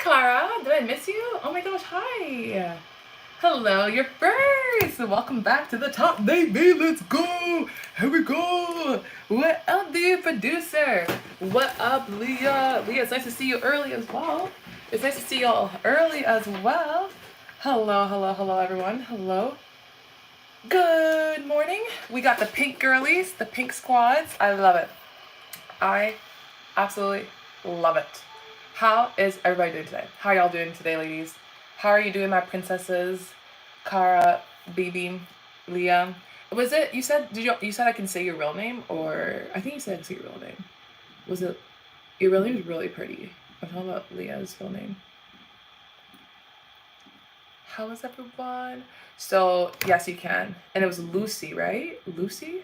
Cara. Did I miss you? Oh my gosh, hi. Hello, you're first. Welcome back to the top, baby. Let's go. Here we go. What up, the producer? What up, Leah? Leah, it's nice to see you early as well. It's nice to see y'all early as well. Hello, hello, hello, everyone. Hello. Good morning. We got the pink girlies, the pink squads. I love it. I absolutely love it. How is everybody doing today? How are y'all doing today, ladies? How are you doing, my princesses? Cara, Bibi, Leah. Was it you said? You said I can say your real name, or I think you said I can say your real name. Was it your real name is really pretty? I'm talking about Leah's real name. How is everyone? So yes, you can. And it was Lucy, right? Lucy.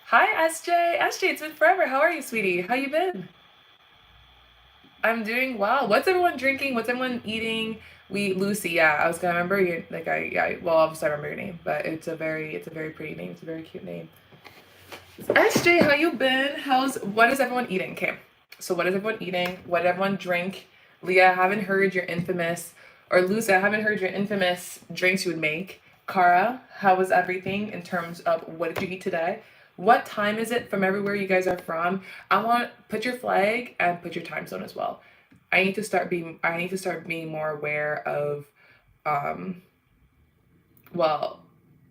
Hi, SJ. SJ, it's been forever. How are you, sweetie? How you been? I'm doing well. What's everyone drinking? What's everyone eating? Lucy, yeah, I was gonna remember your well, obviously I remember your name, but it's a very pretty name. It's a very cute name. SJ, how you been? What is everyone eating? Okay, so what is everyone eating? What did everyone drink? Leah, I haven't heard your infamous, or Lucy, I haven't heard your infamous drinks you would make. Cara, how was everything in terms of what did you eat today? What time is it from everywhere you guys are from? I want put your flag and put your time zone as well. I need to start being more aware of um well,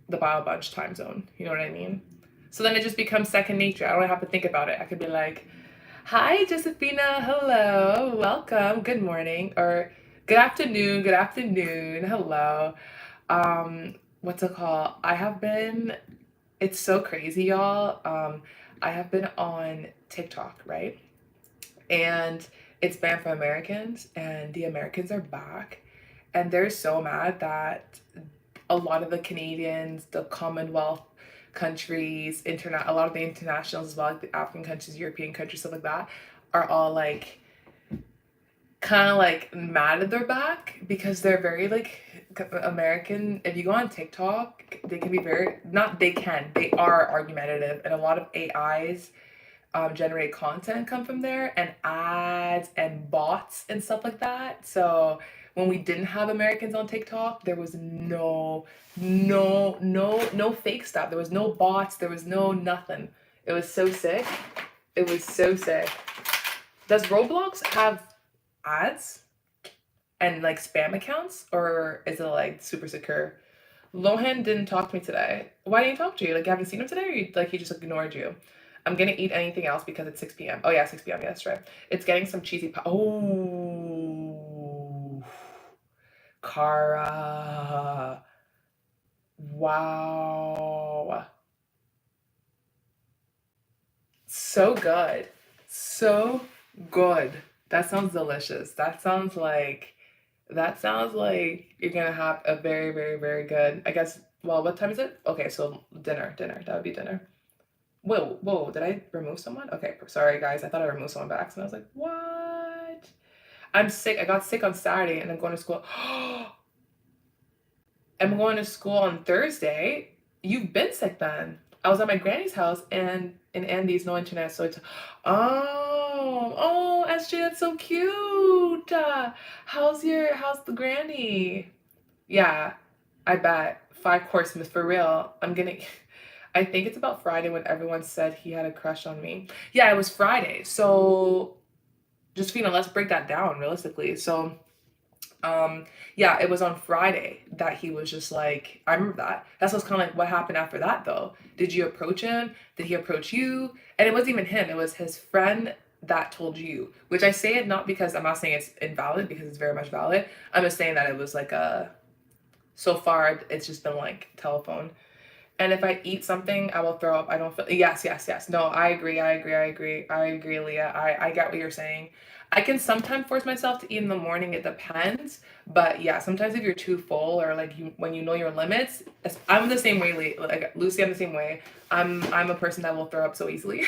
the Bio Bunch time zone. You know what I mean? So then it just becomes second nature. I don't have to think about it. I could be like, "Hi, Josephina. Hello. Welcome. Good morning." Or "Good afternoon. Good afternoon. Hello." What's it called? It's so crazy, y'all. I have been on TikTok, right? And it's banned for Americans, and the Americans are back, and they're so mad that a lot of the Canadians, the Commonwealth countries, a lot of the internationals as well, like the African countries, European countries, stuff like that, are all like kind of like mad at their back because they're very like American. If you go on TikTok, they can be very not they are argumentative, and a lot of AIs generate content come from there, and ads and bots and stuff like that. So when we didn't have Americans on TikTok, there was no fake stuff. There was no bots. There was no nothing. It was so sick. It was so sick. Does Roblox have ads and like spam accounts, or is it like super secure? Lohan didn't talk to me today. Why didn't he talk to you? Like, you haven't seen him today, or he just ignored you? I'm gonna eat anything else because it's 6 p.m. Oh yeah, 6 p.m. Yeah, that's right. It's getting some cheesy. Oh, Cara. Wow. So good. So good. That sounds delicious. That sounds like you're gonna have a very, very, very good. I guess. Well, what time is it? Okay, so dinner. That would be dinner. Whoa, whoa, did I remove someone? Okay, sorry guys. I thought I removed someone by accident. I was like, what? I'm sick. I got sick on Saturday and I'm going to school. I'm going to school on Thursday. You've been sick then. I was at my granny's house and in Andy's no internet, so it's oh SJ, that's so cute. How's the granny? Yeah, I bet. 5 course meal for real. I think it's about Friday when everyone said he had a crush on me. Yeah, it was Friday. So just let's break that down realistically. So yeah, it was on Friday that he was just like, I remember that. That's what's kind of like what happened after that though. Did you approach him? Did he approach you? And it wasn't even him, it was his friend that told you. Which I say it not because I'm not saying it's invalid, because it's very much valid. I'm just saying that it was like so far it's just been like telephone. And if I eat something, I will throw up. I don't feel. Yes, yes, yes. No, I agree. I agree, Leah. I get what you're saying. I can sometimes force myself to eat in the morning. It depends. But yeah, sometimes if you're too full, or like when you know your limits, I'm the same way. Like Lucy, I'm the same way. I'm a person that will throw up so easily.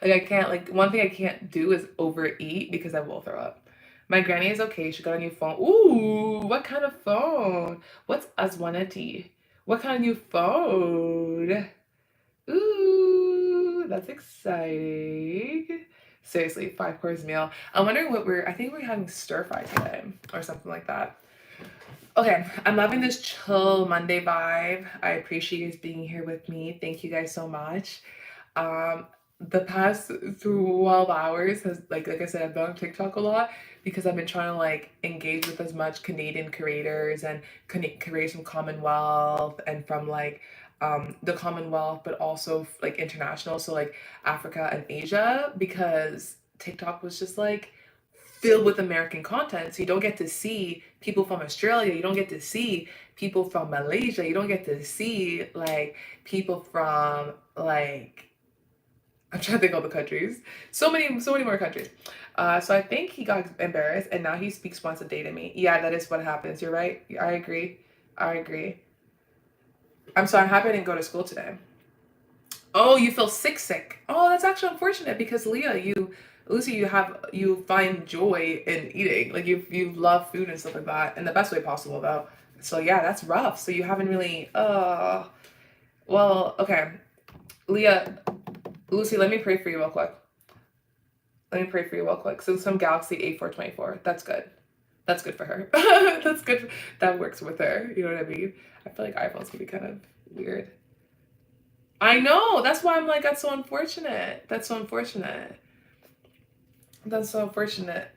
Like I can't. Like one thing I can't do is overeat because I will throw up. My granny is okay. She got a new phone. Ooh, what kind of phone? What's Aswanati? What kind of new phone? Ooh, that's exciting. Seriously, 5-course meal. I'm wondering what I think we're having stir fry today or something like that. Okay, I'm loving this chill Monday vibe. I appreciate you guys being here with me. Thank you guys so much. Um, the past 12 hours has like I said, I've been on TikTok a lot because I've been trying to like engage with as much Canadian creators and creators from Commonwealth and from like the Commonwealth, but also like international, so like Africa and Asia, because TikTok was just like filled with American content. So you don't get to see people from Australia, you don't get to see people from Malaysia, you don't get to see like people from like I'm trying to think of all the countries. So many more countries. So I think he got embarrassed and now he speaks wants to date me. Yeah, that is what happens. You're right. I agree. I agree. I'm sorry, I'm happy I didn't go to school today. Oh, you feel sick. Oh, that's actually unfortunate because Leah, Lucy, you find joy in eating. Like you love food and stuff like that in the best way possible though. So yeah, that's rough. So you haven't really well, okay. Leah, Lucy, let me pray for you real quick. Let me pray for you real quick. So some Galaxy A424. That's good. That's good for her. That's good. That works with her. You know what I mean? I feel like iPhones can be kind of weird. I know. That's why I'm like, that's so unfortunate. That's so unfortunate. That's so unfortunate.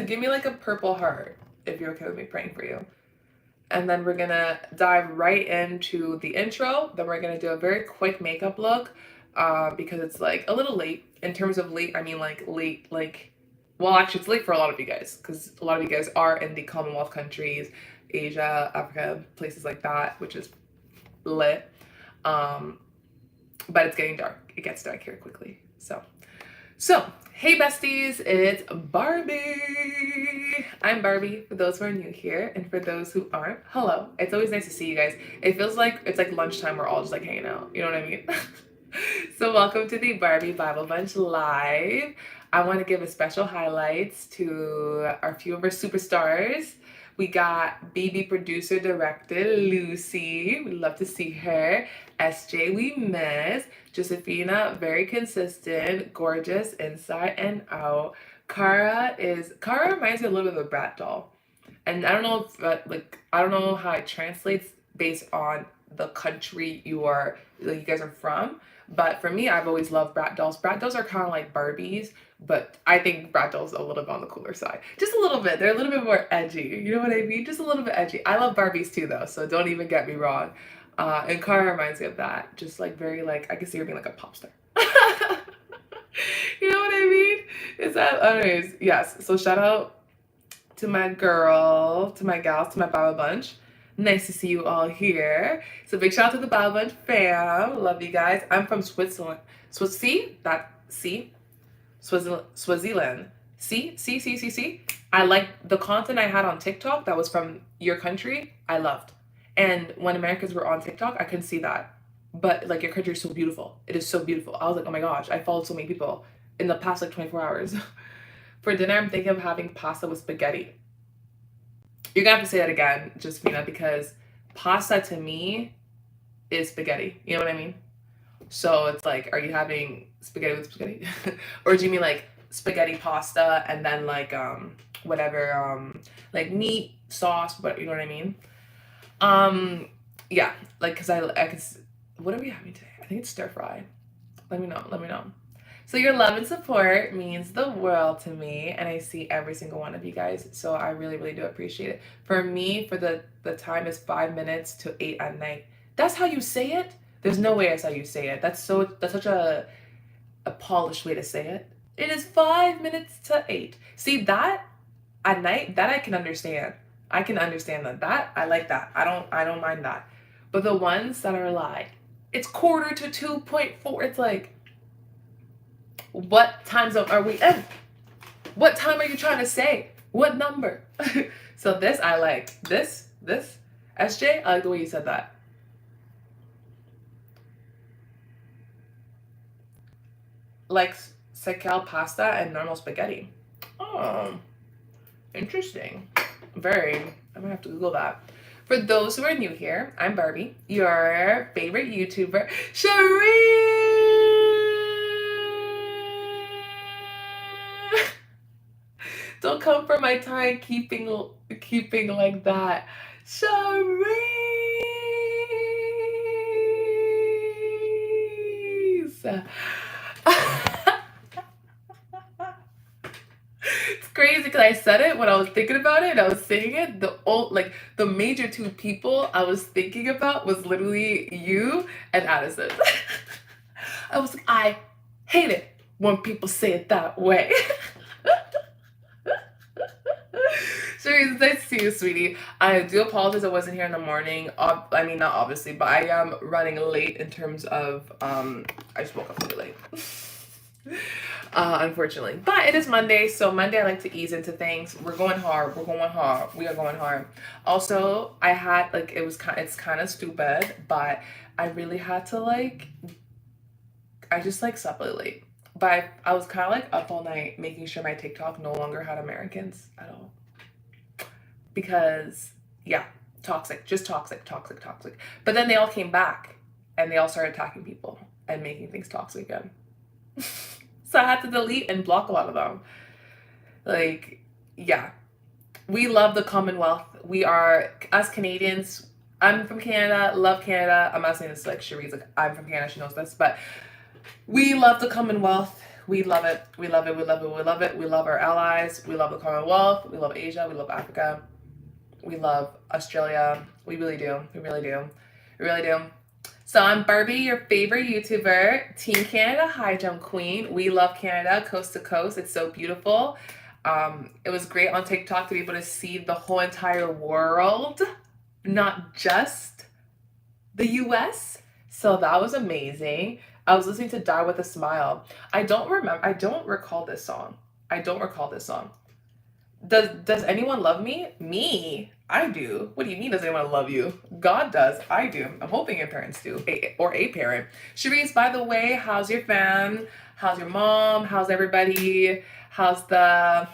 Give me like a purple heart if you're okay with me praying for you. And then we're gonna dive right into the intro. Then we're gonna do a very quick makeup look because it's like a little late. In terms of late, I mean like late, like, well, actually it's late for a lot of you guys because a lot of you guys are in the Commonwealth countries, Asia, Africa, places like that, which is lit. But it's getting dark. It gets dark here quickly. So, hey besties, it's Barbie. I'm Barbie, for those who are new here, and for those who aren't, hello. It's always nice to see you guys. It feels like it's like lunchtime, we're all just like hanging out, you know what I mean? So welcome to the Barbie Bible Bunch Live. I want to give a special highlights to our few of our superstars. We got baby producer director Lucy. We love to see her. SJ we miss. Josephina, very consistent, gorgeous inside and out. Kara reminds me a little bit of a brat doll. And I don't know if I don't know how it translates based on the country you guys are from. But for me, I've always loved brat dolls. Brat dolls are kind of like Barbies, but I think brat dolls are a little bit on the cooler side. Just a little bit. They're a little bit more edgy. You know what I mean? Just a little bit edgy. I love Barbies too, though, so don't even get me wrong. And Kara reminds me of that. Just like very like, I can see her being like a pop star. You know what I mean? Is that, anyways, yes. So shout out to my girl, to my gals, to my Bible Bunch. Nice to see you all here. So big shout out to the Bible Bunch fam. Love you guys. I'm from Switzerland. Swaziland. See? I like the content I had on TikTok that was from your country. I loved. And when Americans were on TikTok, I couldn't see that. But like your country is so beautiful. It is so beautiful. I was like, oh my gosh, I followed so many people in the past like 24 hours. For dinner, I'm thinking of having pasta with spaghetti. You're gonna have to say that again, Josephina, because pasta to me is spaghetti. You know what I mean? So it's like, are you having spaghetti with spaghetti? Or do you mean like spaghetti pasta and then like whatever like meat sauce, but you know what I mean? Yeah, like because I could. What are we having today? I think it's stir fry. Let me know. So your love and support means the world to me, and I see every single one of you guys. So I really, really do appreciate it. For me, for the time is 5 minutes to 8 at night. That's how you say it? There's no way that's how you say it. That's such a polished way to say it. It is 5 minutes to 8. See that at night, that I can understand. I can understand that. I like that. I don't mind that. But the ones that are like, it's quarter to 2.4. It's like, what time zone are we in? What time are you trying to say? What number? So this I like. This SJ, I like the way you said that. Like seccal pasta and normal spaghetti. Oh, interesting. I'm gonna have to Google that. For those who are new here, I'm Barbie, your favorite YouTuber, Cherie. Don't come for my time keeping like that. Charisse. It's crazy because I said it when I was thinking about it and I was saying it. The major two people I was thinking about was literally you and Addison. I was like, I hate it when people say it that way. Sherry, it's nice to see you, sweetie. I do apologize I wasn't here in the morning. I mean, not obviously, but I am running late in terms of, I just woke up really late. Unfortunately. But it is Monday, so Monday I like to ease into things. We're going hard. We're going hard. We are going hard. Also, I had, like, it's kind of stupid, but I really had to, like, I just, like, slept really late. But I was kind of, like, up all night making sure my TikTok no longer had Americans at all. Because, yeah, toxic. Just toxic. But then they all came back, and they all started attacking people and making things toxic again. So I had to delete and block a lot of them. Like, yeah. We love the Commonwealth. We are, as Canadians, I'm from Canada, love Canada. I'm not saying this like Cherie's, like, I'm from Canada, she knows this, but we love the Commonwealth. We love it. We love it. We love it. We love it. We love our allies. We love the Commonwealth. We love Asia. We love Africa. We love Australia. We really do. We really do. We really do. So I'm Barbie, your favorite YouTuber, Team Canada High Jump Queen. We love Canada, coast to coast. It's so beautiful. It was great on TikTok to be able to see the whole entire world, not just the US. So that was amazing. I was listening to Die With a Smile. I don't recall this song. Does anyone love me? Me? I do. What do you mean, does anyone love you? God does. I do. I'm hoping your parents do. Or a parent. Charisse, by the way, how's your fam? How's your mom? How's everybody? How's the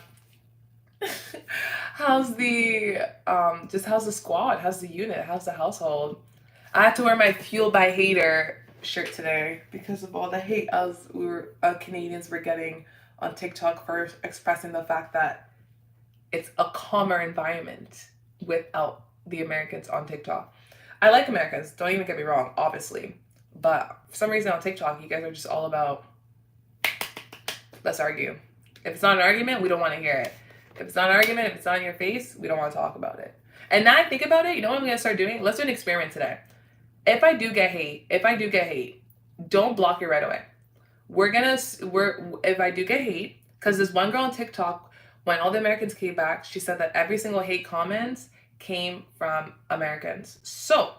how's the squad? How's the unit? How's the household? I had to wear my Fueled by Hater shirt today because of all the hate Canadians were getting on TikTok for expressing the fact that it's a calmer environment without the Americans on TikTok. I like Americans, don't even get me wrong, obviously. But for some reason on TikTok, you guys are just all about, let's argue. If it's not an argument, we don't want to hear it. If it's not an argument, if it's not in your face, we don't want to talk about it. And now I think about it, you know what I'm going to start doing? Let's do an experiment today. If I do get hate, don't block it right away. If I do get hate, because there's one girl on TikTok, when all the Americans came back, she said that every single hate comments came from Americans. So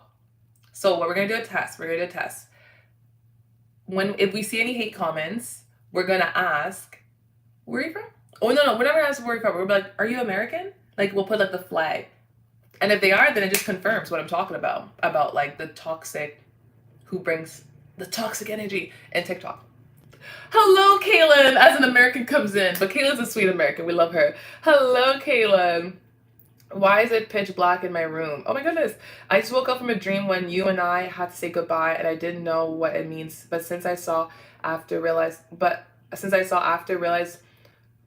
what we're going to do a test. If we see any hate comments, we're going to ask, where are you from? Oh, no, we're not going to ask where you're from. We're like, are you American? Like, we'll put, like, the flag. And if they are, then it just confirms what I'm talking about, like, the toxic, who brings the toxic energy in TikTok. Hello, Kaylin, as an American comes in. But Kaylin's a sweet American. We love her. Hello, Kaylin. Why is it pitch black in my room? Oh my goodness. I just woke up from a dream when you and I had to say goodbye and I didn't know what it means. But since I saw after, realized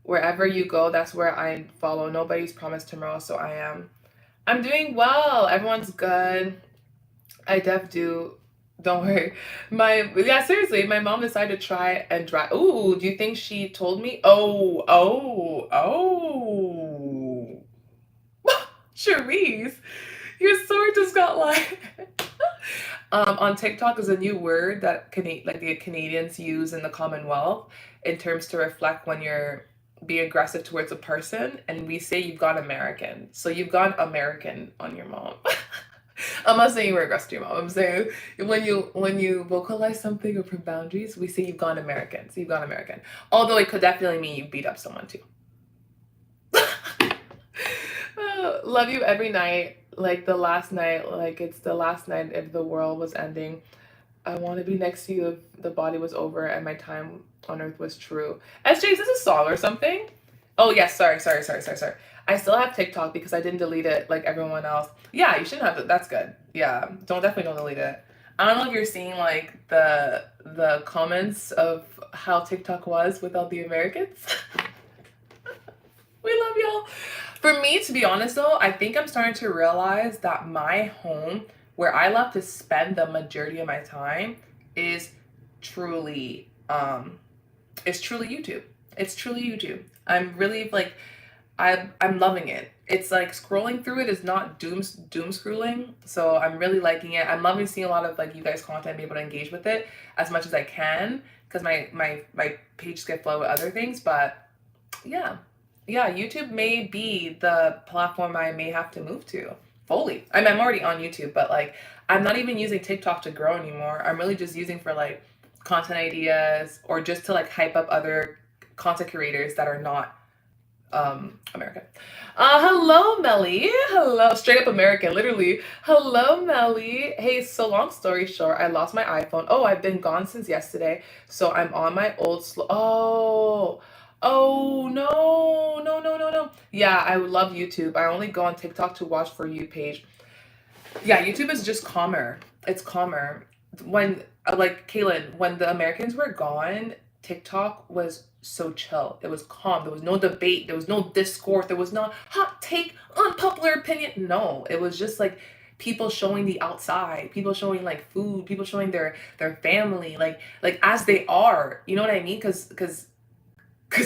wherever you go, that's where I follow. Nobody's promised tomorrow, so I am. I'm doing well. Everyone's good. I def do. Don't worry. Seriously, my mom decided to try and drive. Ooh, do you think she told me? Oh. Charisse, your sword just got like on TikTok is a new word that the Canadians use in the Commonwealth in terms to reflect when you're being aggressive towards a person, and we say you've gone American. So you've gone American on your mom. I'm not saying you were aggressive to your mom. I'm saying when you vocalize something or put boundaries, we say you've gone American. So you've gone American. Although it could definitely mean you beat up someone too. Love you every night. Like the last night, like it's the last night if the world was ending. I want to be next to you if the body was over and my time on earth was true. SJ, is this a song or something? Oh yes, sorry. I still have TikTok because I didn't delete it like everyone else. Yeah, you shouldn't have to. That's good. Yeah, definitely don't delete it. I don't know if you're seeing like the comments of how TikTok was without the Americans. We love y'all. For me, to be honest though, I think I'm starting to realize that my home, where I love to spend the majority of my time, is truly it's truly YouTube. It's truly YouTube. I'm really like I'm loving it. It's like scrolling through it is not doom scrolling. So I'm really liking it. I'm loving seeing a lot of like you guys content, be able to engage with it as much as I can because my pages get flow with other things. But yeah, yeah, YouTube may be the platform I may have to move to fully. I mean, I'm already on YouTube, but like I'm not even using TikTok to grow anymore. I'm really just using for like content ideas or just to like hype up other content creators that are not American. Hello, Melly. Hello, straight up American, literally. Hello, Melly. Hey, so long story short, I lost my iPhone. Oh, I've been gone since yesterday, so I'm on my old oh no, no, no, no, no. Yeah, I love YouTube. I only go on TikTok to watch For You page. Yeah, YouTube is just calmer. It's calmer. When, like, Kaylin, when the Americans were gone, TikTok was so chill. It was calm. There was no debate. There was no discourse. There was no hot take, unpopular opinion. No, it was just like people showing the outside, people showing like food, people showing their family, like as they are. You know what I mean? Because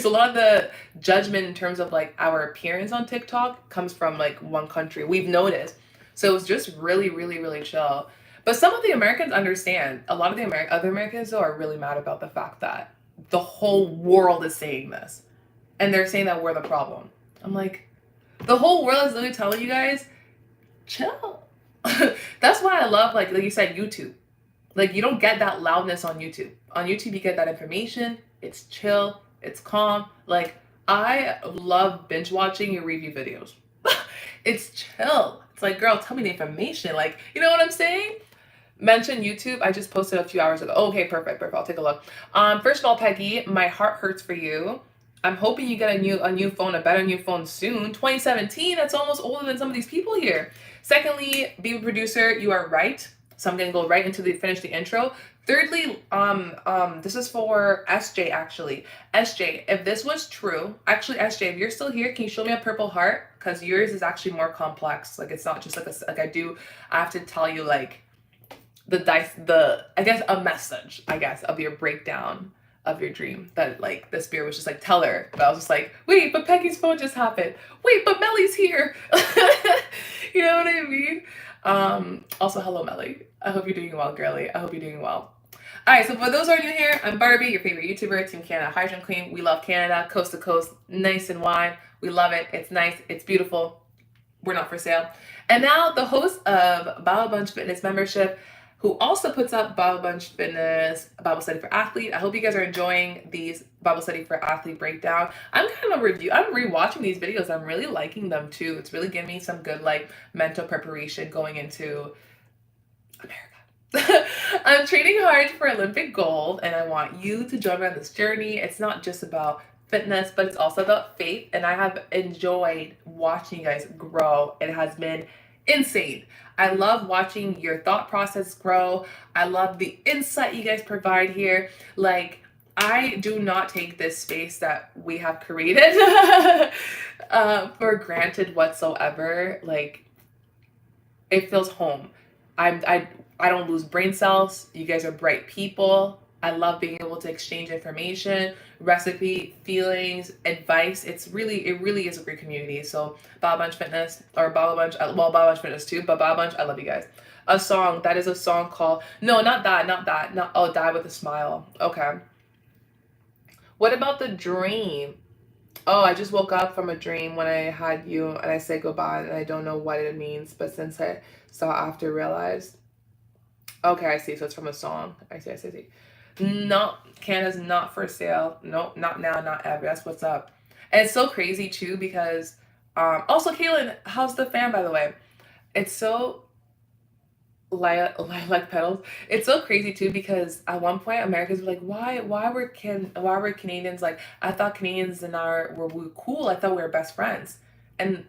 a lot of the judgment in terms of like our appearance on TikTok comes from like one country. We've noticed. So it was just really, really, really chill. But some of the Americans understand. A lot of the other Americans though are really mad about the fact that the whole world is saying this, and they're saying that we're the problem. I'm like, the whole world is literally telling you guys, chill. That's why I love like you said, YouTube. Like you don't get that loudness on YouTube. On YouTube, you get that information. It's chill. It's calm. Like I love binge watching your review videos. It's chill. It's like, girl, tell me the information. Like, you know what I'm saying? Mention YouTube. I just posted a few hours ago. Oh, okay, perfect, perfect. I'll take a look. First of all, Peggy, my heart hurts for you. I'm hoping you get a new phone, a better new phone soon. 2017. That's almost older than some of these people here. Secondly, be a producer. You are right. So I'm gonna go right into the finish the intro. Thirdly, this is for SJ actually. SJ, if this was true, actually SJ, if you're still here, can you show me a purple heart? Because yours is actually more complex. Like it's not just like I have to tell you like I guess a message, I guess, of your breakdown of your dream. That like the spirit was just like, tell her. But I was just like, wait, but Peggy's phone just happened. Wait, but Melly's here. You know what I mean? Also, hello, Melly. I hope you're doing well, girly. I hope you're doing well. All right, so for those who are new here, I'm Barbie, your favorite YouTuber, Team Canada Hydrogen Queen. We love Canada, coast to coast, nice and wide. We love it. It's nice. It's beautiful. We're not for sale. And now the host of Bible Bunch Fitness membership, who also puts up Bible Bunch Fitness Bible Study for Athlete. I hope you guys are enjoying these Bible Study for Athlete breakdown. I'm rewatching these videos. I'm really liking them too. It's really giving me some good like mental preparation going into America. I'm training hard for Olympic gold, and I want you to join me on this journey. It's not just about fitness, but it's also about faith, and I have enjoyed watching you guys grow. It has been insane. I love watching your thought process grow. I love the insight you guys provide here. Like, I do not take this space that we have created for granted whatsoever. Like, it feels home. I don't lose brain cells. You guys are bright people. I love being able to exchange information, recipe, feelings, advice. It really is a great community. So Bible Bunch Fitness, or Bible Bunch, well, Bible Bunch Fitness too, but Bible Bunch, I love you guys. A song, that is a song called, no, not that, oh, Die With a Smile. Okay. What about the dream? Oh, I just woke up from a dream when I had you and I said goodbye, and I don't know what it means, but since I saw after, realized. Okay, I see. So it's from a song. I see. No, Canada's not for sale. Nope, not now, not ever. That's what's up. And it's so crazy too because also Kaylin, how's the fan by the way? It's so like pedals. It's so crazy too because at one point Americans were like, why were Canadians like, I thought Canadians and were cool. I thought we were best friends. And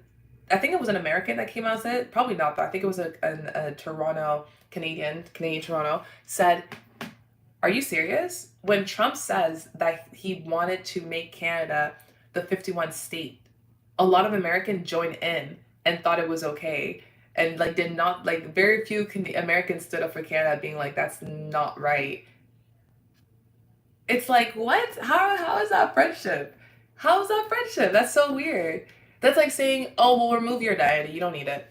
I think it was an American that came out and said, probably not, but I think it was a Toronto Canadian Toronto said, are you serious? When Trump says that he wanted to make Canada the 51st state a lot of Americans joined in and thought it was okay, and like did not, like very few Americans stood up for Canada, being like, that's not right. It's like, what? How is that friendship? How is that friendship? That's so weird. That's like saying, oh, we'll remove your deity. You don't need it.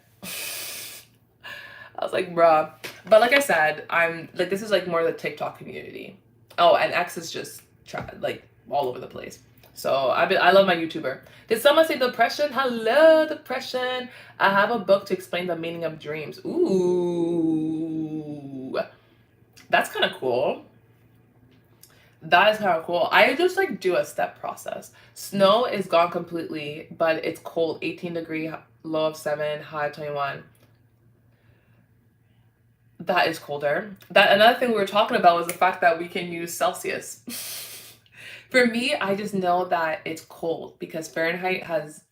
I was like, bruh. But like I said, I'm like, this is like more the TikTok community. Oh, and X is just like all over the place. So I love my YouTuber. Did someone say depression? Hello, depression. I have a book to explain the meaning of dreams. Ooh, that's kind of cool. That is kind of cool. I just like do a step process. Snow is gone completely, but it's cold. 18 degree, low of 7, high of 21. That is colder. That another thing we were talking about was the fact that we can use Celsius. For me, I just know that it's cold because Fahrenheit has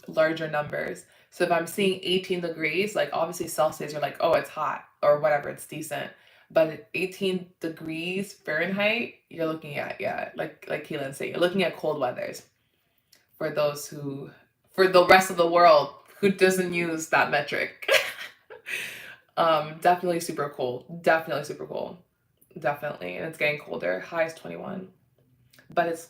larger numbers. So if I'm seeing 18 degrees, like obviously Celsius, you're like, oh, it's hot or whatever, it's decent. But at 18 degrees Fahrenheit, you're looking at, yeah, like Keelan said, you're looking at cold weathers for those who, for the rest of the world who doesn't use that metric. Definitely super cold. Definitely super cold. Definitely. And it's getting colder. High is 21. But it's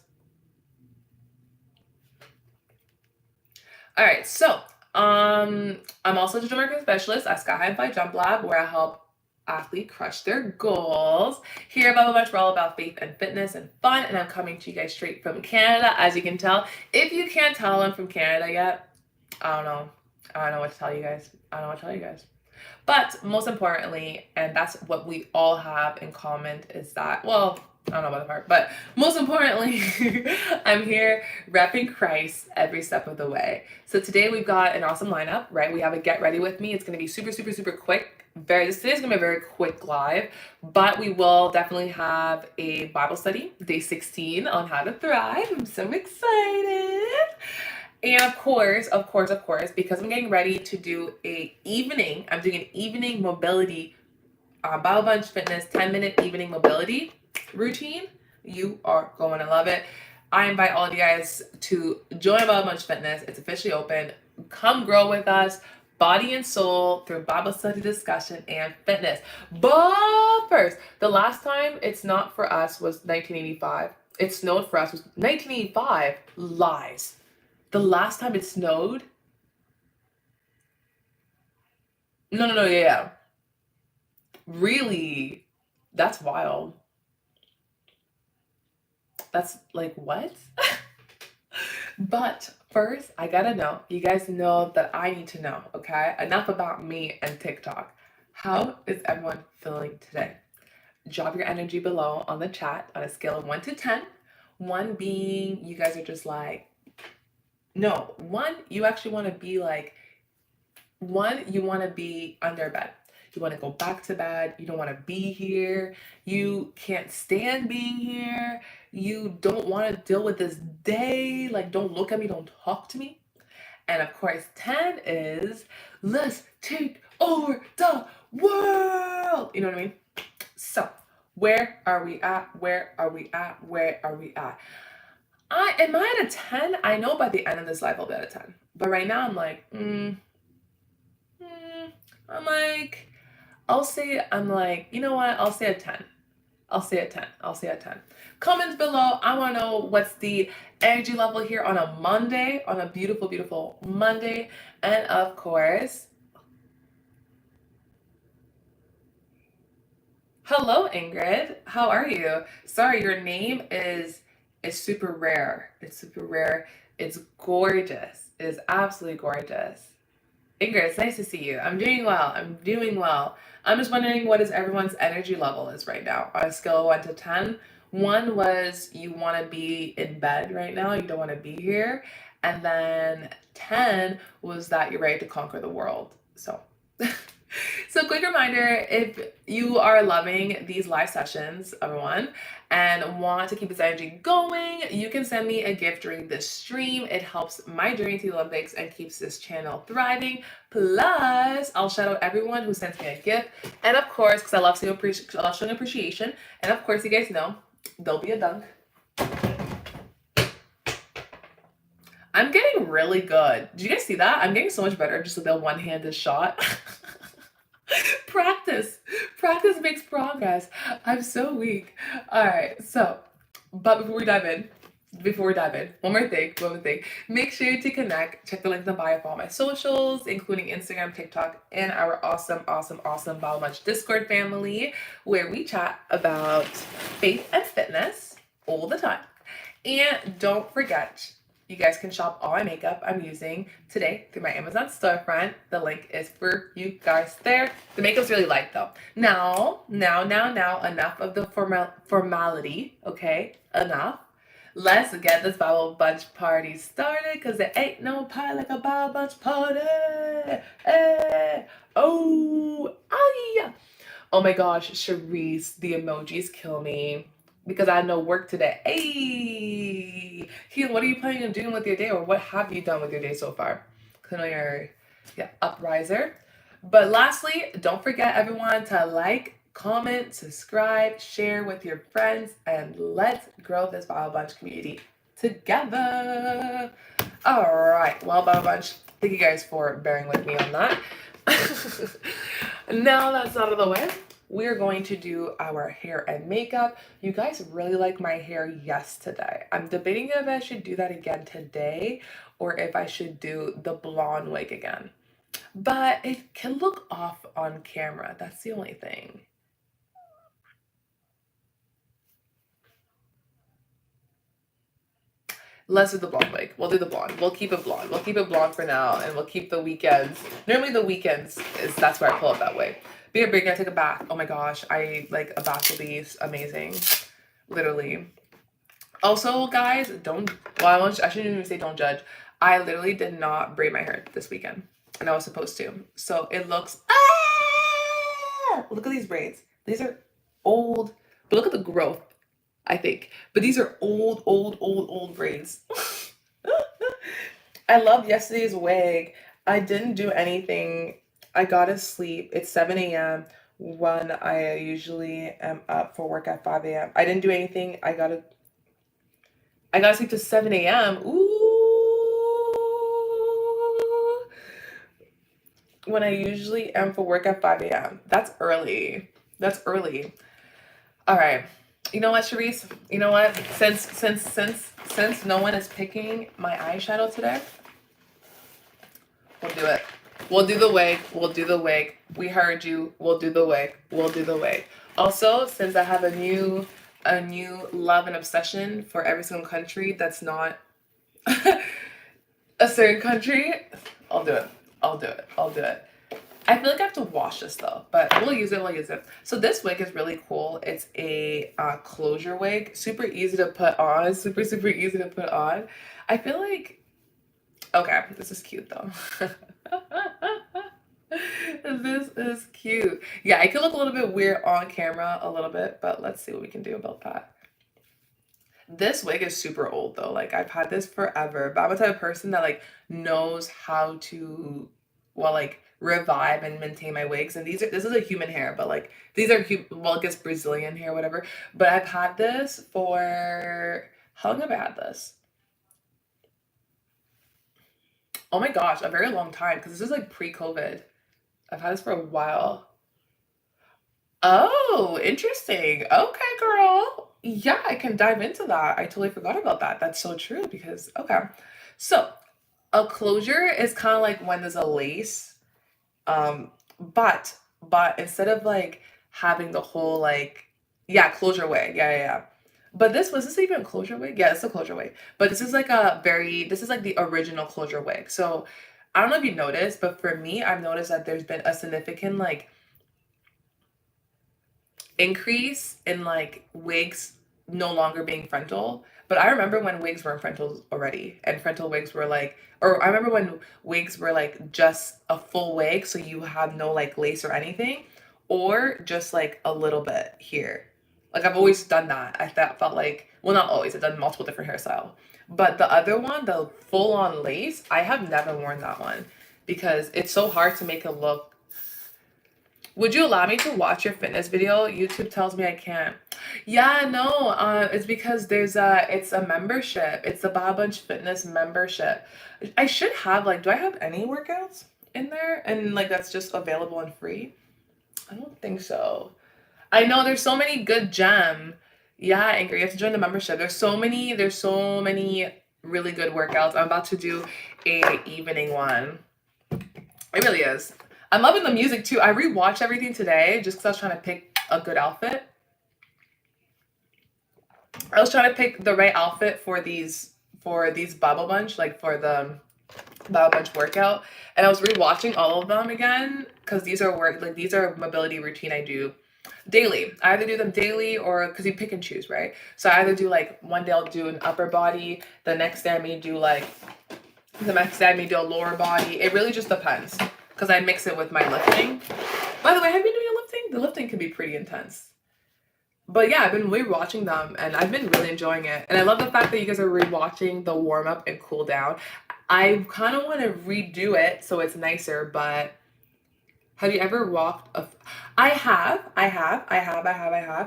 all right. So, I'm also a digital marketing specialist at Sky High Fly Jump Lab, where I help athletes crush their goals. Here at Bubble Bunch, we're all about faith and fitness and fun, and I'm coming to you guys straight from Canada, as you can tell. If you can't tell I'm from Canada yet, I don't know. I don't know what to tell you guys. I don't know what to tell you guys. But most importantly, and that's what we all have in common, is that, well, I don't know about the part, but most importantly, I'm here repping Christ every step of the way. So today we've got an awesome lineup, right? We have a get ready with me. It's going to be super, super, super quick. Today's going to be a very quick live, but we will definitely have a Bible study, day 16 on how to thrive. I'm so excited. And of course, because I'm getting ready to do I'm doing an evening mobility, Bio Bunch Fitness 10-minute evening mobility routine. You are going to love it. I invite all of you guys to join Bio Bunch Fitness. It's officially open. Come grow with us, body and soul, through Bible study, discussion, and fitness. But first, the last time it's not for us was 1985. It snowed for us was 1985. Lies. The last time it snowed? No, yeah. Really? That's wild. That's like, what? But first, I gotta know. You guys know that I need to know, okay? Enough about me and TikTok. How is everyone feeling today? Drop your energy below on the chat on a scale of 1 to 10. 1 being you guys are just like, no, 1, you actually want to be like, 1, you want to be under bed. You want to go back to bed. You don't want to be here. You can't stand being here. You don't want to deal with this day. Like, don't look at me. Don't talk to me. And of course, 10 is let's take over the world. You know what I mean? So, where are we at? Where are we at? Where are we at? Am I at a 10? I know by the end of this live I'll be at a 10. But right now I'm like, I'm like, you know what? I'll say a 10. I'll say a 10. I'll say a 10. Comments below. I want to know what's the energy level here on a Monday, on a beautiful, beautiful Monday. And of course, hello, Ingrid. How are you? Sorry, your name is super rare. It's super rare. It's gorgeous. It is absolutely gorgeous. Ingrid, it's nice to see you. I'm doing well. I'm doing well. I'm just wondering what is everyone's energy level is right now on a scale of 1 to 10. 1 was you want to be in bed right now. You don't want to be here. And then 10 was that you're ready to conquer the world. So quick reminder, if you are loving these live sessions, everyone, and want to keep this energy going, you can send me a gift during this stream. It helps my journey to the Olympics and keeps this channel thriving. Plus, I'll shout out everyone who sends me a gift. And of course, because I love showing appreciation. And of course, you guys know, there'll be a dunk. I'm getting really good. Did you guys see that? I'm getting so much better just with the one-handed shot. Practice. Practice makes progress. I'm so weak. All right. So, but before we dive in, one more thing. Make sure to connect. Check the link in the bio for all my socials, including Instagram, TikTok, and our awesome Bible Bunch Discord family, where we chat about faith and fitness all the time. And don't forget, you guys can shop all my makeup I'm using today through my Amazon storefront. The link is for you guys there. The makeup's really light though. Now, enough of the formality, okay? Enough. Let's get this Bible Bunch party started, because there ain't no party like a Bible Bunch party. Hey. Oh, yeah. Oh my gosh, Charisse, the emojis kill me because I had no work today. Hey, Keelan, what are you planning on doing with your day, or what have you done with your day so far? Because I know you're upriser. But lastly, don't forget everyone to like, comment, subscribe, share with your friends, and let's grow this Bible Bunch community together. All right, well, Bible Bunch, thank you guys for bearing with me on that. Now that's out of the way, we're going to do our hair and makeup. You guys really like my hair yesterday. I'm debating if I should do that again today or if I should do the blonde wig again. But it can look off on camera. That's the only thing. Let's do the blonde wig. We'll do the blonde. We'll keep it blonde. We'll keep it blonde for now, and we'll keep the weekends. Normally the weekends that's where I pull it that way. Be a break, I take a bath. Oh my gosh, I like a bath will be amazing. Literally. Also, guys, I shouldn't even say don't judge. I literally did not braid my hair this weekend, and I was supposed to. So it looks, look at these braids. These are old, but look at the growth, I think. But these are old braids. I loved yesterday's wig. I didn't do anything. I got to sleep. It's 7 a.m. when I usually am up for work at 5 a.m. I didn't do anything. I got to sleep to 7 a.m. Ooh. When I usually am for work at 5 a.m. That's early. That's early. All right. You know what, Charisse? You know what? Since no one is picking my eyeshadow today, we'll do it. We'll do the wig. We'll do the wig. We heard you. We'll do the wig. We'll do the wig. Also, since I have a new love and obsession for every single country that's not a certain country, I'll do it. I'll do it. I'll do it. I feel like I have to wash this though, but we'll use it. We'll use it. So this wig is really cool. It's a closure wig. Super easy to put on. Super easy to put on. I feel like, okay, this is cute though. This is cute. Yeah, it could look a little bit weird on camera a little bit, but let's see what we can do about that. This wig is super old though. Like I've had this forever, but I'm the type of person that like knows how to, well, like revive and maintain my wigs. And this is a human hair, but like these are well, I guess Brazilian hair, whatever. But I've had this for, how long have I had this? Oh my gosh, a very long time, because this is like pre-COVID. I've had this for a while. Oh, interesting. Okay, girl. Yeah, I can dive into that. I totally forgot about that. That's so true because, okay. So, a closure is kind of like when there's a lace. But instead of like having the whole like, yeah, closure wig. Yeah. But was this even a closure wig? Yeah, it's a closure wig. But this is like this is like the original closure wig. So I don't know if you noticed, but for me, I've noticed that there's been a significant like increase in like wigs no longer being frontal. But I remember when wigs were frontals already, and frontal wigs were like, or I remember when wigs were like just a full wig, so you have no like lace or anything, or just like a little bit here. Like I've always done that. Felt like, well, not always. I've done multiple different hairstyle, but the other one, the full on lace, I have never worn that one because it's so hard to make it look. Would you allow me to watch your fitness video? YouTube tells me I can't. Yeah, no, it's because it's a membership. It's the Bob Bunch Fitness membership. I should have like, do I have any workouts in there? And like that's just available and free? I don't think so. I know there's so many good gem. Yeah, Anchor, you have to join the membership. There's so many really good workouts. I'm about to do a evening one. It really is. I'm loving the music too. I rewatched everything today just because I was trying to pick a good outfit. I was trying to pick the right outfit for these Bubble Bunch, like for the Bubble Bunch workout. And I was rewatching all of them again because these are mobility routine I do daily. I either do them daily or because you pick and choose, right? So I either do like one day I'll do an upper body, the next day I may do a lower body. It really just depends because I mix it with my lifting. By the way, have you been doing your lifting? The lifting can be pretty intense. But yeah, I've been rewatching them and I've been really enjoying it. And I love the fact that you guys are rewatching the warm up and cool down. I kind of want to redo it so it's nicer, but have you ever walked a I have,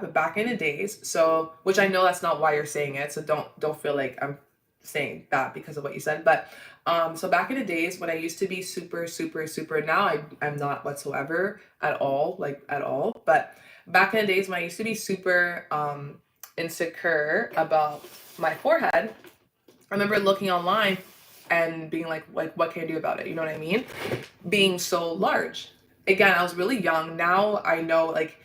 but back in the days. So, which I know that's not why you're saying it, so don't feel like I'm saying that because of what you said, but so back in the days when I used to be super super super, now I'm not whatsoever at all, like at all, but back in the days when I used to be super insecure about my forehead, I remember looking online and being like what can I do about it? You know what I mean? Being so large. Again, I was really young. Now I know, like,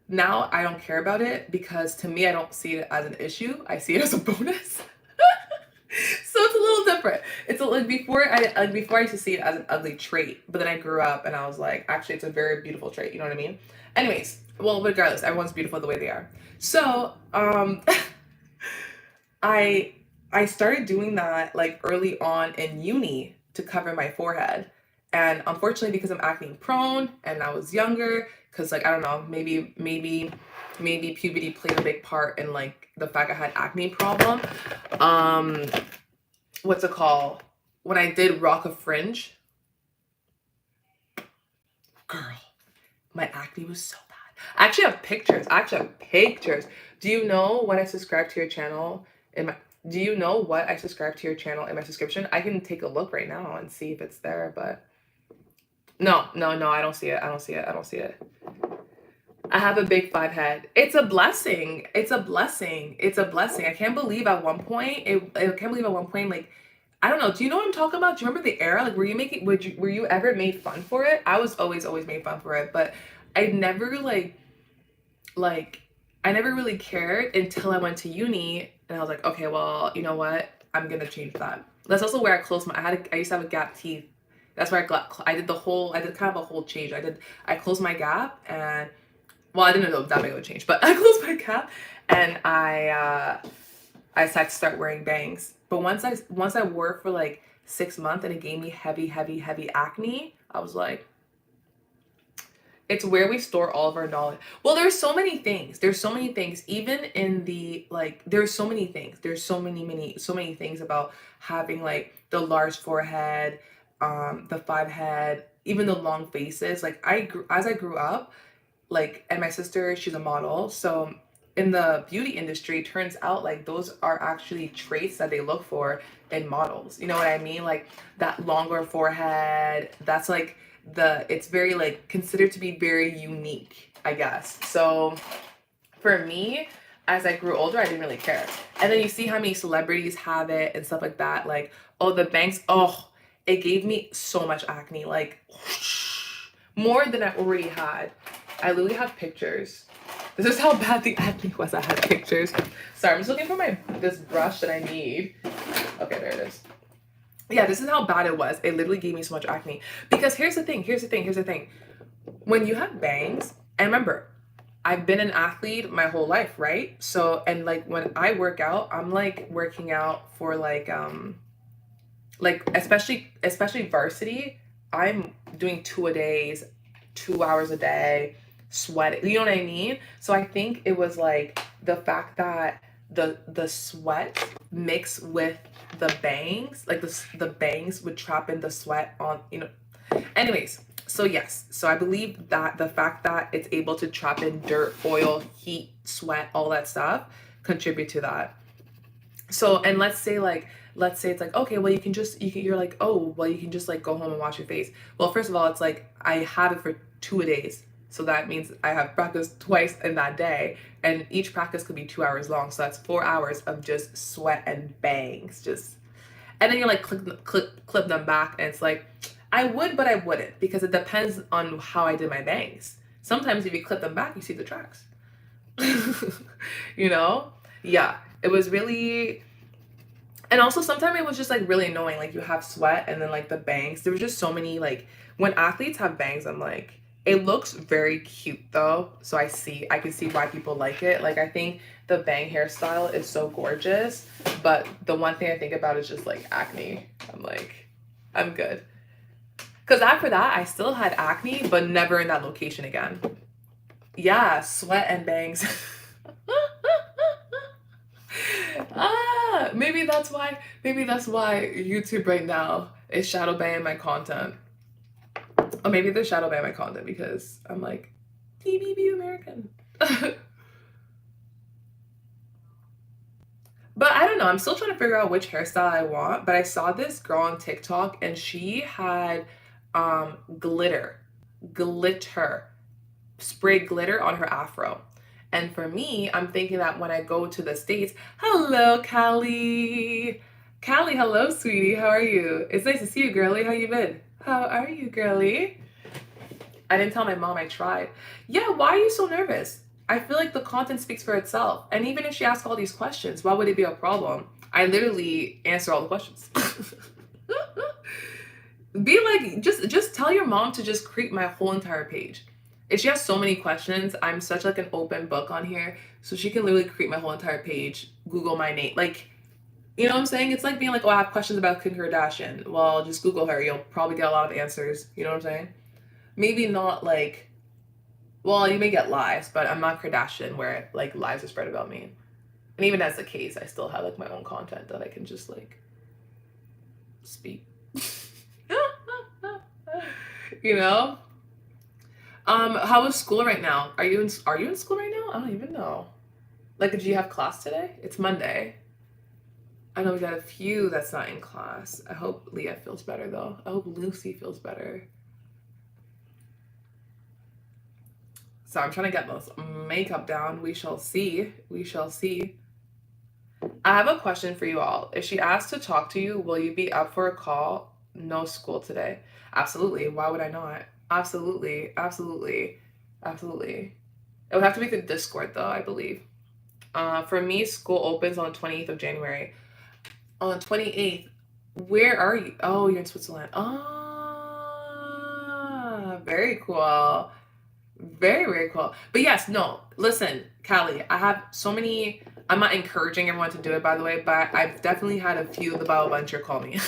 now I don't care about it because to me, I don't see it as an issue. I see it as a bonus. So it's a little different. It's a, like before I used to see it as an ugly trait, but then I grew up and I was like, actually, it's a very beautiful trait. You know what I mean? Anyways, well, regardless, everyone's beautiful the way they are. So, I I started doing that like early on in uni to cover my forehead. And unfortunately, because I'm acne prone and I was younger, because like I don't know, maybe puberty played a big part in like the fact I had acne problem. Um, what's it called? When I did rock a fringe, girl, my acne was so bad. I actually have pictures. I actually have pictures. Do you know when I subscribed to your channel in my do you know what I subscribed to your channel in my subscription? I can take a look right now and see if it's there, but no, no, no, I don't see it. I don't see it. I don't see it. I have a big five head. It's a blessing. It's a blessing. It's a blessing. I can't believe at one point, I can't believe at one point, like, I don't know. Do you know what I'm talking about? Do you remember the era? Like, were you ever made fun for it? I was always made fun for it, but I never like I never really cared until I went to uni and I was like, okay, well, you know what? I'm gonna change that. That's also where I used to have a gap teeth. That's where I did kind of a whole change. I closed my gap and well, I didn't know that big of a change, but I closed my gap and I decided to start wearing bangs. But once I wore it for like 6 months and it gave me heavy acne, I was like, it's where we store all of our knowledge. Well, there's so many things. There's so many things. Even in the like, there's so many things. There's so many things about having like the large forehead, the five head, even the long faces. Like as I grew up, like, and my sister, she's a model, so in the beauty industry, turns out like those are actually traits that they look for in models. You know what I mean? Like that longer forehead, that's like it's very like considered to be very unique, I guess. So for me, as I grew older, I didn't really care. And then you see how many celebrities have it and stuff like that. Like, oh, the bangs, oh, it gave me so much acne, like more than I already had. I literally have pictures. This is how bad the acne was. I had pictures. Sorry, I'm just looking for this brush that I need. Okay, there it is. Yeah, this is how bad it was. It literally gave me so much acne. Because here's the thing. When you have bangs, and remember, I've been an athlete my whole life, right? So, and like when I work out, I'm like working out for like especially varsity, I'm doing 2 a days, 2 hours a day, sweating. You know what I mean? So I think it was like the fact that the sweat mixed with the bangs, like the bangs would trap in the sweat on, you know. Anyways, So yes, so I believe that the fact that it's able to trap in dirt, oil, heat, sweat, all that stuff contribute to that. So, and let's say it's like, okay, well, you're like, oh, well, you can just like go home and wash your face. Well, first of all, it's like I have it for 2 days. So that means I have practice twice in that day, and each practice could be 2 hours long. So that's 4 hours of just sweat and bangs, just, and then you're like clip them back, and it's like, I would, but I wouldn't, because it depends on how I did my bangs. Sometimes if you clip them back, you see the tracks. you know? Yeah, it was really, and also sometimes it was just like really annoying. Like you have sweat and then like the bangs. There was just so many like when athletes have bangs, I'm like, it looks very cute though. So I can see why people like it. Like I think the bang hairstyle is so gorgeous, but the one thing I think about is just like acne. I'm like, I'm good. Because after that, I still had acne, but never in that location again. Yeah, sweat and bangs. Maybe that's why YouTube right now is shadow banning my content. Or maybe they're shadow banning my content because I'm like, TBB American. But I don't know. I'm still trying to figure out which hairstyle I want. But I saw this girl on TikTok and she had glitter, glitter, sprayed glitter on her afro. And for me, I'm thinking that when I go to the States, hello, Callie. Callie, hello, sweetie. How are you? It's nice to see you, girlie. How you been? How are you, girlie? I didn't tell my mom I tried. Yeah, why are you so nervous? I feel like the content speaks for itself. And even if she asks all these questions, why would it be a problem? I literally answer all the questions. Be like, just tell your mom to just create my whole entire page. If she has so many questions, I'm such like an open book on here, so she can literally create my whole entire page, Google my name, like, you know what I'm saying? It's like being like, oh, I have questions about Kim Kardashian. Well, just Google her. You'll probably get a lot of answers. You know what I'm saying? Maybe not like, well, you may get lies, but I'm not Kardashian where like lies are spread about me. And even as the case, I still have like my own content that I can just like speak. you know? How is school right now? Are you in school right now? I don't even know. Like, did you have class today? It's Monday. I know we got a few that's not in class. I hope Leah feels better though. I hope Lucy feels better. So I'm trying to get this makeup down. We shall see. We shall see. I have a question for you all. If she asks to talk to you, will you be up for a call? No school today. Absolutely. Why would I not? Absolutely. Absolutely. Absolutely. It would have to be the Discord though, I believe. For me, school opens on the 28th of January. On the 28th, where are you? Oh, you're in Switzerland. Ah, very cool. Very, very cool. But yes, no, listen, Callie, I have so many. I'm not encouraging everyone to do it, by the way, but I've definitely had a few of the Bible Venture call me.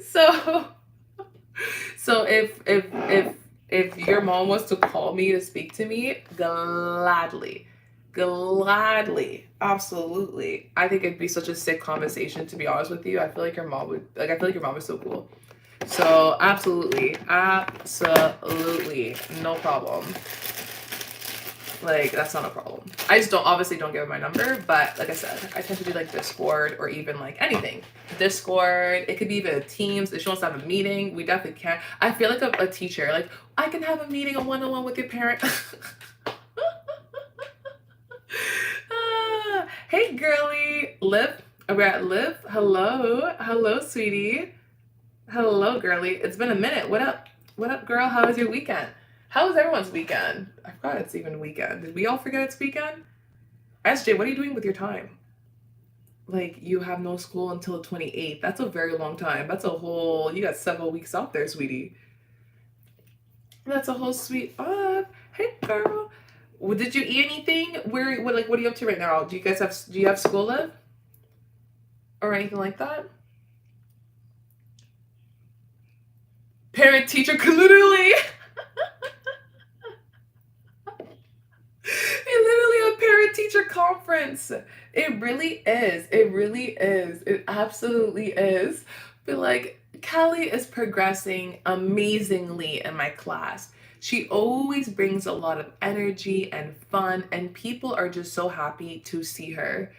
so, so if your mom was to call me to speak to me, gladly, gladly, absolutely. I think it'd be such a sick conversation. To be honest with you, I feel like your mom would like. I feel like your mom is so cool. So absolutely, absolutely, no problem. Like that's not a problem. I just obviously don't give her my number, but like I said, I tend to do like Discord or even like anything. Discord, it could be even Teams. If she wants to have a meeting, we definitely can. I feel like a teacher, like I can have a meeting, a one-on-one with your parent. Hey girly, Liv, we're at Liv. Hello, sweetie. Hello, girly. It's been a minute. What up? What up, girl? How was your weekend? How was everyone's weekend? I forgot it's even weekend. Did we all forget it's weekend? SJ, what are you doing with your time? Like, you have no school until the 28th. That's a very long time. That's a whole, you got several weeks off there, sweetie. That's a whole sweet up. Hey, girl. Well, did you eat anything? What are you up to right now? Do you have school left? Or anything like that? Parent teacher literally literally a parent teacher conference. It really is. It really is. It absolutely is. But like, Kelly is progressing amazingly in my class. She always brings a lot of energy and fun, and people are just so happy to see her.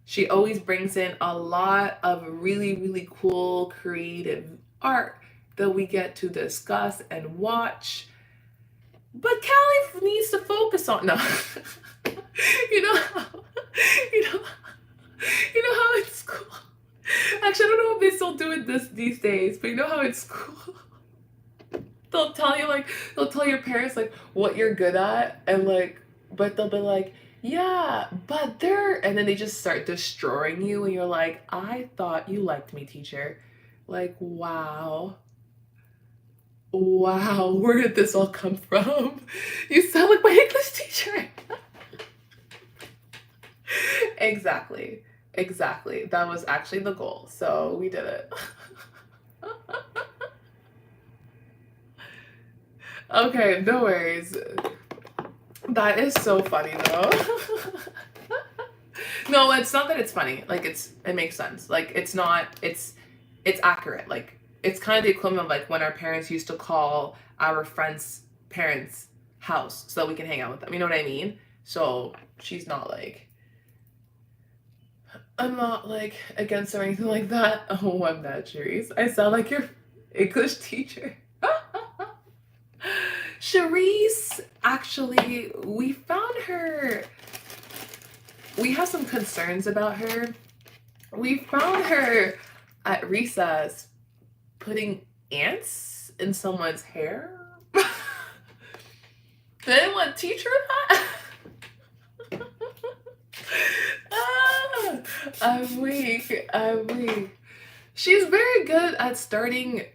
She always brings in a lot of really, really cool, creative art that we get to discuss and watch. But Callie needs to focus on no. you know how you know you know how in school. Actually, I don't know if they still do it these days, but you know how in school they'll tell you like they'll tell your parents like what you're good at and like but they'll be like, yeah, but they're and then they just start destroying you and you're like, I thought you liked me, teacher. Like, wow. Wow, where did this all come from? You sound like my English teacher. Exactly. Exactly. That was actually the goal. So we did it. Okay, no worries. That is so funny though. No, it's not that it's funny. Like it makes sense. Like it's accurate. Like it's kind of the equivalent of like when our parents used to call our friends' parents' house so that we can hang out with them. You know what I mean? So she's not like I'm not like against or anything like that. Oh, I'm not Cherise. I sound like your English teacher. Cherise, actually, we found her. We have some concerns about her. We found her at recess putting ants in someone's hair. Did anyone teach her that? I'm weak. I'm weak. She's very good at starting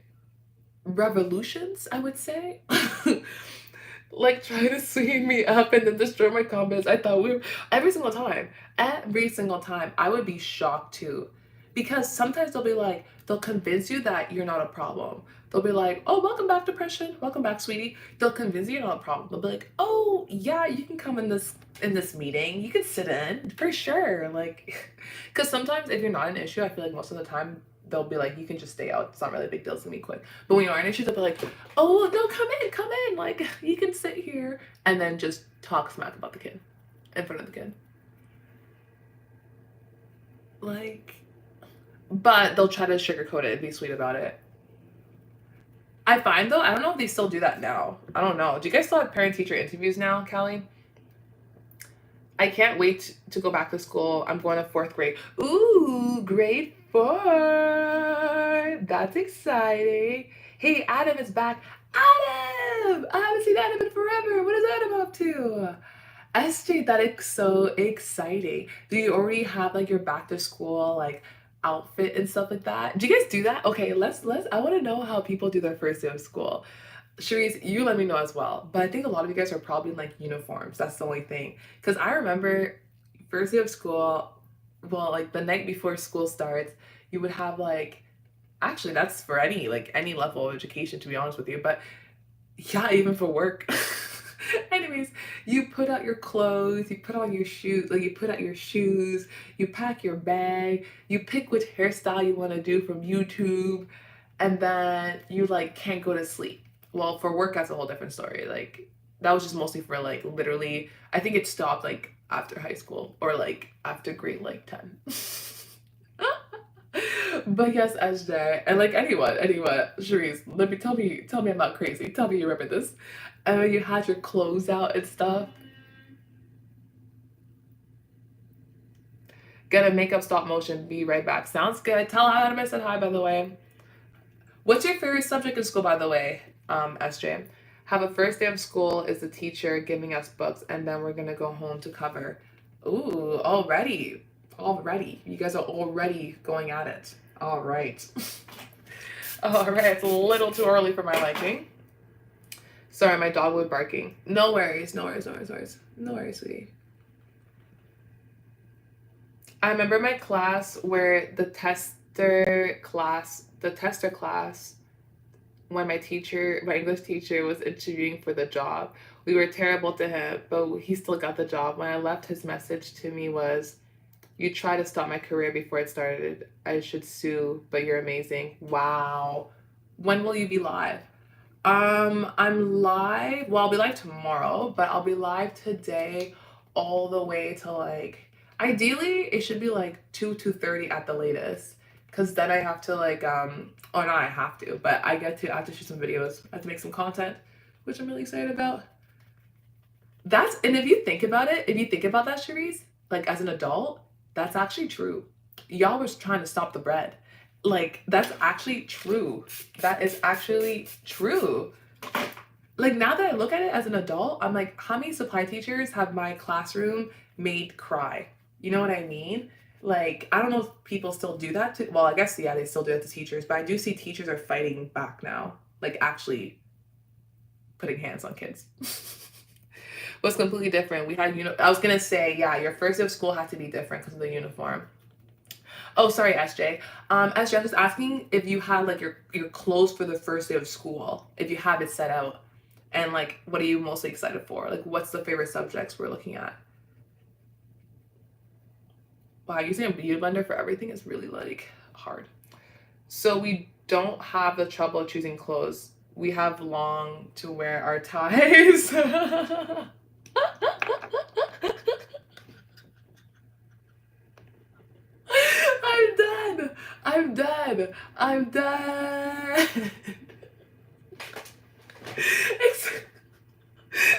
revolutions, I would say. Like trying to swing me up and then destroy my confidence. I thought we were every single time, I would be shocked too. Because sometimes they'll convince you that you're not a problem. They'll be like, oh, welcome back, depression. Welcome back, sweetie. They'll convince you you're not a problem. They'll be like, oh, yeah, you can come in this meeting. You can sit in for sure. Like, because sometimes if you're not an issue, I feel like most of the time they'll be like, you can just stay out. It's not really a big deal. It's gonna be quick. But when you are an issue, they'll be like, oh, no, come in. Like, you can sit here. And then just talk smack about the kid in front of the kid. Like, but they'll try to sugarcoat it and be sweet about it. I find though, I don't know if they still do that now. I don't know. Do you guys still have parent teacher interviews now, Callie? I can't wait to go back to school. I'm going to fourth grade. Ooh, grade 4. That's exciting. Hey, Adam is back. Adam! I haven't seen Adam in forever. What is Adam up to? SJ, that is so exciting. Do you already have like your back to school like outfit and stuff like that? Do you guys do that? Okay, let's I want to know how people do their first day of school. Cherise, you let me know as well. But I think a lot of you guys are probably in like uniforms. That's the only thing. Because I remember first day of school, well, like the night before school starts, you would have like, actually, that's for any level of education, to be honest with you. But yeah, even for work. Anyways, you put out your clothes, you put on your shoes, like you put out your shoes, you pack your bag, you pick which hairstyle you want to do from YouTube, and then you like can't go to sleep. Well, for work, that's a whole different story. Like that was just mostly for like literally, I think it stopped like after high school or like after grade like 10. But yes, SJ, and like anyone, Cherise, tell me I'm not crazy. Tell me you remember this. And when you had your clothes out and stuff. Get a makeup stop motion. Be right back. Sounds good. Tell Adam I said hi, by the way. What's your favorite subject in school, by the way, SJ? Have a first day of school is the teacher giving us books, and then we're gonna go home to cover. Ooh, already. You guys are already going at it. All right. All right. It's a little too early for my liking. Sorry, my dog was barking. No worries, sweetie. I remember my class where the tester class, when my English teacher was interviewing for the job, we were terrible to him, but he still got the job. When I left, his message to me was, You tried to stop my career before it started. I should sue, but you're amazing. Wow. When will you be live? I'm live. Well, I'll be live tomorrow, but I'll be live today all the way to like ideally it should be like 2:30 at the latest. Cause then I have to like oh not I have to, but I have to shoot some videos. I have to make some content, which I'm really excited about. That's and if you think about it, if you think about that, Cherise, like as an adult, that's actually true. Y'all was trying to stop the bread. Like that's actually true. That is actually true. Like now that I look at it as an adult, I'm like, how many supply teachers have my classroom made cry? You know what I mean? Like, I don't know if people still do that to, well, I guess, yeah, they still do it to teachers, but I do see teachers are fighting back now, like actually putting hands on kids. Was completely different. We had, I was gonna say, yeah, your first day of school had to be different because of the uniform. Oh, sorry, SJ. SJ, I'm just asking if you had like your clothes for the first day of school, if you have it set out, and like, what are you mostly excited for? Like, what's the favorite subjects we're looking at? Wow, using a beauty blender for everything is really like hard. So we don't have the trouble of choosing clothes. We have long to wear our ties. I'm done. I'm done. I'm done.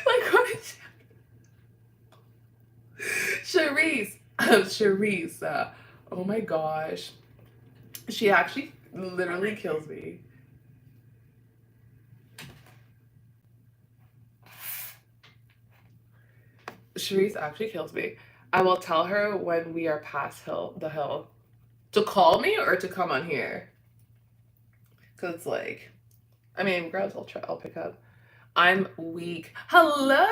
Like what is Cherise? Cherise. Oh my gosh. She actually literally kills me. Cherise actually kills me. I will tell her when we are past the hill to call me or to come on here. Cause it's like, I mean, girls, I'll pick up. I'm weak. Hello,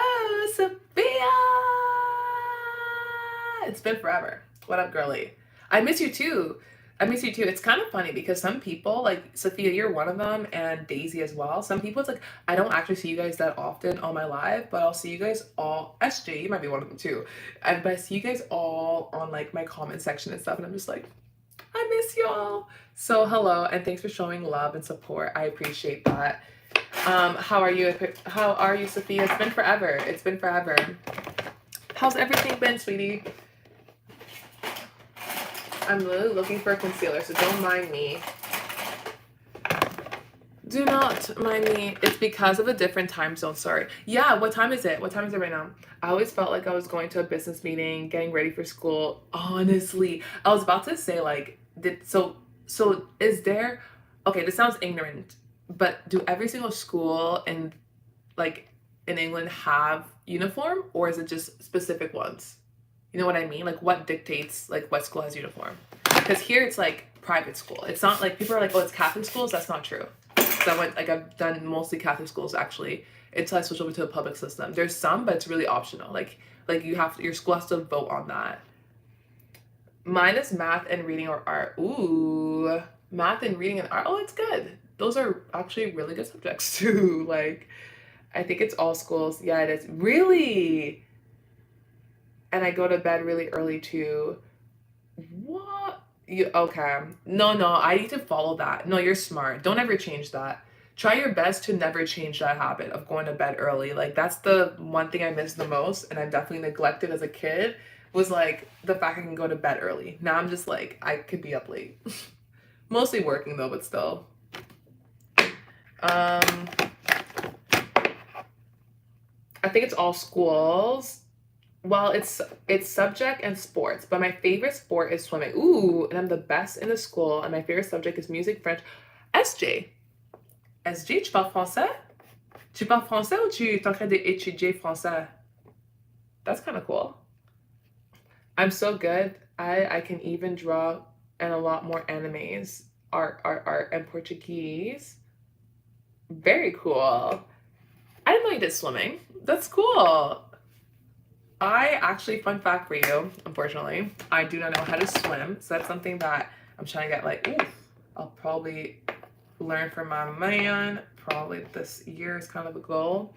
Sophia. It's been forever. What up, girly? I miss you too. I miss you too. It's kind of funny because some people, like Sophia, you're one of them, and Daisy as well. Some people, it's like, I don't actually see you guys that often on my live, but I'll see you guys all. SJ, you might be one of them too. But I see you guys all on like my comment section and stuff, and I'm just like, I miss y'all. So hello, and thanks for showing love and support. I appreciate that. How are you? How are you, Sophia? It's been forever. It's been forever. How's everything been, sweetie? I'm literally looking for a concealer, so don't mind me. Do not mind me. It's because of a different time zone. Sorry. Yeah, what time is it? What time is it right now? I always felt like I was going to a business meeting, getting ready for school. Honestly, I was about to say like, so is there? Okay, this sounds ignorant, but do every single school in like in England have uniform, or is it just specific ones? You know what I mean? Like what dictates like what school has uniform? Because here it's like private school. It's not like people are like, oh, it's Catholic schools. That's not true. So I've done mostly Catholic schools actually until I switched over to the public system. There's some, but it's really optional. Like your school has to vote on that. Mine is math and reading or art. Ooh, math and reading and art. Oh, it's good. Those are actually really good subjects too. Like I think it's all schools. Yeah, it is. Really? And I go to bed really early too. What? You okay? No, I need to follow that. No, you're smart. Don't ever change that. Try your best to never change that habit of going to bed early. Like that's the one thing I miss the most, and I definitely neglected as a kid. Was like the fact I can go to bed early. Now I'm just like I could be up late. Mostly working though, but still. Um, I think it's all schools. Well, it's subject and sports, but my favorite sport is swimming. Ooh, and I'm the best in the school, and my favorite subject is music, French. SJ, SJ, tu parles français? Tu parles français ou tu es en train d'étudier français? That's kind of cool. I'm so good. I can even draw and a lot more animes, art, and Portuguese. Very cool. I didn't know you did swimming. That's cool. I actually, fun fact for you, unfortunately, I do not know how to swim. So that's something that I'm trying to get like, ooh, I'll probably learn from my man. Probably this year is kind of a goal.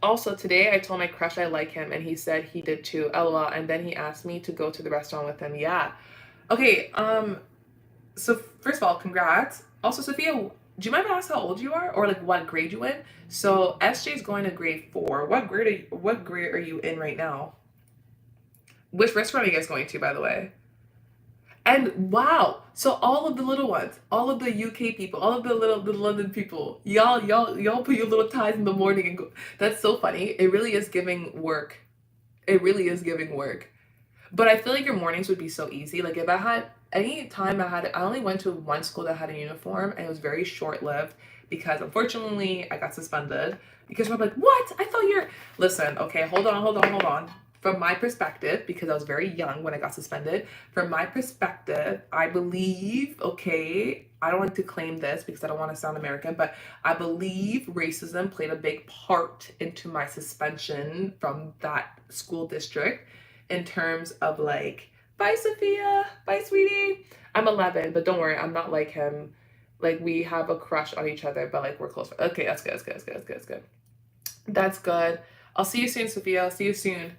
Also, today I told my crush I like him, and he said he did too. LOL. And then he asked me to go to the restaurant with him. Yeah. Okay. So first of all, congrats. Also, Sophia, do you mind if I ask how old you are, or like what grade you in? So SJ is going to grade 4. What grade are you in right now? Which restaurant are you guys going to, by the way? And wow, so all of the little ones, all of the UK people, all of the London people, y'all put your little ties in the morning and go. That's so funny. It really is giving work. It really is giving work. But I feel like your mornings would be so easy. Like if I had any time I only went to one school that had a uniform, and it was very short lived because unfortunately I got suspended because I'm like, what? I thought you're. Listen, okay, hold on. From my perspective, because I was very young when I got suspended, from my perspective, I believe, okay, I don't like to claim this because I don't want to sound American, but I believe racism played a big part into my suspension from that school district in terms of like, bye Sophia, bye sweetie. I'm 11, but don't worry, I'm not like him. Like we have a crush on each other, but like we're close. Okay, that's good. That's good. I'll see you soon, Sophia. I'll see you soon.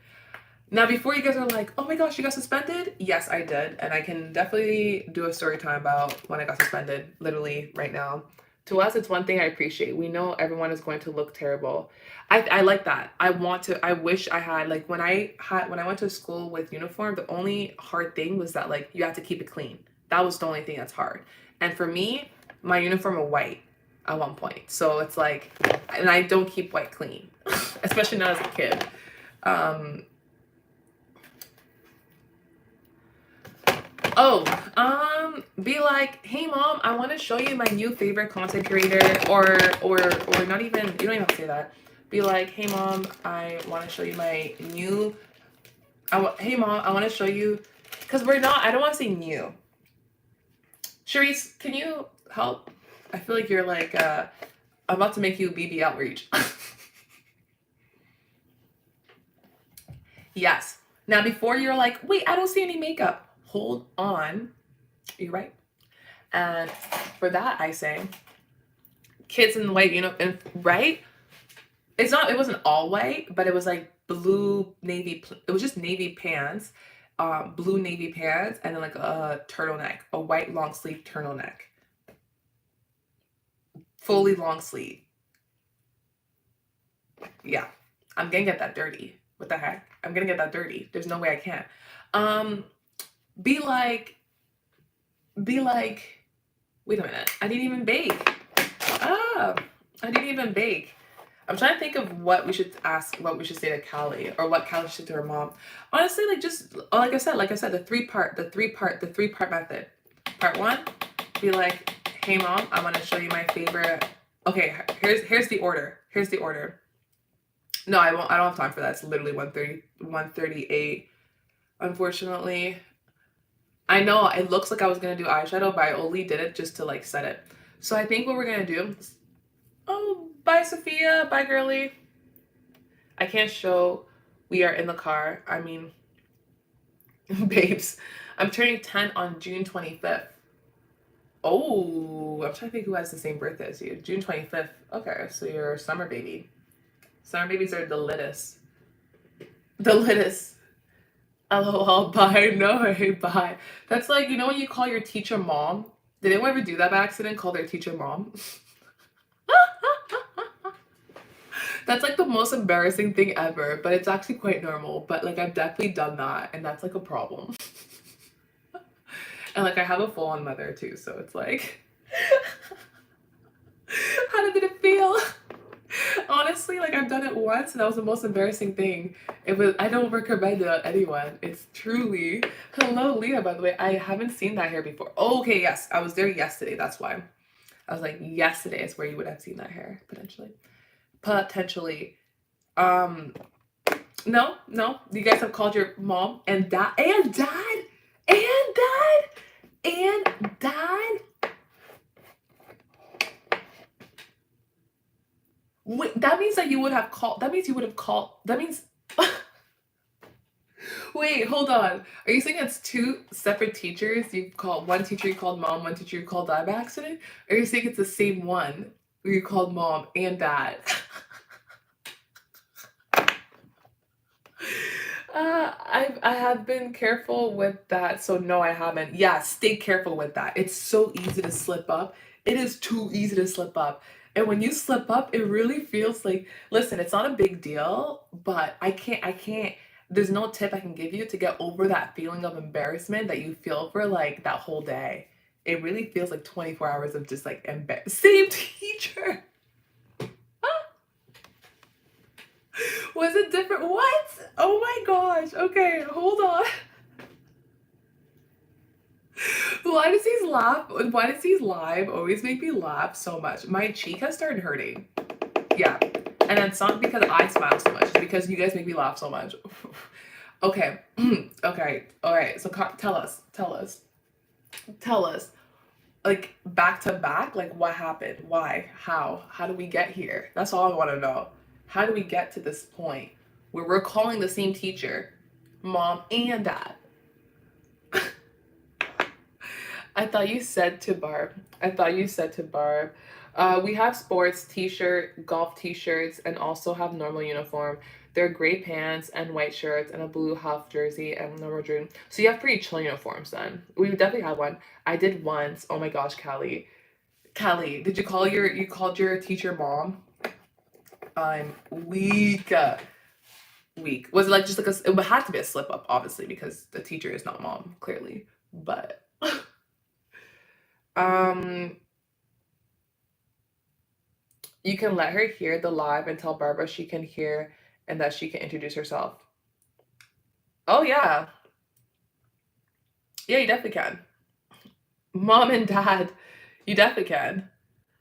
Now, before you guys are like, oh my gosh, you got suspended? Yes, I did. And I can definitely do a story time about when I got suspended, literally right now. To us, it's one thing I appreciate. We know everyone is going to look terrible. I like that. I wish I had, like when I went to school with uniform, the only hard thing was that like you have to keep it clean. That was the only thing that's hard. And for me, my uniform was white at one point. So it's like, and I don't keep white clean, especially not as a kid. Be like, hey mom, I want to show you my new favorite content creator, or not even, you don't even have to say that. Be like, hey mom, I want to show you my new, hey mom, I want to show you, because I don't want to say new. Charisse, can you help? I feel like you're like, I'm about to make you BB outreach. Yes. Now, before you're like, wait, I don't see any makeup. Hold on. You're right. And for that, I say, kids in white, right? It wasn't all white, but it was like blue, navy, it was just navy pants, blue navy pants, and then like a turtleneck, a white long sleeve turtleneck. Fully long sleeve. Yeah. I'm gonna get that dirty. What the heck? I'm gonna get that dirty. There's no way I can't. Be like, wait a minute. I didn't even bake. I didn't even bake. I'm trying to think of what we should say to Callie, or what Callie should say to her mom. Honestly, like just like I said, the three part method. Part 1, be like, hey mom, I want to show you my favorite. Okay, here's the order. No, I don't have time for that. It's literally 1:38. Unfortunately. I know it looks like I was gonna do eyeshadow, but I only did it just to like set it. So I think what we're gonna do is, oh, bye Sophia, bye girly. I can't show, we are in the car. I mean, babes, I'm turning 10 on June 25th. Oh, I'm trying to think who has the same birthday as you. June 25th. Okay, so you're a summer baby. Summer babies are the littest. LOL, bye. No, bye. That's like, when you call your teacher mom. Did anyone ever do that by accident? Call their teacher mom? That's like the most embarrassing thing ever, but it's actually quite normal. But like, I've definitely done that, and that's like a problem. And like, I have a full-on mother too, so it's like, how did it feel? Honestly, like I've done it once, and that was the most embarrassing thing. I don't recommend it on anyone. It's truly. Hello, Leah, by the way. I haven't seen that hair before. Oh, okay, yes. I was there yesterday. That's why. I was like, yesterday is where you would have seen that hair, potentially. No. You guys have called your mom and dad. Wait, that means that you would have called. That means. Wait, hold on. Are you saying it's two separate teachers? You called one teacher, you called mom, one teacher you called dad by accident? Or are you saying it's the same one where you called mom and dad? I have been careful with that, so no, I haven't. Yeah, stay careful with that. It's so easy to slip up. It is too easy to slip up. And when you slip up, it really feels like, listen, it's not a big deal, but I can't, there's no tip I can give you to get over that feeling of embarrassment that you feel for like that whole day. It really feels like 24 hours of just like same teacher. Was it different? What? Oh my gosh. Okay, hold on. Why does these live always make me laugh so much? My cheek has started hurting. Yeah. And it's not because I smile so much, it's because you guys make me laugh so much. Okay. Okay. All right. So tell us, like back to back, like what happened? Why? How do we get here? That's all I want to know. How do we get to this point where we're calling the same teacher, mom and dad? I thought you said to Barb. I thought you said to Barb. We have sports t-shirt, golf t-shirts, and also have normal uniform. They're gray pants and white shirts and a blue half jersey and normal jersey. So you have pretty chill uniforms then. We definitely have one. I did once. Oh my gosh, Callie. Callie, did you called your teacher mom? I'm weak. Weak. Was it like just like it had to be a slip up, obviously, because the teacher is not mom, clearly. But um you can let her hear the live and tell Barbara she can hear and that she can introduce herself. Oh yeah. Yeah, you definitely can. Mom and dad, you definitely can.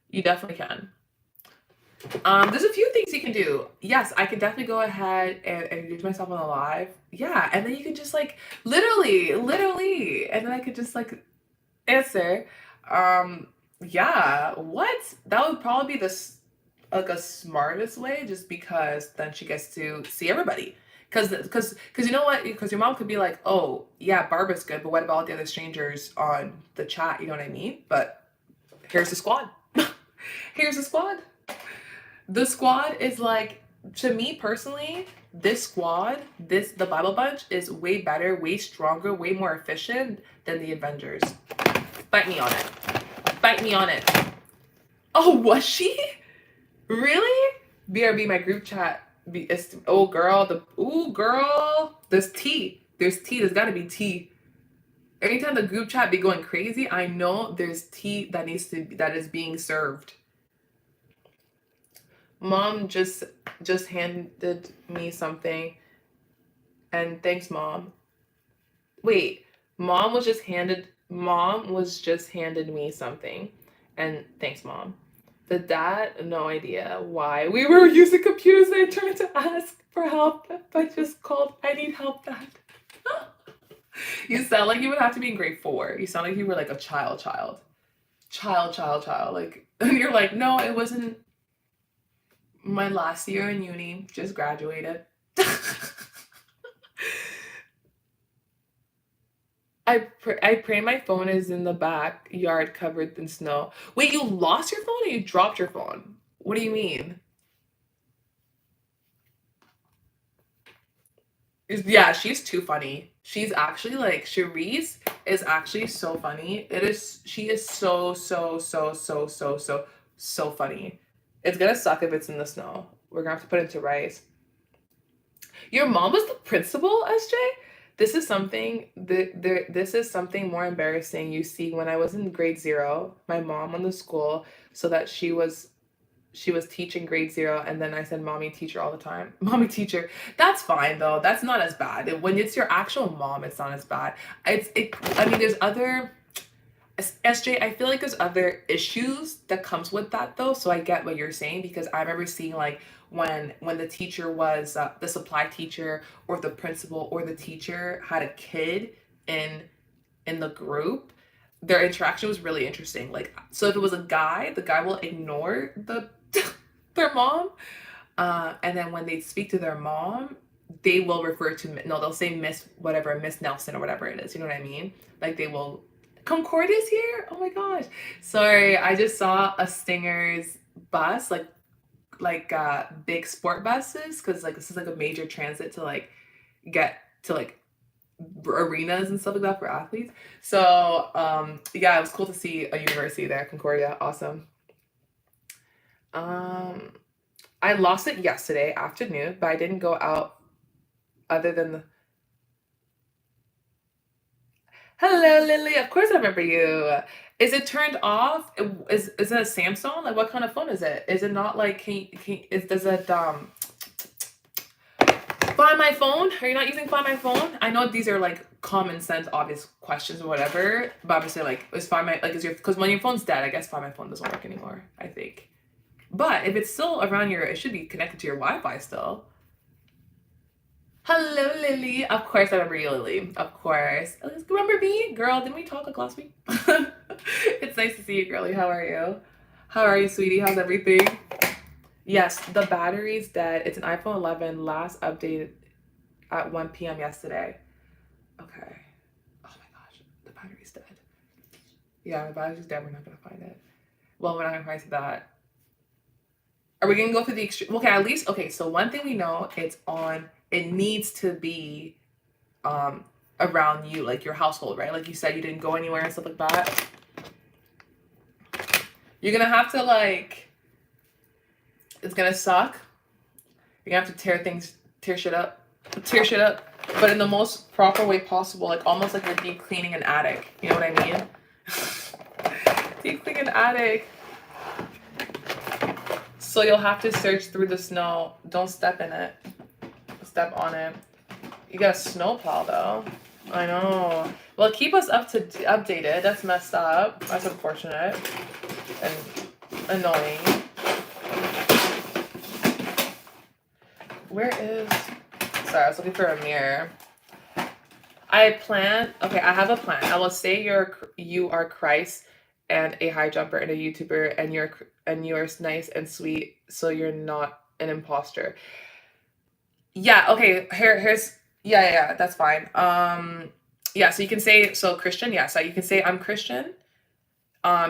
You definitely can. There's a few things you can do. Yes, I can definitely go ahead and introduce myself on the live. Yeah, and then you can just like literally, and then I could just like answer. Um, yeah, what? That would probably be like a smartest way, just because then she gets to see everybody. Cause you know what? Because your mom could be like, oh yeah, Barbara's good, but what about all the other strangers on the chat? You know what I mean? But here's the squad. Here's the squad. The squad is like, to me personally, this squad, the Bible Bunch is way better, way stronger, way more efficient than the Avengers. Fight me on it. Fight me on it. Oh, was she? Really? BRB, my group chat. Oh girl, girl. There's tea. There's tea. There's gotta be tea. Anytime the group chat be going crazy, I know there's tea that is being served. Mom just handed me something, and thanks, mom. Wait, mom was just handed me something, and thanks, mom. The dad, no idea why we were using computers. And I tried to ask for help, but just called, I need help, dad. You sound like you would have to be in grade 4. You sound like you were like a child. Like, and you're like, no, it wasn't my last year in uni, just graduated. I pray my phone is in the backyard covered in snow. Wait, you lost your phone or you dropped your phone? What do you mean? Yeah, she's too funny. She's actually like, Cherise is actually so funny. She is so funny. It's gonna suck if it's in the snow. We're gonna have to put it into rice. Your mom was the principal, SJ? This is something more embarrassing. You see, when I was in grade 0, my mom on the school, so that she was teaching grade 0, and then I said mommy teacher all the time. Mommy teacher. That's fine though. That's not as bad. When it's your actual mom, it's not as bad. I mean, there's other SJ, I feel like there's other issues that comes with that though. So I get what you're saying, because I remember seeing like when the teacher was the supply teacher or the principal or the teacher had a kid in the group, their interaction was really interesting. Like, so if it was a guy, the guy will ignore their mom, and then when they speak to their mom, they will refer to, no, they'll say Miss whatever, Miss Nelson or whatever it is. You know what I mean? Like they will. Concordia's here. Oh my gosh. Sorry, I just saw a Stinger's bus, like big sport buses, because like this is like a major transit to like get to like arenas and stuff like that for athletes. So yeah, it was cool to see a university there, Concordia. Awesome. I lost it yesterday afternoon, but I didn't go out other than the. Hello, Lily. Of course I remember you. Is it turned off? Is it a Samsung? Like what kind of phone is it? Is it not like does it Find My Phone? Are you not using Find My Phone? I know these are like common sense, obvious questions or whatever, but I'm just saying like is Find My like is your because when your phone's dead, I guess Find My Phone doesn't work anymore. I think, but if it's still around it should be connected to your Wi-Fi still. Hello, Lily. Of course I remember you, Lily. Of course. Remember me? Girl, didn't we talk like last week? It's nice to see you, girlie. How are you? How are you, sweetie? How's everything? Yes, the battery's dead. It's an iPhone 11, last updated at 1 p.m. yesterday. Okay. Oh my gosh, the battery's dead. Yeah, the battery's dead. We're not going to find it. Well, we're not going to find that. Are we going to go through the extreme? Okay, at least, okay, so one thing we know, it needs to be around you, like your household, right? Like you said, you didn't go anywhere and stuff like that. You're going to have to like, it's going to suck. You're going to have to tear shit up, but in the most proper way possible, like almost like you're deep cleaning an attic. You know what I mean? Deep cleaning an attic. So you'll have to search through the snow. Don't step in it. Step on it. You got a snowplow though. I know. Well, keep us updated. That's messed up. That's unfortunate and annoying. Where is? Sorry, I was looking for a mirror. I have a plan. I will say you are Christ and a high jumper and a YouTuber, and you're nice and sweet, so you're not an imposter. Yeah, okay. Here's yeah, that's fine. Yeah, so you can say Christian, yeah, so you can say I'm Christian.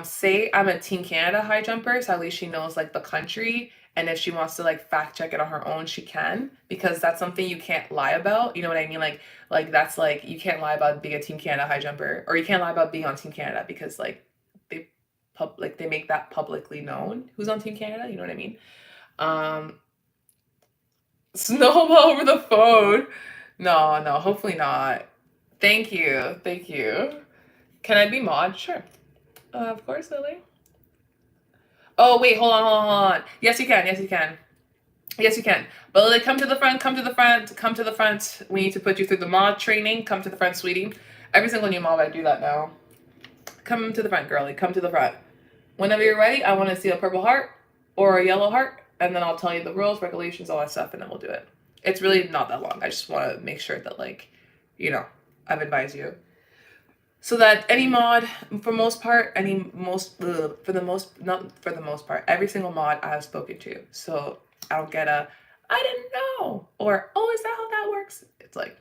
Say I'm a Team Canada high jumper, so at least she knows like the country. And if she wants to like fact check it on her own, she can, because that's something you can't lie about. You know what I mean? Like that's like you can't lie about being a Team Canada high jumper, or you can't lie about being on Team Canada because like they make that publicly known who's on Team Canada. You know what I mean? Snowball over the phone. No, hopefully not. Thank you. Can I be mod? Sure. Of course, Lily. Oh, wait, hold on. Yes, you can. But Lily, come to the front. We need to put you through the mod training. Come to the front, sweetie. Every single new mod, I do that now. Come to the front, girlie. Come to the front. Whenever you're ready, I want to see a purple heart or a yellow heart, and then I'll tell you the rules, regulations, all that stuff, and then we'll do it. It's really not that long. I just want to make sure that, like, I've advised you. So that any mod, every single mod I have spoken to. So I don't get I didn't know, or, oh, is that how that works? It's like,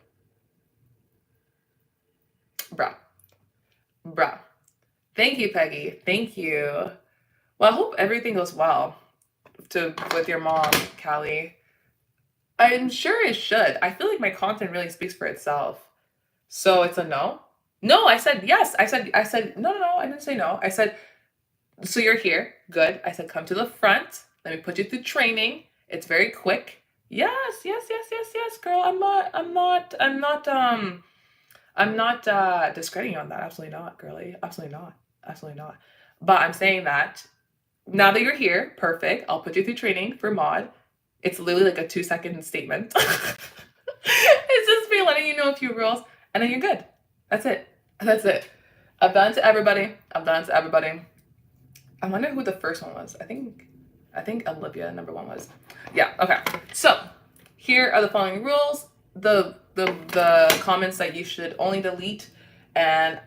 bruh. Thank you, Peggy. Thank you. Well, I hope everything goes well with your mom, Callie. I'm sure it should. I feel like my content really speaks for itself. So it's a no? No, I said yes. I said no, I didn't say no. I said, so you're here. Good. I said, come to the front. Let me put you through training. It's very quick. Yes, girl. I'm not discrediting you on that. Absolutely not, girlie. Absolutely not. But I'm saying that now that you're here, perfect. I'll put you through training for mod. It's literally like a 2-second statement. It's just me letting you know a few rules, and then you're good. That's it. I've done it to everybody. I wonder who the first one was. I think Olivia number 1 was. Yeah, okay. So here are the following rules. The comments that you should only delete, and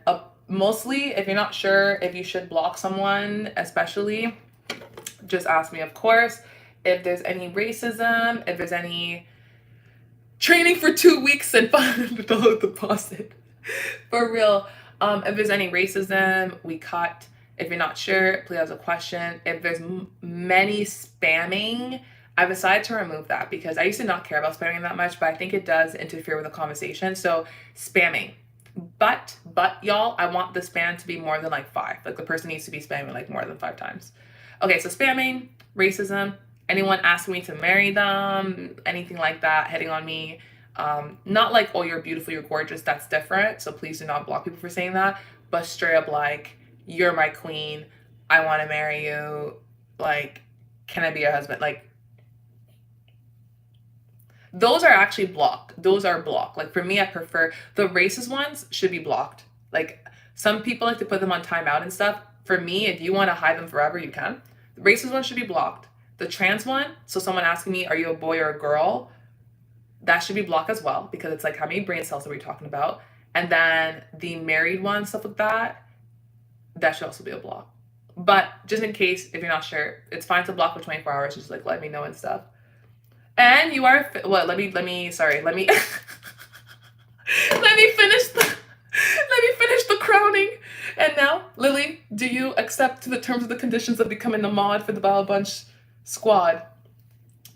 mostly if you're not sure if you should block someone, especially, just ask me, of course. If there's any racism, if there's any training for 2 weeks and $500 deposit. For real. If there's any racism, we cut. If you're not sure, please ask a question. If there's many spamming, I've decided to remove that because I used to not care about spamming that much, but I think it does interfere with the conversation. So spamming. But y'all, I want the spam to be more than like 5. Like the person needs to be spamming like more than 5 times. Okay, so spamming, racism, anyone asking me to marry them, anything like that, hitting on me. Not like, oh, you're beautiful, you're gorgeous, that's different. So please do not block people for saying that. But straight up like, you're my queen, I want to marry you, like, can I be your husband? Like, those are actually blocked. Those are blocked. Like for me, I prefer the racist ones should be blocked. Like some people like to put them on timeout and stuff. For me, if you want to hide them forever, you can. The racist one should be blocked. The trans one, so someone asking me, are you a boy or a girl? That should be blocked as well because it's like, how many brain cells are we talking about? And then the married one, stuff like that, that should also be a block. But just in case, if you're not sure, it's fine to block for 24 hours. Just like let me know and stuff. And you are what? Let me let me let me finish the crowning. And now, Lily, do you accept the terms of the conditions of becoming a mod for the Bala Bunch squad?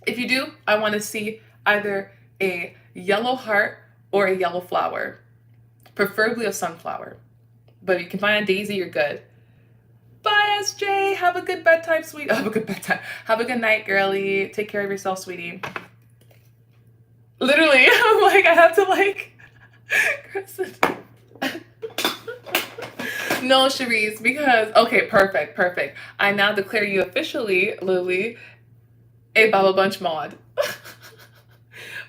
If you do, I want to see either a yellow heart or a yellow flower, preferably a sunflower. But if you can find a daisy, you're good. Bye, SJ. Have a good bedtime, sweetie. Have a good bedtime. Have a good night, girly. Take care of yourself, sweetie. Literally, I'm like, I have to like, no, Cherise, because, okay, perfect. I now declare you officially, Lily, a Baba Bunch mod.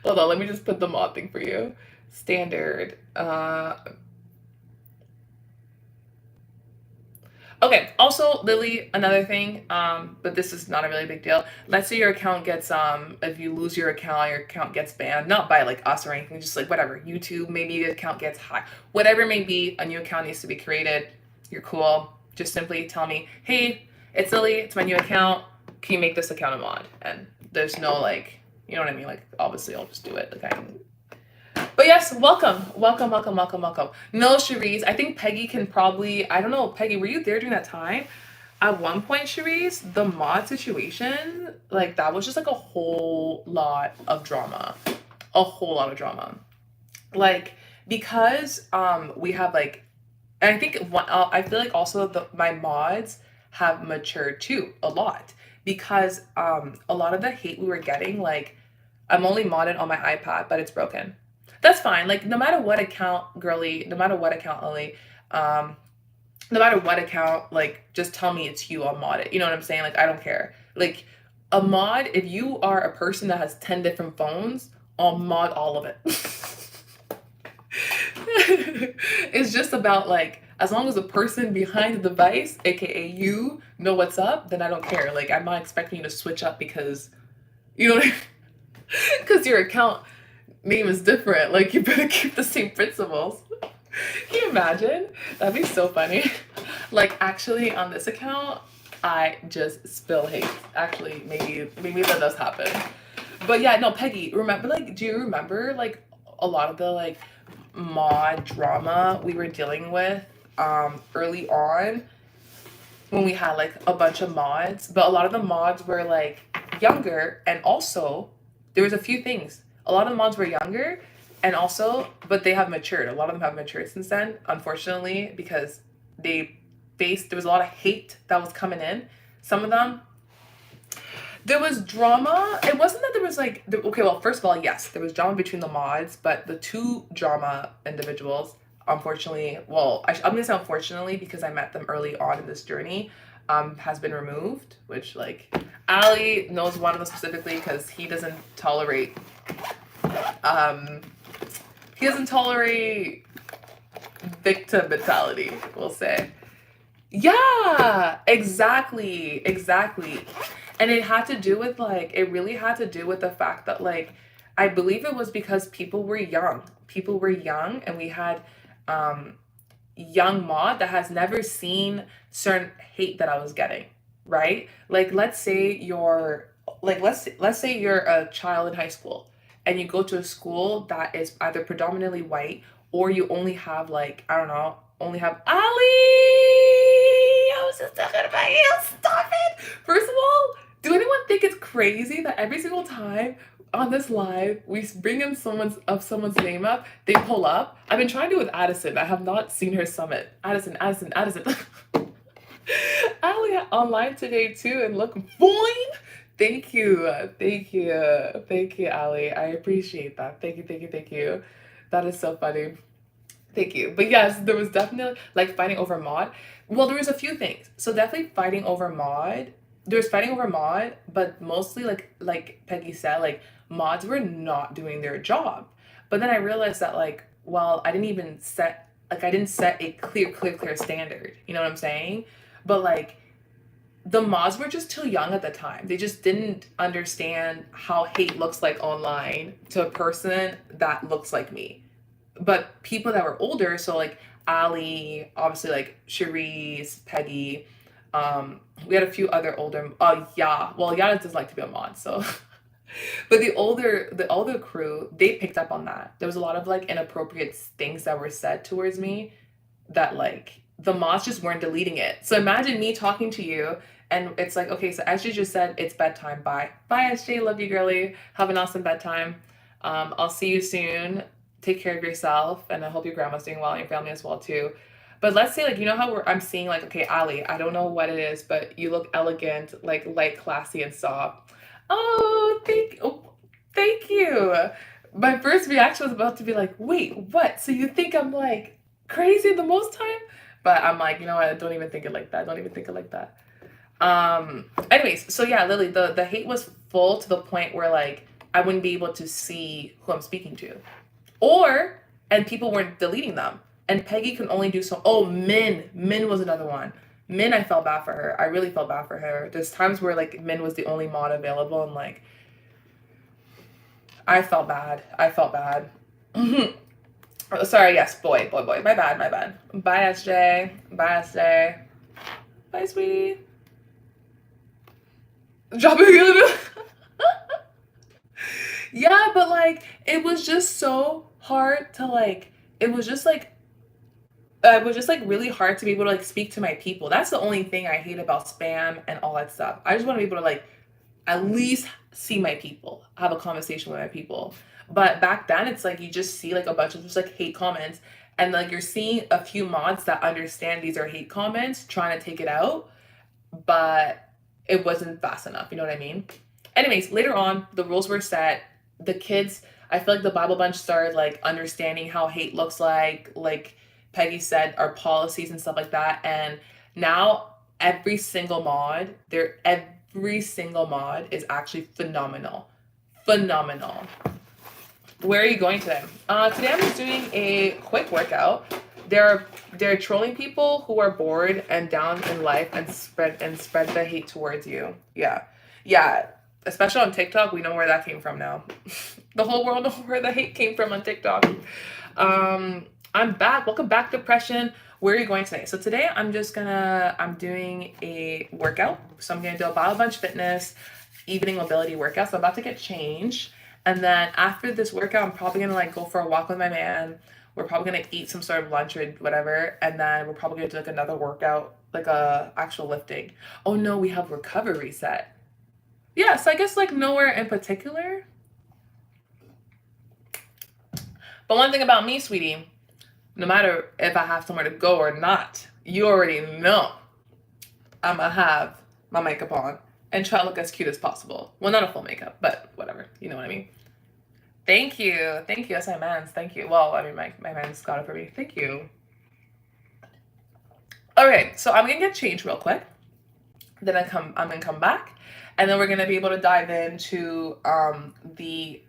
Hold on, let me just put the mod thing for you. Standard. Okay, also, Lily, another thing, but this is not a really big deal. Let's say your account gets, if you lose your account gets banned, not by like us or anything, just like whatever, YouTube, maybe your account gets hacked. Whatever it may be, a new account needs to be created. You're cool. Just simply tell me, hey, it's Lily, it's my new account. Can you make this account a mod? And there's no like, you know what I mean? Like, obviously, I'll just do it. Like, but yes, welcome. No, Cherise, I think Peggy can probably, I don't know, Peggy, were you there during that time? At one point, Cherise, the mod situation, like that was just like a whole lot of drama. Like, because we have like, and I think I feel like also my mods have matured too a lot because a lot of the hate we were getting, like I'm only modded on my iPad, but it's broken. That's fine. Like no matter what account, girly, no matter what account, Lily, no matter what account, like just tell me it's you, I'll mod it. You know what I'm saying? Like I don't care. Like a mod, if you are a person that has 10 different phones, I'll mod all of it. It's just about like, as long as the person behind the device, aka you, know what's up, then I don't care. Like I'm not expecting you to switch up because, you know, because your account name is different. Like you better keep the same principles. Can you imagine? That'd be so funny. Like actually on this account, I just spill hate. Actually, maybe that does happen. But yeah, no, Peggy, remember like, do you remember like a lot of the like mod drama we were dealing with early on when we had like a bunch of mods, but a lot of the mods were like younger, and also there was a few things. A lot of the mods were younger, and also, but they have matured. A lot of them have matured since then, unfortunately, because there was a lot of hate that was coming in. Some of them, there was drama. It wasn't that there was like, okay, well, first of all, yes, there was drama between the mods, but the two drama individuals, unfortunately, well, I'm gonna say unfortunately because I met them early on in this journey, has been removed, which like, Ali knows one of them specifically because he doesn't tolerate victim mentality, we'll say. Yeah, exactly. And it had to do with like, it really had to do with the fact that like, I believe it was because people were young, and we had young mod that has never seen certain hate that I was getting, right? Like let's say you're a child in high school and you go to a school that is either predominantly white, or you only have like, I don't know, Ali! I was just talking about you. Stop it! First of all, Do anyone think it's crazy that every single time on this live we bring in someone's name up, they pull up? I've been trying to do it with Addison. I have not seen her summit. Addison. Ali online today too, and look, boing. Thank you, Ali. I appreciate that. Thank you. That is so funny. Thank you. But yes, there was definitely like fighting over mod. Well, there was a few things. So definitely fighting over mod. There was fighting over mod, but mostly like Peggy said, like mods were not doing their job. But then I realized that like, well, I didn't set a clear standard. You know what I'm saying? But like the mods were just too young at the time. They just didn't understand how hate looks like online to a person that looks like me. But people that were older, so like Ali, obviously like Cherise, Peggy, we had a few other older. Oh yeah, well Yana does like to be a mod, so. But the older crew, they picked up on that. There was a lot of like inappropriate things that were said towards me that like the mods just weren't deleting it. So imagine me talking to you and it's like, okay, so SJ just said it's bedtime. Bye. Bye, SJ. Love you, girly. Have an awesome bedtime. I'll see you soon. Take care of yourself, and I hope your grandma's doing well and your family as well too. But let's say like you know how I'm seeing like okay Ali, I don't know what it is, but you look elegant, like light, classy, and soft. Thank you. My first reaction was about to be like, wait, what? So you think I'm like crazy the most time? But I'm like, you know what? Don't even think it like that. Don't even think it like that. Anyways, so yeah, Lily, the hate was full to the point where like I wouldn't be able to see who I'm speaking to. Or and people weren't deleting them. And Peggy can only do so. Oh, Min was another one. Min, I felt bad for her. I really felt bad for her. There's times where like Min was the only mod available, and like I felt bad. I felt bad. Oh, sorry, yes, boy. My bad. Bye, SJ. Bye, SJ. Bye, sweetie. Dropping it. Yeah, but like it was just so hard to like. It was just like it was just like really hard to be able to like speak to my people. That's the only thing I hate about spam and all that stuff. I just want to be able to like at least see my people, have a conversation with my people. But back then, it's like you just see like a bunch of just like hate comments, and like you're seeing a few mods that understand these are hate comments trying to take it out, but it wasn't fast enough. You know what I mean? Anyways, later on, the rules were set. The kids, I feel like the Bible bunch started like understanding how hate looks like Peggy said, our policies and stuff like that. And now every single mod is actually phenomenal. Phenomenal. Where are you going today? Today I'm just doing a quick workout. They're trolling people who are bored and down in life and spread the hate towards you. Yeah. Yeah. Especially on TikTok, we know where that came from now. The whole world knows where the hate came from on TikTok. I'm back. Welcome back, Depression. Where are you going today? So today I'm doing a workout. So I'm gonna do a Bio Bunch Fitness evening mobility workout. So I'm about to get changed. And then after this workout, I'm probably gonna like go for a walk with my man. We're probably gonna eat some sort of lunch or whatever. And then we're probably gonna do like another workout, like a actual lifting. Oh no, we have recovery set. Yeah, so I guess like nowhere in particular. But one thing about me, sweetie, no matter if I have somewhere to go or not, you already know I'm gonna have my makeup on and try to look as cute as possible. Well, not a full makeup, but whatever. You know what I mean? Thank you. That's my man's. Thank you. Well, I mean, my man's got it for me. Thank you. Okay, so I'm gonna get changed real quick. Then I'm gonna come back, and then we're gonna be able to dive into the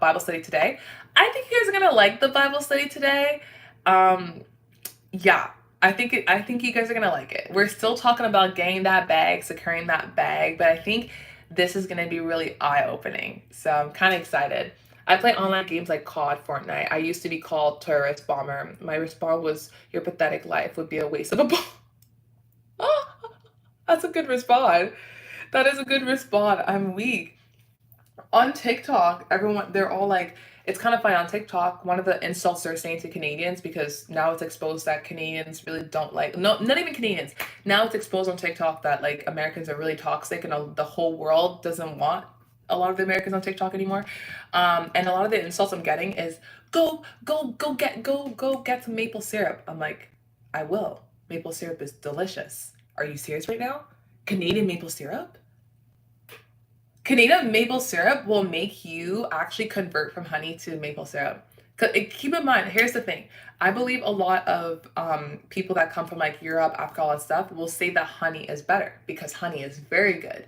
Bible study today. I think you guys are gonna like the Bible study today. Yeah, I think you guys are gonna like it. We're still talking about getting that bag, securing that bag, but I think this is gonna be really eye-opening. So I'm kind of excited. I play online games like COD, Fortnite. I used to be called Terrorist Bomber. My response was, "Your pathetic life would be a waste of a bomb." That's a good response. That is a good response. I'm weak. On TikTok, everyone, they're all like, it's kind of funny on TikTok. One of the insults they're saying to Canadians, because now it's exposed that Canadians really don't like, no, not even Canadians. Now it's exposed on TikTok that like Americans are really toxic, and the whole world doesn't want a lot of the Americans on TikTok anymore. And a lot of the insults I'm getting is go get some maple syrup. I'm like, I will. Maple syrup is delicious. Are you serious right now? Canadian maple syrup? Canadian maple syrup will make you actually convert from honey to maple syrup. Keep in mind, here's the thing. I believe a lot of people that come from like Europe, Africa, all that stuff will say that honey is better because honey is very good.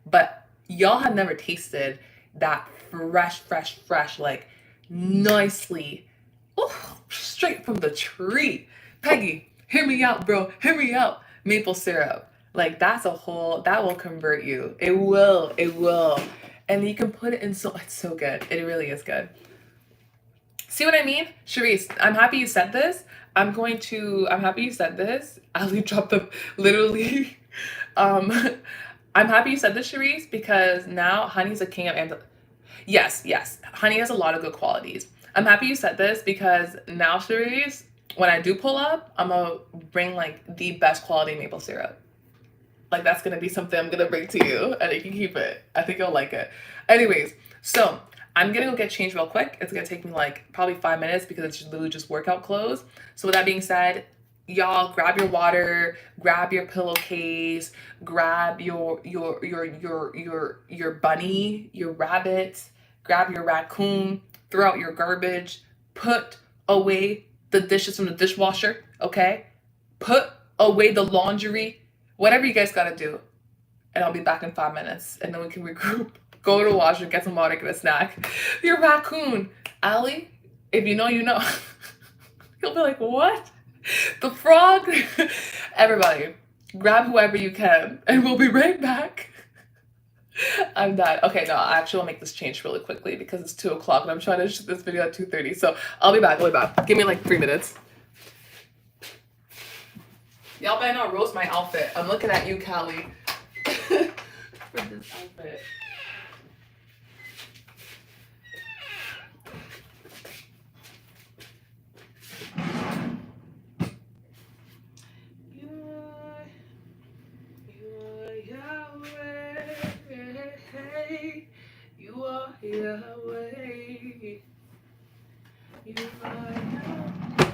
But y'all have never tasted that fresh, like nicely, straight from the tree. Peggy, hear me out, bro. Hear me out. Maple syrup. Like that will convert you. It will. And you can put it in it's so good. It really is good. See what I mean? Charisse, I'm happy you said this. I'm happy you said this. Ali dropped the, literally. I'm happy you said this, Charisse, because now honey's a king of Yes. Honey has a lot of good qualities. I'm happy you said this because now, Charisse, when I do pull up, I'm gonna bring like the best quality maple syrup. Like that's gonna be something I'm gonna bring to you, and you can keep it. I think you'll like it. Anyways, so I'm gonna go get changed real quick. It's gonna take me like probably 5 minutes because it's literally just workout clothes. So with that being said, y'all grab your water, grab your pillowcase, grab your bunny, your rabbit, grab your raccoon, throw out your garbage, put away the dishes from the dishwasher, okay? Put away the laundry, whatever you guys gotta do. And I'll be back in 5 minutes, and then we can regroup, go to the washer, get some water, get a snack. Your raccoon, Ali, if you know, you know. You'll be like, what? The frog? Everybody, grab whoever you can, and we'll be right back. I'm done. Okay, no, I actually will make this change really quickly because it's 2 o'clock and I'm trying to shoot this video at 2:30. So I'll be back. Give me like 3 minutes. Y'all better not roast my outfit. I'm looking at you, Callie, for this outfit. You are Yahweh. You are Yahweh. You are Yahweh.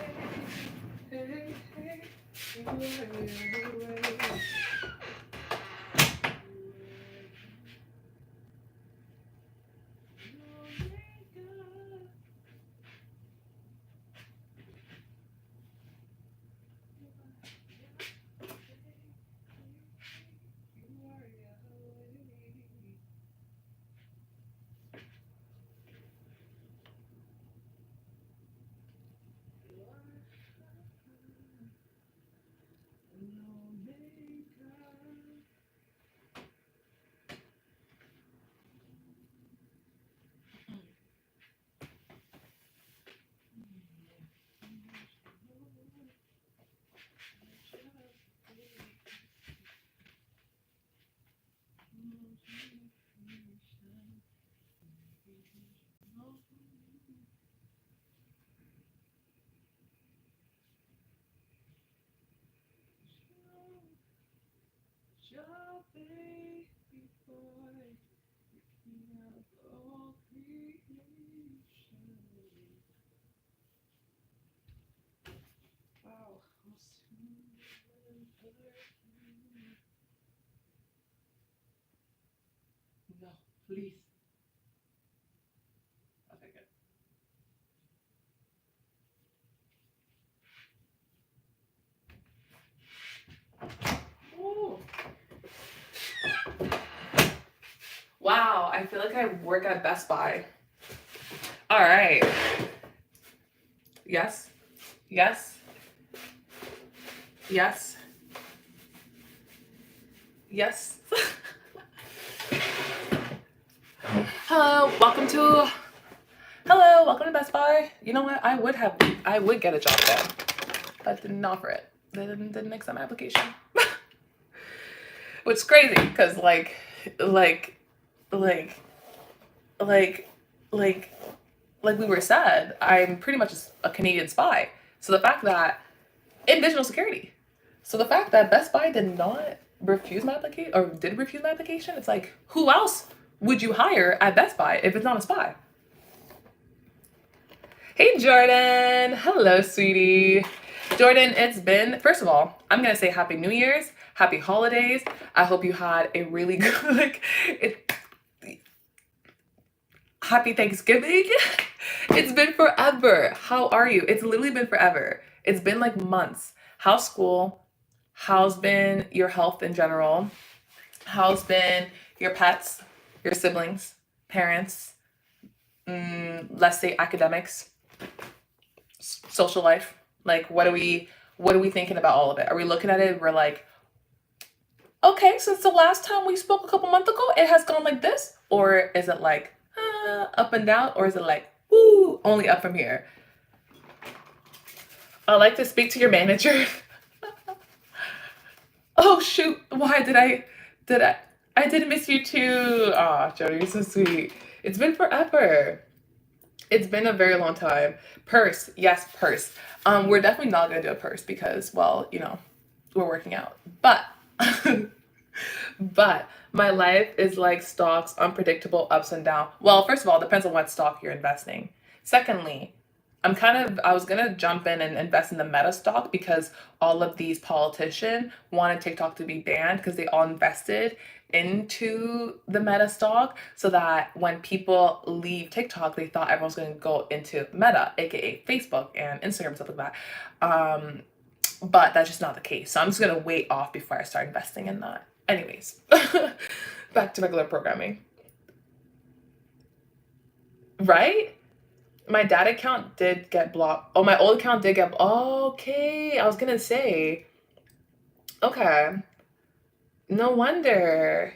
No, please. Okay, good. Ooh. Wow, I feel like I work at Best Buy. All right. Yes. Hello, welcome to Best Buy. You know what? I would get a job there, but didn't offer it. They didn't accept my application. Which is crazy, because like like we were said, I'm pretty much a Canadian spy. So the fact that in digital security, so the fact that Best Buy did not refuse my application or did refuse my application, it's like, who else would you hire at Best Buy if it's not a spy? Hey Jordan, hello sweetie. Jordan, it's been, first of all, I'm gonna say Happy New Year's, Happy Holidays. I hope you had a really good, Happy Thanksgiving. It's been forever. How are you? It's literally been forever. It's been like months. How's school? How's been your health in general? How's been your pets, your siblings, parents, let's say academics, social life? Like, what are we thinking about all of it? Are we looking at it? We're like, okay, since the last time we spoke a couple months ago, it has gone like this? Or is it like up and down? Or is it like, woo, only up from here? I like to speak to your manager. Oh shoot, why did I did miss you too. Aw, Jody, you're so sweet. It's been forever. It's been a very long time. Purse, yes, purse. We're definitely not gonna do a purse because, well, you know, we're working out. But but my life is like stocks, unpredictable ups and down. Well, first of all, it depends on what stock you're investing. Secondly, I was gonna jump in and invest in the Meta stock because all of these politicians wanted TikTok to be banned because they all invested into the Meta stock so that when people leave TikTok, they thought everyone's gonna go into Meta, aka Facebook and Instagram and stuff like that. But that's just not the case. So I'm just gonna wait off before I start investing in that. Anyways, back to regular programming. Right? My dad account did get blocked. Oh, my old account did get. Okay, I was gonna say. Okay, no wonder.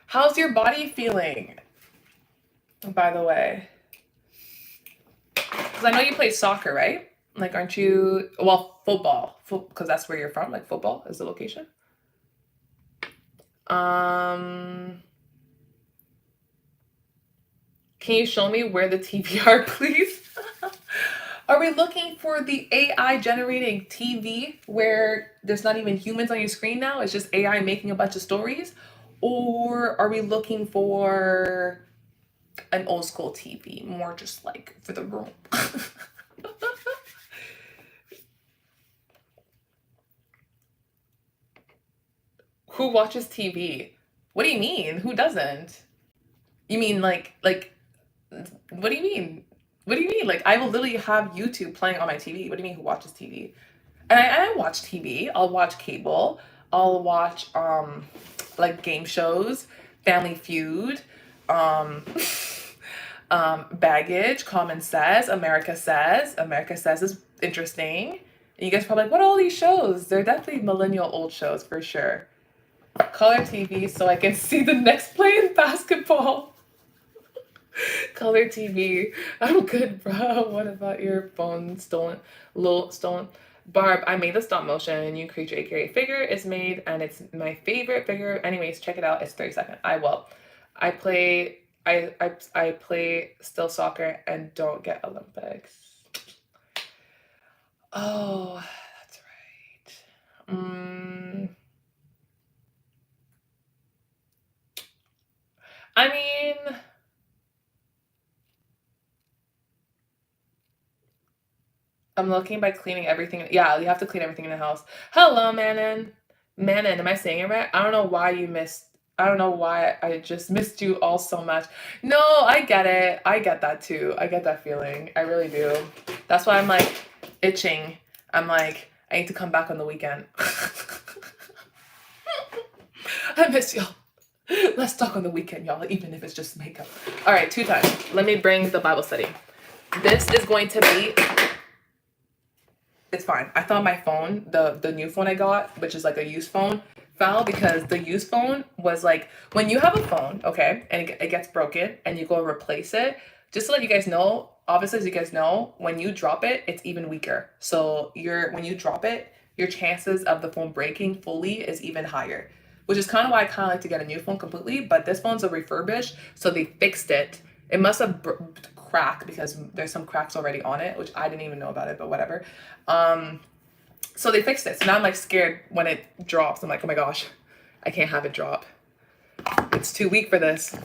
How's your body feeling? By the way, because I know you play soccer, right? Like, aren't you? Well, football, because that's where you're from. Like, football is the location. Um, can you show me where the TV are, please? Are we looking for the AI generating TV where there's not even humans on your screen now? It's just AI making a bunch of stories? Or are we looking for an old school TV, more just like for the room? Who watches TV? What do you mean? Who doesn't? You mean what do you mean? What do you mean? Like, I will literally have YouTube playing on my TV. What do you mean who watches TV? And I watch TV. I'll watch cable. I'll watch like game shows, Family Feud, um Baggage, Common Says, America Says. America Says is interesting. And you guys are probably like, what are all these shows? They're definitely millennial old shows for sure. Color TV so I can see the next play in basketball. Color TV. I'm good, bro. What about your phone stolen? Little stolen. Barb, I made the stop motion. You create your AKA figure. It's made and it's my favorite figure. Anyways, check it out. It's 30 seconds. I will. I play I play still soccer and don't get Olympics. Oh, that's right. I mean, I'm looking by cleaning everything. Yeah, you have to clean everything in the house. Hello, Manon. Manon, am I saying it right? I don't know why you missed. I don't know why I just missed you all so much. No, I get it. I get that too. I get that feeling. I really do. That's why I'm like itching. I'm like, I need to come back on the weekend. I miss y'all. Let's talk on the weekend, y'all, even if it's just makeup. All right, 2 times. Let me bring the Bible study. This is going to be, it's fine. I thought my phone, the new phone I got, which is like a used phone, fell because the used phone was like, when you have a phone, okay, and it gets broken and you go replace it, just to let you guys know, obviously, as you guys know, when you drop it, it's even weaker. So when you drop it, your chances of the phone breaking fully is even higher, which is kind of why I kind of like to get a new phone completely. But this phone's a refurbished, so they fixed it. It must have crack because there's some cracks already on it, which I didn't even know about it, but whatever. So they fixed it. So now I'm like scared when it drops. I'm like, oh my gosh, I can't have it drop. It's too weak for this.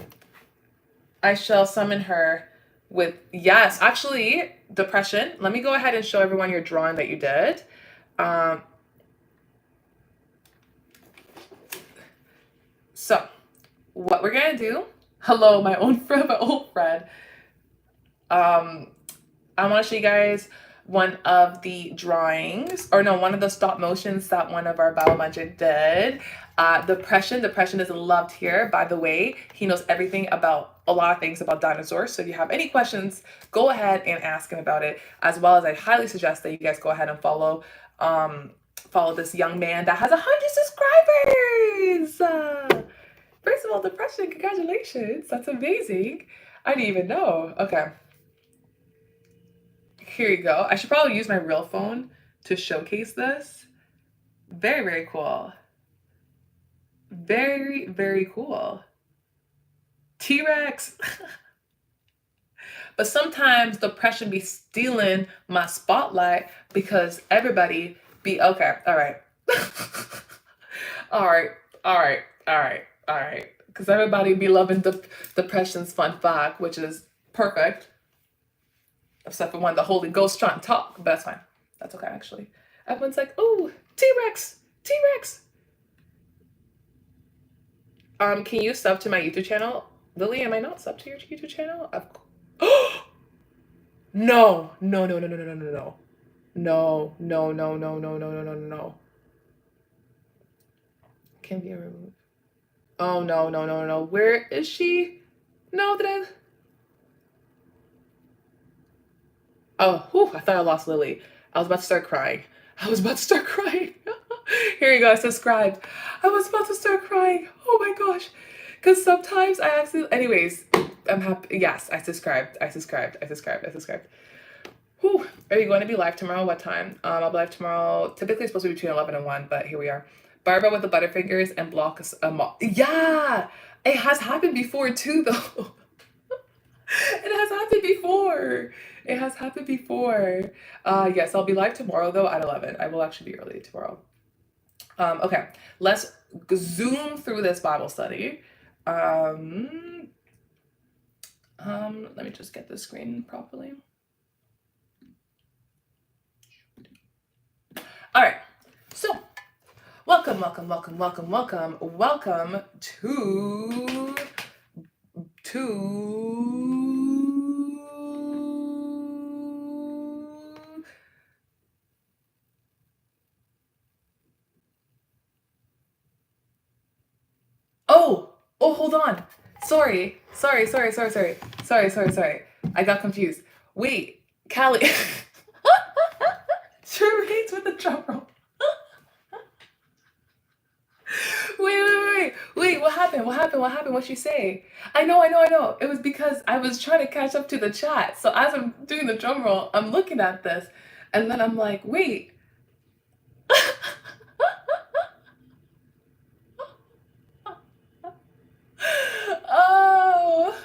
I shall summon her with, yes, actually, depression. Let me go ahead and show everyone your drawing that you did. So what we're gonna do, hello, my old friend. I want to show you guys one of the drawings, or no, one of the stop motions that one of our Battle Buncher did. Depression is loved here. By the way, he knows everything about a lot of things about dinosaurs. So if you have any questions, go ahead and ask him about it. As well as I highly suggest that you guys go ahead and follow this young man that has 100 subscribers. First of all, Depression, congratulations. That's amazing. I didn't even know. Okay. Here you go. I should probably use my real phone to showcase this. Very, very cool. Very, very cool. T-Rex. But sometimes Depression be stealing my spotlight because everybody be, okay, all right. all right. Because everybody be loving Depression's fun fact, which is perfect. Except for when the Holy Ghost trying to talk, but that's fine. That's okay, actually. Everyone's like, "Oh, T-Rex, T-Rex." Can you sub to my YouTube channel, Lily? Am I not sub to your YouTube channel? No. Can be removed. Oh no. Where is she? No, Oh, whew, I thought I lost Lily. I was about to start crying. Here you go, I subscribed. I was about to start crying. Oh my gosh. Because sometimes I actually, anyways, I'm happy. Yes, I subscribed. Whew. Are you going to be live tomorrow? What time? I'll be live tomorrow. Typically it's supposed to be between 11 and 1, but here we are. Barbara with the Butterfingers and block yeah, it has happened before too, though. It has happened before. Yes, I'll be live tomorrow though at 11. I will actually be early tomorrow. Okay, let's zoom through this Bible study. Let me just get the screen properly. All right, so welcome to oh, hold on. Sorry. I got confused. Wait, Callie. Charades with the drum roll. Wait, what happened? What'd she say? I know. It was because I was trying to catch up to the chat. So as I'm doing the drum roll, I'm looking at this, and then I'm like, wait. Oh,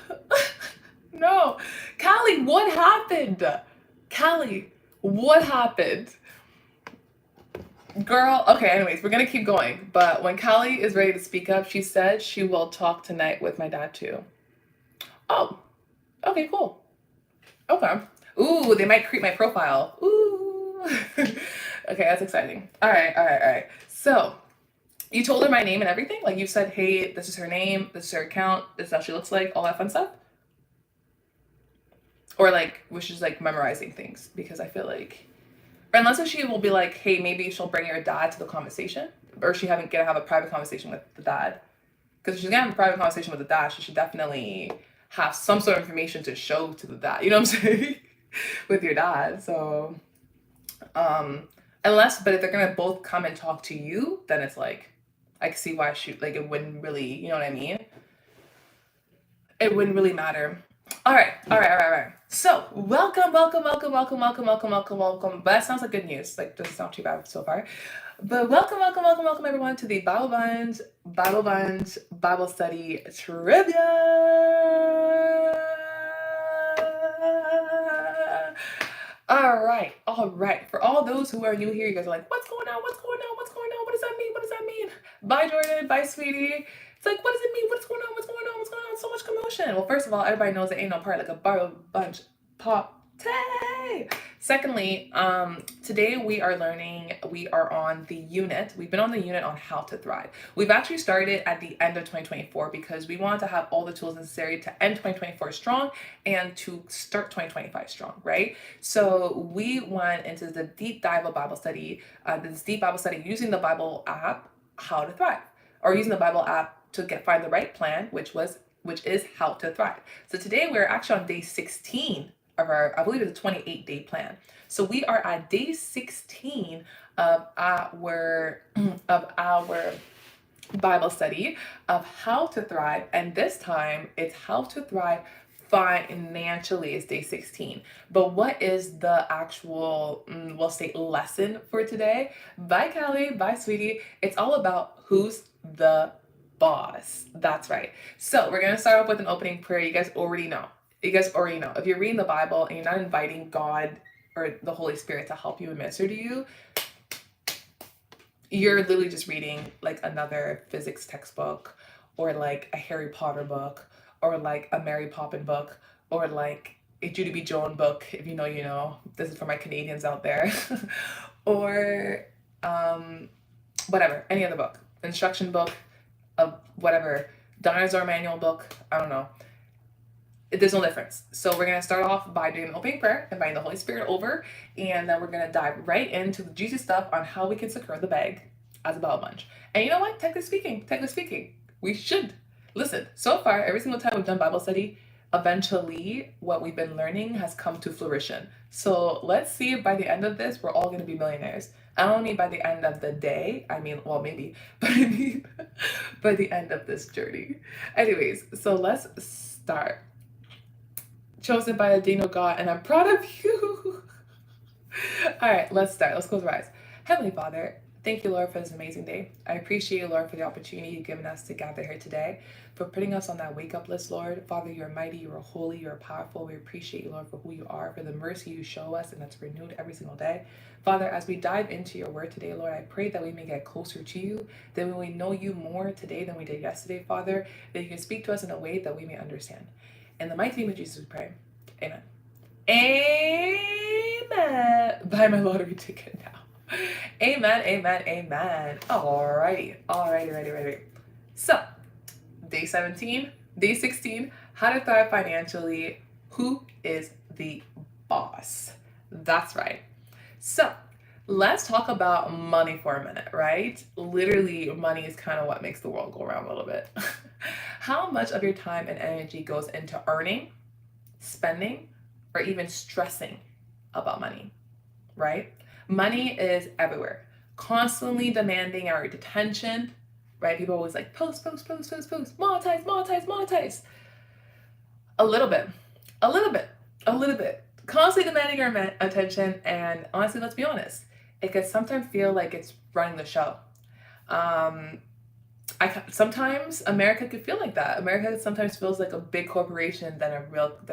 no. Callie, what happened? Girl, okay, anyways, we're gonna keep going. But when Callie is ready to speak up, she said she will talk tonight with my dad too. Oh, okay, cool. Okay. Ooh, they might creep my profile. Ooh. Okay, that's exciting. All right. So, you told her my name and everything? Like you said, hey, this is her name, this is her account, this is how she looks like, all that fun stuff? Or like, was she just like memorizing things? Because I feel like, unless she will be like, hey, maybe she'll bring her dad to the conversation, or she gonna have a private conversation with the dad. Because if she's gonna have a private conversation with the dad, she should definitely have some sort of information to show to the dad. You know what I'm saying? With your dad. So, but if they're gonna both come and talk to you, then it's like, I can see why it wouldn't really, you know what I mean? It wouldn't really matter. All right. So welcome. But that sounds like good news. Like this is not too bad so far. But welcome everyone to the Bible Bible Study Trivia. All right. For all those who are new here, you guys are like, what's going on? What's going on? What's going on? What does that mean? What does that mean? Bye, Jordan. Bye, sweetie. It's like, what does it mean? What's going on? What's going on? What's going on? So much commotion. Well, first of all, everybody knows it ain't no part like a bar bunch pop. Tay. Secondly, today we are on the unit. We've been on the unit on how to thrive. We've actually started at the end of 2024 because we wanted to have all the tools necessary to end 2024 strong and to start 2025 strong, right? So we went into the deep dive of Bible study, this deep Bible study using the Bible app, How to Thrive, or using the Bible app to find the right plan, which is How to Thrive. So today we're actually on day 16 of our, I believe it's a 28-day plan. So we are at day 16 of our Bible study of how to thrive, and this time it's how to thrive financially is day 16. But what is the actual, we'll say, lesson for today? Bye, Callie. Bye, sweetie. It's all about who's the boss. That's right. So we're going to start off with an opening prayer. You guys already know. If you're reading the Bible and you're not inviting God or the Holy Spirit to help you and minister to you, you're literally just reading like another physics textbook, or like a Harry Potter book, or like a Mary Poppins book, or like a Judy B. Jones book, if you know, you know. This is for my Canadians out there. Or whatever, any other book, instruction book, whatever, dinosaur manual book, I don't know. There's no difference. So we're going to start off by doing an opening prayer, inviting the Holy Spirit over, and then we're going to dive right into the juicy stuff on how we can secure the bag as a bell bunch. And you know what? Technically speaking, we should. Listen, so far, every single time we've done Bible study, eventually what we've been learning has come to fruition. So let's see if by the end of this, we're all going to be millionaires. I don't mean by the end of the day. I mean, well, maybe, but I mean by the end of this journey. Anyways, so let's start. Chosen by the Dean of God, and I'm proud of you. All right, let's start. Let's close our eyes. Heavenly Father, thank you, Lord, for this amazing day. I appreciate you, Lord, for the opportunity you've given us to gather here today, for putting us on that wake-up list, Lord. Father, you're mighty, you're holy, you're powerful. We appreciate you, Lord, for who you are, for the mercy you show us, and that's renewed every single day. Father, as we dive into your word today, Lord, I pray that we may get closer to you, that we may know you more today than we did yesterday, Father, that you can speak to us in a way that we may understand. In the mighty name of Jesus, we pray. Amen. Amen. Buy my lottery ticket now. Amen, amen, amen. Alrighty. So, day 17, day 16, how to thrive financially. Who is the boss? That's right. So, let's talk about money for a minute, right? Literally, money is kind of what makes the world go around a little bit. How much of your time and energy goes into earning, spending, or even stressing about money, right? Money is everywhere, constantly demanding our attention, right? People always like post, monetize. A little bit, constantly demanding our attention, and honestly, let's be honest, it can sometimes feel like it's running the show. Sometimes America could feel like that. America sometimes feels like a big corporation than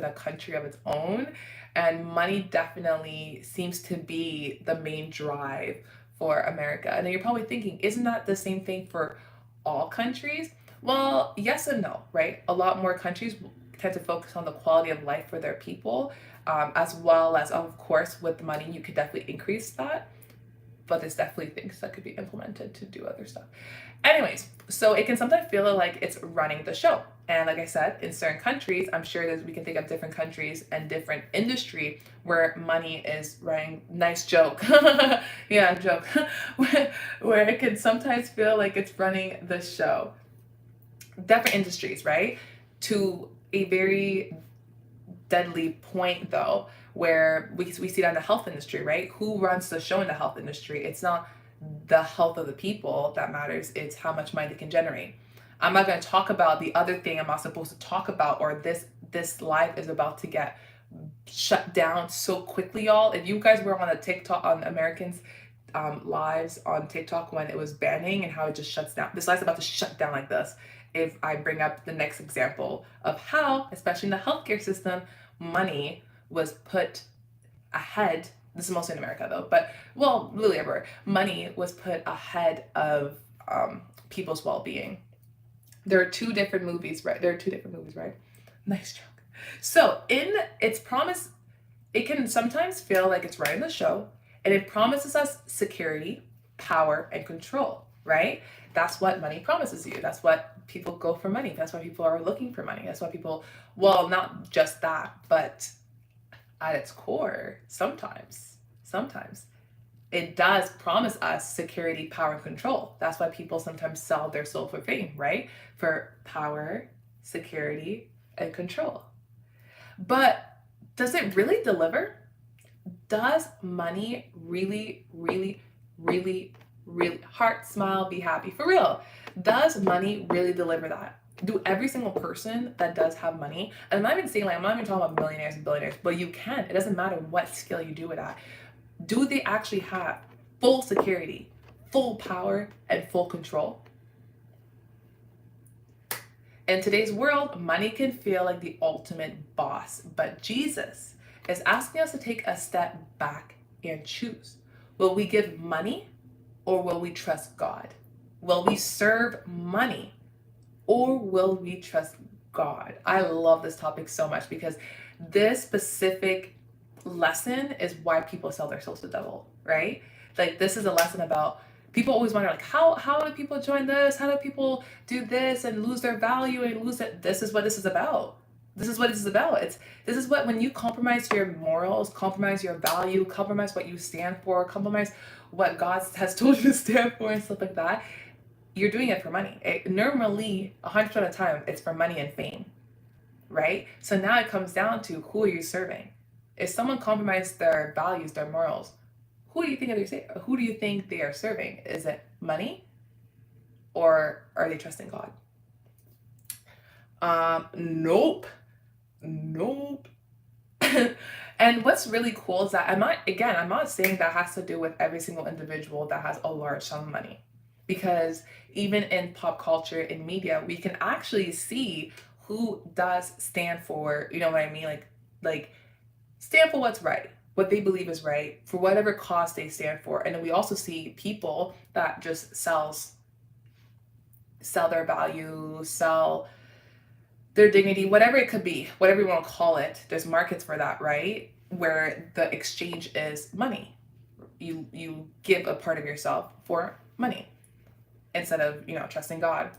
a country of its own, and money definitely seems to be the main drive for America. And then you're probably thinking, isn't that the same thing for all countries? Well, yes and no, right? A lot more countries tend to focus on the quality of life for their people, as well as, of course, with money, you could definitely increase that. But there's definitely things that could be implemented to do other stuff. Anyways, so it can sometimes feel like it's running the show. And like I said, in certain countries, I'm sure that we can think of different countries and different industry where money is running. Nice joke. Yeah, joke. Where it can sometimes feel like it's running the show. Different industries, right? To a very deadly point, though, where we see that in the health industry, right? Who runs the show in the health industry? It's not the health of the people that matters, it's how much money they can generate. I'm not going to talk about the other thing I'm not supposed to talk about, or this live is about to get shut down so quickly, y'all. If you guys were on a TikTok, on Americans lives on TikTok when it was banning and how it just shuts down, this live's about to shut down like this if I bring up the next example of how, especially in the healthcare system, money was put ahead. This is mostly in America though, but well, literally everywhere. Money was put ahead of people's well-being. There are two different movies, right? There are two different movies, right? Nice joke. So in its promise, it can sometimes feel like it's right in the show, and it promises us security, power, and control, right? That's what money promises you. That's what people go for money. That's why people are looking for money. That's why people, well, not just that, but at its core, sometimes, it does promise us security, power, and control. That's why people sometimes sell their soul for fame, right? For power, security, and control. But does it really deliver? Does money really, heart, smile, be happy? For real, does money really deliver that? Do every single person that does have money, and I'm not even saying, like, I'm not even talking about millionaires and billionaires, but you can. It doesn't matter what skill you do it at. Do they actually have full security, full power, and full control? In today's world, money can feel like the ultimate boss, but Jesus is asking us to take a step back and choose. Will we give money or will we trust God? Will we serve money or will we trust God? I love this topic so much because this specific lesson is why people sell their souls to the devil, right? Like, this is a lesson about, people always wonder, like, how do people join this? How do people do this and lose their value and lose it? This is what this is about. This is what this is about. This is what, when you compromise your morals, compromise your value, compromise what you stand for, compromise what God has told you to stand for and stuff like that, you're doing it for money. Normally, 100% of the time, it's for money and fame, right? So now it comes down to, who are you serving? If someone compromised their values, their morals, who do you think they are serving? Is it money, or are they trusting God? Nope. And what's really cool is that I'm not saying that has to do with every single individual that has a large sum of money, because even in pop culture, in media, we can actually see who does stand for, you know what I mean, like stand for what's right, what they believe is right, for whatever cause they stand for. And then we also see people that just sell their value, sell their dignity, whatever it could be, whatever you want to call it. There's markets for that, right? Where the exchange is money. You give a part of yourself for money instead of, trusting God.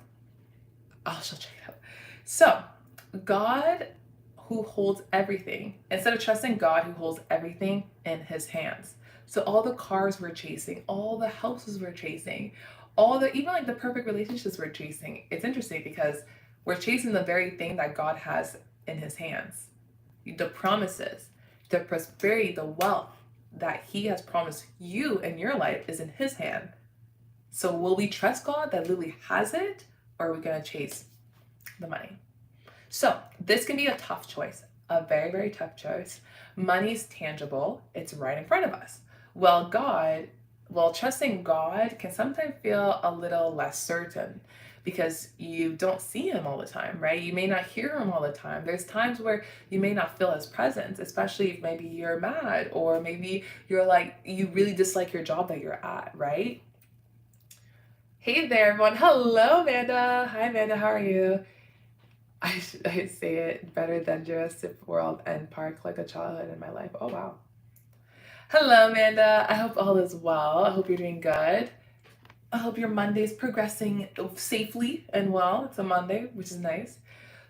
I'll check it out. So God, who holds everything, instead of trusting God, who holds everything in his hands. So all the cars we're chasing, all the houses we're chasing, even like the perfect relationships we're chasing, it's interesting because we're chasing the very thing that God has in his hands. The promises, the prosperity, the wealth that he has promised you in your life is in his hand. So will we trust God that Lily has it, or are we going to chase the money? So this can be a tough choice, a very, very tough choice. Money's tangible. It's right in front of us. Trusting God can sometimes feel a little less certain because you don't see him all the time, right? You may not hear him all the time. There's times where you may not feel his presence, especially if maybe you're mad, or maybe you're like, you really dislike your job that you're at, right? Hey there, everyone. Hello, Amanda. Hi, Amanda. How are you? I say it better than Jurassic World and Park, like a childhood in my life. Oh, wow. Hello, Amanda. I hope all is well. I hope you're doing good. I hope your Monday's progressing safely and well. It's a Monday, which is nice.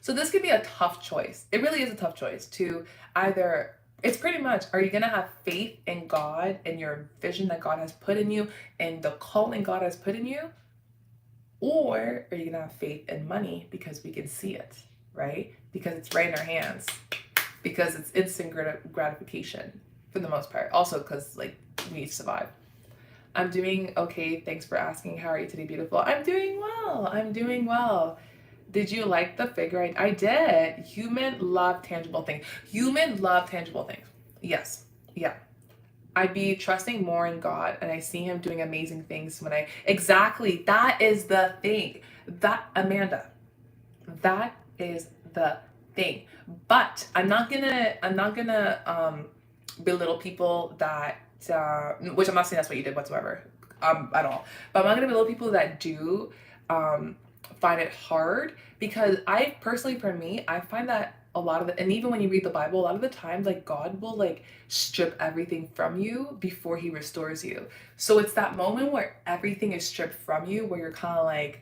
So this could be a tough choice. It really is a tough choice to either, it's pretty much, are you going to have faith in God and your vision that God has put in you and the calling God has put in you? Or are you going to have faith in money because we can see it, right? Because it's right in our hands. Because it's instant gratification for the most part. Also because, like, we need to survive. I'm doing okay. Thanks for asking. How are you today, beautiful? I'm doing well. Did you like the figure? I did. Human love tangible things. Yes. Yeah. I'd be trusting more in God, and I see him doing amazing things exactly. That is the thing. Amanda, that is the thing. But I'm not gonna belittle people that, which I'm not saying that's what you did whatsoever, at all. But I'm not gonna belittle people that do find it hard, because I personally, for me, I find that a lot of the, and even when you read the Bible, a lot of the times, like, God will like strip everything from you before he restores you. So it's that moment where everything is stripped from you, where you're kind of like,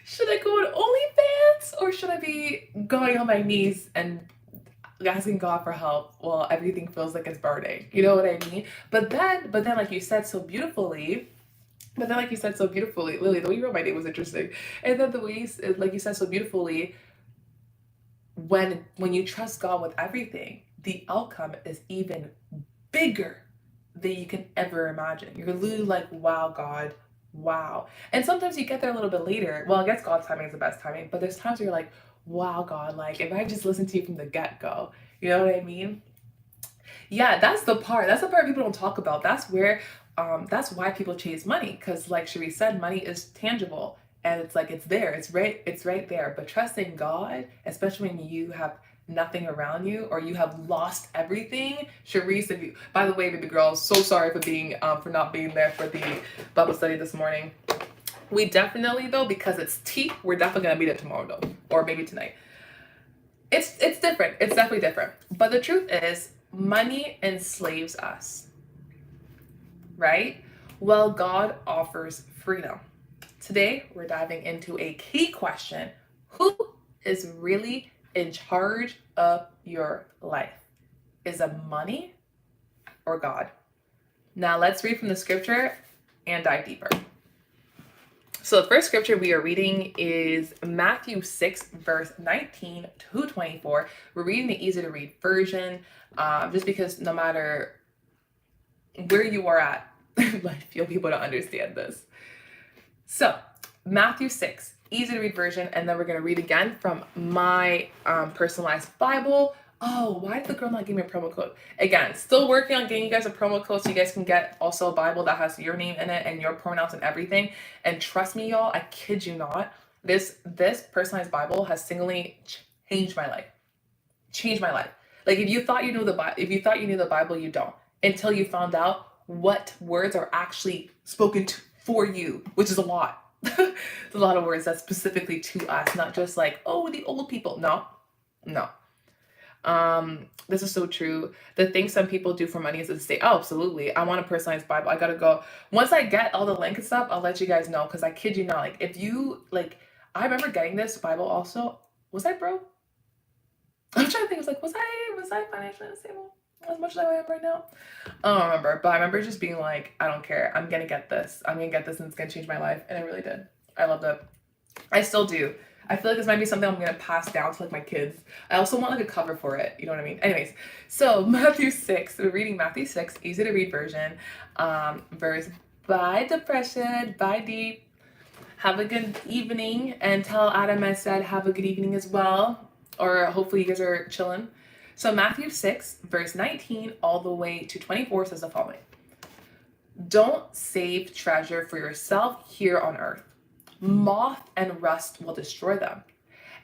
should I go on OnlyFans, or should I be going on my knees and asking God for help while everything feels like it's burning? You know what I mean? But then, like you said so beautifully, Lily, the way you wrote my name was interesting. And then the way like you said so beautifully, when you trust God with everything, the outcome is even bigger than you can ever imagine. You're literally like, wow, God, wow. And sometimes you get there a little bit later. Well, I guess God's timing is the best timing, but there's times where you're like, wow, God, like, if I just listened to you from the get-go, you know what I mean? Yeah, that's the part. That's the part people don't talk about. That's why people chase money. Because, like Cherie said, money is tangible, and it's like it's there. It's right there. But trusting God, especially when you have nothing around you, or you have lost everything. Cherie said, by the way, baby girl, so sorry for not being there for the Bible study this morning. We definitely, though, because it's tea, we're definitely gonna meet it tomorrow, though, or maybe tonight. It's different. It's definitely different. But the truth is, money enslaves us, right? Well, God offers freedom. Today, we're diving into a key question: who is really in charge of your life? Is it money or God? Now, let's read from the scripture and dive deeper. So the first scripture we are reading is Matthew 6, verse 19 to 24. We're reading the easy to read version, just because no matter where you are at, life, you'll be able to understand this. So Matthew 6, easy to read version, and then we're going to read again from my personalized Bible. Oh, why did the girl not give me a promo code? Again, still working on getting you guys a promo code so you guys can get also a Bible that has your name in it and your pronouns and everything. And trust me, y'all, I kid you not, this personalized Bible has singly changed my life. Changed my life. Like, if you thought you knew the Bible, you don't, until you found out what words are actually spoken for you, which is a lot. It's a lot of words that's specifically to us, not just like, oh, the old people. No. This is so true. The thing some people do for money is to say, oh, absolutely, I want a personalized Bible. I gotta go. Once I get all the link and stuff, I'll let you guys know, because I kid you not, like, if you, like, I remember getting this Bible also. Was I broke? I'm trying to think. It was I financially unstable as much as I am right now? I don't remember, but I remember just being like, I don't care. I'm gonna get this, and it's gonna change my life. And it really did. I loved it. I still do. I feel like this might be something I'm gonna pass down to like my kids. I also want like a cover for it. You know what I mean? Anyways, so Matthew 6. We're reading Matthew 6, easy to read version. Verse, bye depression, bye deep. Have a good evening, and tell Adam I said have a good evening as well. Or hopefully you guys are chilling. So Matthew 6, verse 19 all the way to 24 says the following: don't save treasure for yourself here on earth. Moth and rust will destroy them,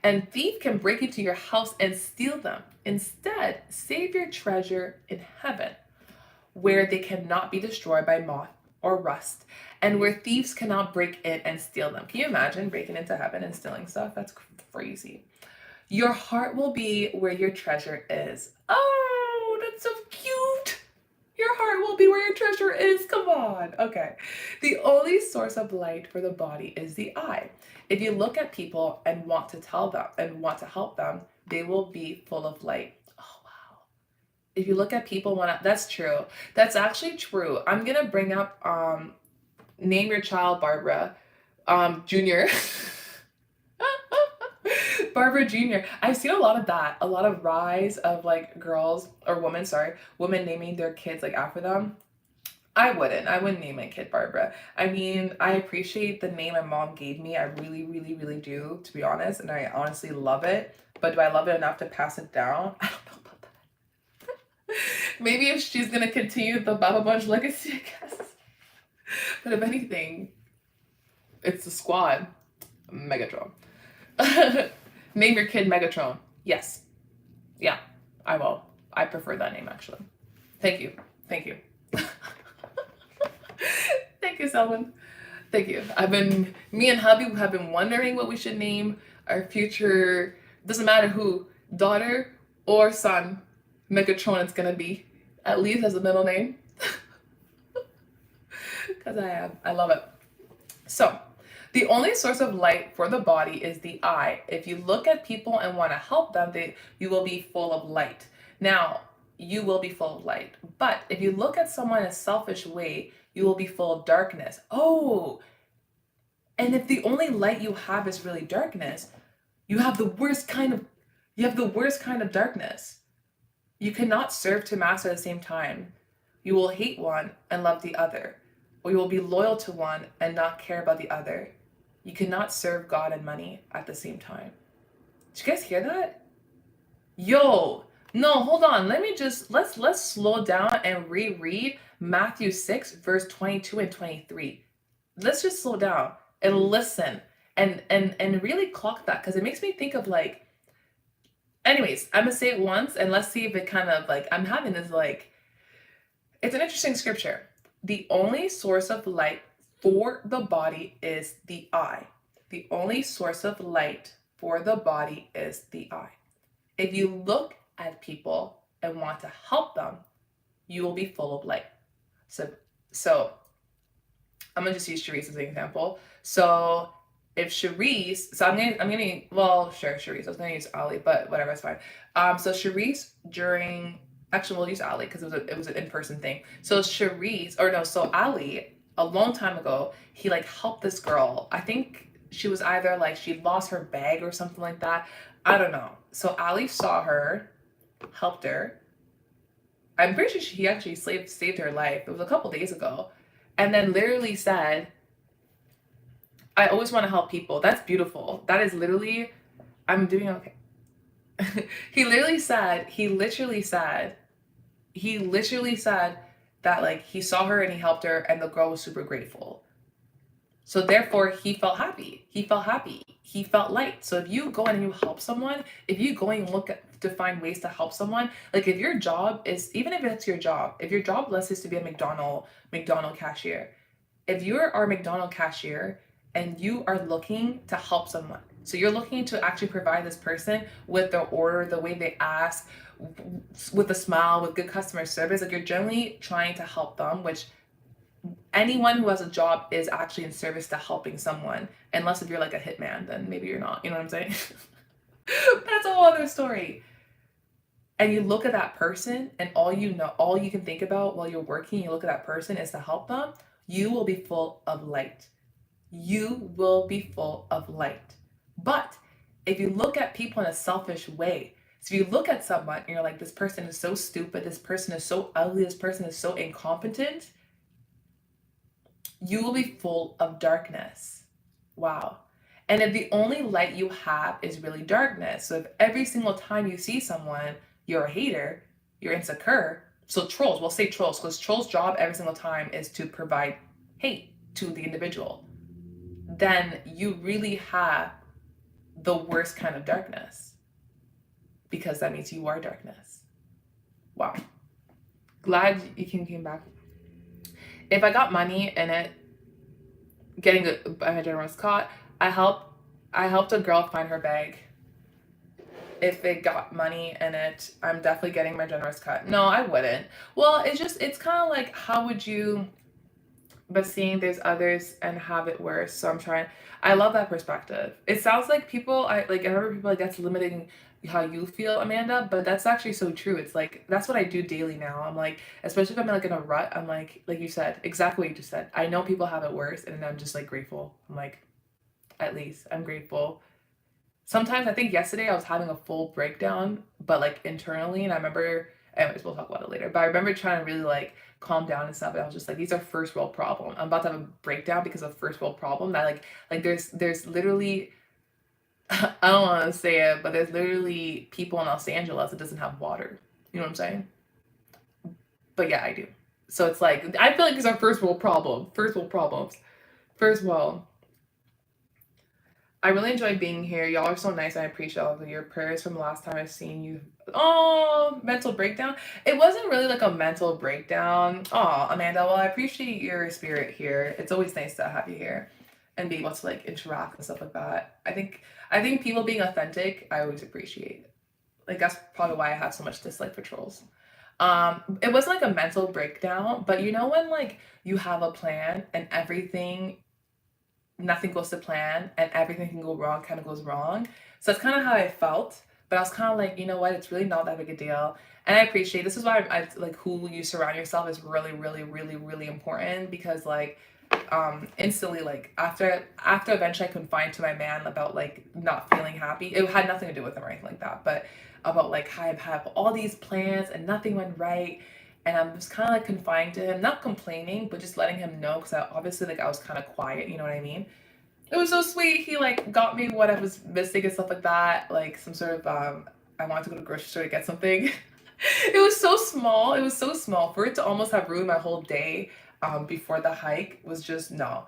and thief can break into your house and steal them. Instead, save your treasure in heaven, where they cannot be destroyed by moth or rust, and where thieves cannot break in and steal them. Can you imagine breaking into heaven and stealing stuff? That's crazy. Your heart will be where your treasure is. Oh, that's so cute. Your heart will be where your treasure is. Come on. Okay. The only source of light for the body is the eye. If you look at people and want to tell them and want to help them, they will be full of light. Oh, wow. If you look at people, that's true. That's actually true. I'm going to bring up, name your child Barbara, Junior. Barbara Jr. I've seen a lot of that. A lot of rise of like women naming their kids like after them. I wouldn't name my kid Barbara. I mean, I appreciate the name my mom gave me. I really, really, really do, to be honest. And I honestly love it. But do I love it enough to pass it down? I don't know about that. Maybe if she's going to continue the Baba Bunch legacy, I guess. But if anything, it's the squad. Megatron. Name your kid Megatron. Yes. Yeah. I will. I prefer that name actually. Thank you. Thank you. Thank you, Selwyn. Thank you. Me and hubby have been wondering what we should name our future, doesn't matter who, daughter or son, Megatron it's gonna be, at least as a middle name. Because I love it. So, the only source of light for the body is the eye. If you look at people and want to help them, you will be full of light. Now, you will be full of light. But if you look at someone in a selfish way, you will be full of darkness. Oh, and if the only light you have is really darkness, you have the worst kind of darkness. You cannot serve two masters at the same time. You will hate one and love the other, or you will be loyal to one and not care about the other. You cannot serve God and money at the same time. Did you guys hear that? Yo, no, hold on. Let's slow down and reread Matthew 6, verse 22 and 23. Let's just slow down and listen and really clock that, because it makes me think of like, anyways, I'm gonna say it once and let's see if it kind of like, I'm having this like, it's an interesting scripture. The only source of light for the body is the eye. The only source of light for the body is the eye. If you look at people and want to help them, you will be full of light. So I'm gonna just use Charisse as an example. So if Charisse, so I'm gonna well, sure, Charisse. I was gonna use Ali, but whatever, it's fine. So Charisse actually we'll use Ali because it was an in-person thing. So Ali, a long time ago, he like helped this girl. I think she was either like she lost her bag or something like that. I don't know. So Ali saw her, helped her. I'm pretty sure he actually saved her life. It was a couple days ago. And then literally said, I always want to help people. That's beautiful. That is literally, I'm doing okay. He literally said that like he saw her and he helped her and the girl was super grateful. So therefore he felt happy. He felt light. So if you go and you help someone, if you go and to find ways to help someone, like if your job is, even if it's your job, if your job let's say to be a McDonald's cashier, if you are a McDonald's cashier and you are looking to help someone, so you're looking to actually provide this person with their order, the way they ask, with a smile, with good customer service, like you're generally trying to help them, which anyone who has a job is actually in service to helping someone, unless if you're like a hitman, then maybe you're not, you know what I'm saying? That's a whole other story. And you look at that person and all you can think about while you're working, you look at that person is to help them, you will be full of light. You will be full of light. But if you look at people in a selfish way, so if you look at someone and you're like, this person is so stupid, this person is so ugly, this person is so incompetent, you will be full of darkness. Wow. And if the only light you have is really darkness, so if every single time you see someone, you're a hater, you're insecure, so trolls, we'll say trolls, because trolls' job every single time is to provide hate to the individual, then you really have the worst kind of darkness, because that means you are darkness. Wow. Glad you came back. If I got money in it, getting my generous cut, I helped a girl find her bag. If it got money in it, I'm definitely getting my generous cut. No, I wouldn't. Well, it's kind of like, how would you, but seeing there's others and have it worse. So I love that perspective. It sounds like I remember people like that's limiting how you feel, Amanda, but that's actually so true. It's like, that's what I do daily now. I'm like, especially if I'm like in a rut, I'm like you said, exactly what you just said. I know people have it worse and I'm just like grateful. I'm like, at least I'm grateful. Sometimes I think yesterday I was having a full breakdown, but like internally, and I remember, anyways, we'll talk about it later, but I remember trying to really like calm down and stuff, and I was just like, these are first world problem. I'm about to have a breakdown because of first world problem that like there's literally, I don't want to say it, but there's literally people in Los Angeles that doesn't have water. You know what I'm saying? But yeah, I do. So it's like, I feel like these are first world problems. First world. I really enjoyed being here. Y'all are so nice. I appreciate all of your prayers from the last time I've seen you. Oh, mental breakdown. It wasn't really like a mental breakdown. Oh, Amanda, well, I appreciate your spirit here. It's always nice to have you here and be able to like interact and stuff like that. I think people being authentic, I always appreciate. Like that's probably why I have so much dislike for trolls. It wasn't like a mental breakdown, but you know when like you have a plan and everything nothing goes to plan and everything can go wrong, kind of goes wrong. So that's kind of how I felt. But I was kind of like, you know what? It's really not that big a deal. And I appreciate this is why I like who you surround yourself is really, really, really, really important because like instantly like after eventually I confided to my man about like not feeling happy. It had nothing to do with him or anything like that, but about like how I have all these plans and nothing went right. And I'm just kind of like confiding to him, not complaining, but just letting him know because obviously like I was kind of quiet, you know what I mean? It was so sweet. He like got me what I was missing and stuff like that. Like some sort of I wanted to go to the grocery store to get something. It was so small. It was so small for it to almost have ruined my whole day. Before the hike was just no.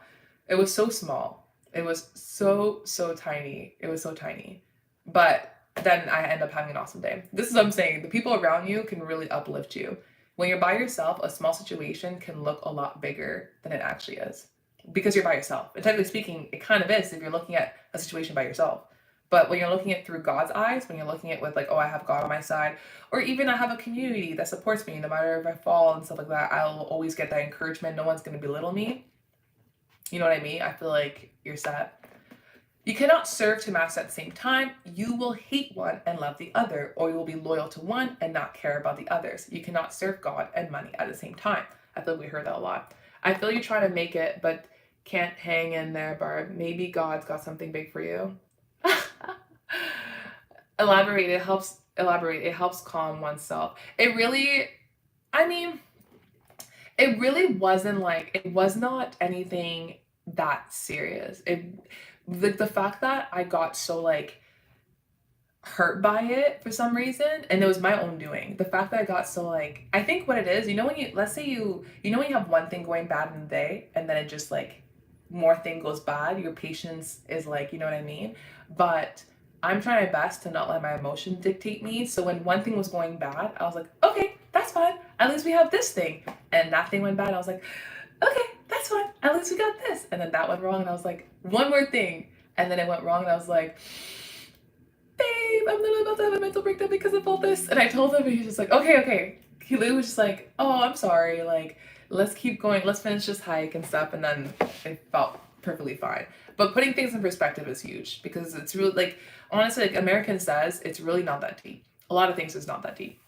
It was so small. It was so tiny. It was so tiny. But then I end up having an awesome day. This is what I'm saying. The people around you can really uplift you. When you're by yourself, a small situation can look a lot bigger than it actually is because you're by yourself. And technically speaking, it kind of is if you're looking at a situation by yourself. But when you're looking at through God's eyes, when you're looking at with like, oh, I have God on my side, or even I have a community that supports me no matter if I fall and stuff like that, I'll always get that encouragement. No one's going to belittle me. You know what I mean? I feel like you're set. You cannot serve two masters at the same time. You will hate one and love the other, or you will be loyal to one and not care about the others. You cannot serve God and money at the same time. I feel like we heard that a lot. I feel you're trying to make it, but can't hang in there, Barb. Maybe God's got something big for you. Elaborate. It helps. Elaborate. It helps calm oneself. It really. I mean, it really wasn't like it was not anything that serious. It like the fact that I got so like hurt by it for some reason and it was my own doing. The fact that I got so like I think what it is, you know when you let's say you know when you have one thing going bad in the day and then it just like more thing goes bad, your patience is like, you know what I mean? But I'm trying my best to not let my emotions dictate me. So when one thing was going bad, I was like, okay, that's fine. At least we have this thing. And that thing went bad. I was like, okay, that's fine. At least we got this. And then that went wrong. And I was like, one more thing. And then it went wrong. And I was like, babe, I'm literally about to have a mental breakdown because of all this. And I told him, and he was just like, okay. He literally was just like, oh, I'm sorry. Like, let's keep going. Let's finish this hike and stuff. And then it felt perfectly fine. But putting things in perspective is huge because it's really like, honestly, like American says, it's really not that deep. A lot of things is not that deep.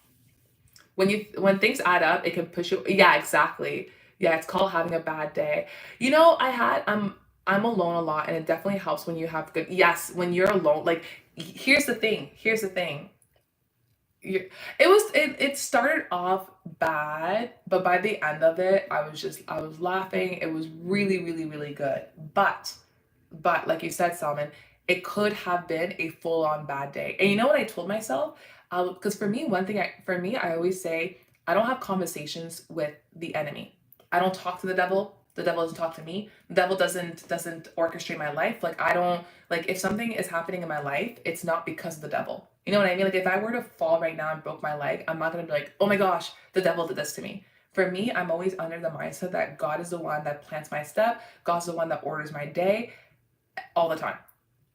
When things add up, it can push you. Yeah, exactly. Yeah, it's called having a bad day. You know, I'm alone a lot, and it definitely helps when you have good. Yes, when you're alone. Like, here's the thing. Here's the thing. It started off bad, but by the end of it, I was laughing. It was really, really, really good. But like you said, Salman, it could have been a full on bad day. And you know what I told myself? Because for me, I always say I don't have conversations with the enemy. I don't talk to the devil. The devil doesn't talk to me. The devil doesn't orchestrate my life. Like I don't like if something is happening in my life, it's not because of the devil. You know what I mean? Like if I were to fall right now and broke my leg, I'm not gonna be like, oh my gosh, the devil did this to me. For me, I'm always under the mindset that God is the one that plants my step. God's the one that orders my day all the time.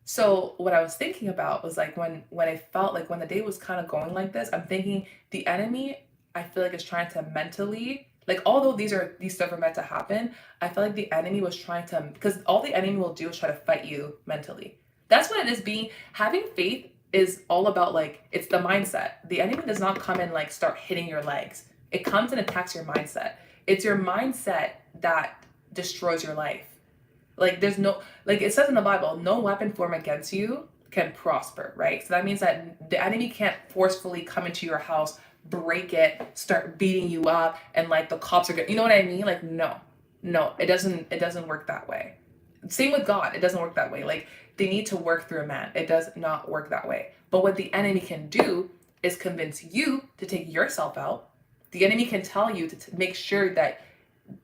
So what I was thinking about was like when I felt like when the day was kind of going like this, I'm thinking the enemy I feel like is trying to mentally like although these stuff are meant to happen, I feel like the enemy was trying to because all the enemy will do is try to fight you mentally. That's what it is being having faith is all about like it's the mindset. The enemy does not come and like start hitting your legs. It comes and attacks your mindset. It's your mindset that destroys your life. Like there's no like it says in the Bible, no weapon formed against you can prosper, right? So that means that the enemy can't forcefully come into your house, break it, start beating you up, and like the cops are good. You know what I mean? Like no, it doesn't work that way. Same with God, it doesn't work that way. Like they need to work through a man. It does not work that way. But what the enemy can do is convince you to take yourself out. The enemy can tell you to make sure that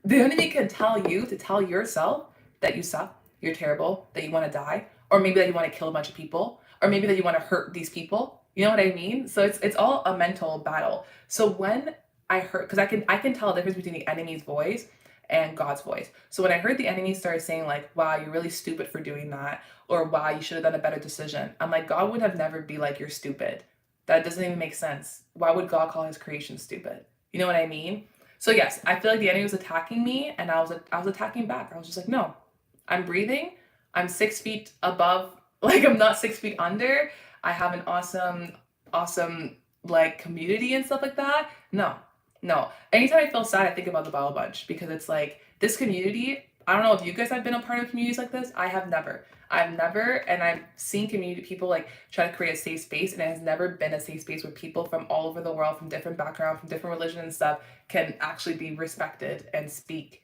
the enemy can tell you to tell yourself that you suck, you're terrible, that you want to die, or maybe that you want to kill a bunch of people, or maybe that you want to hurt these people. You know what I mean? So it's all a mental battle. So when I heard, because I can tell the difference between the enemy's voice and God's voice. So when I heard the enemy start saying like, wow, you're really stupid for doing that, or wow, you should have done a better decision, I'm like, God would have never be like, you're stupid. That doesn't even make sense. Why would God call his creation stupid? You know what I mean? So yes, I feel like the enemy was attacking me, and I was attacking back. I was just like, no, I'm breathing. I'm 6 feet above, like I'm not 6 feet under. I have an awesome like community and stuff like that. No. Anytime I feel sad, I think about the Bible Bunch, because it's like this community. I don't know if you guys have been a part of communities like this. I've never, and I've seen community people like try to create a safe space, and it has never been a safe space where people from all over the world, from different backgrounds, from different religions and stuff, can actually be respected and speak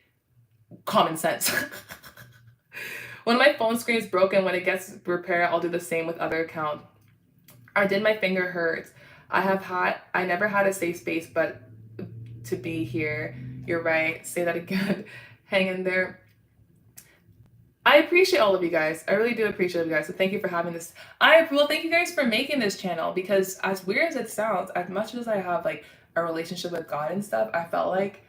common sense. When my phone screen is broken, when it gets repaired, I'll do the same with other account. I did, my finger hurts. I never had a safe space, but to be here. You're right. Say that again. Hang in there. I appreciate all of you guys. I really do appreciate you guys. So thank you for having this. Thank you guys for making this channel, because as weird as it sounds, as much as I have like a relationship with God and stuff, I felt like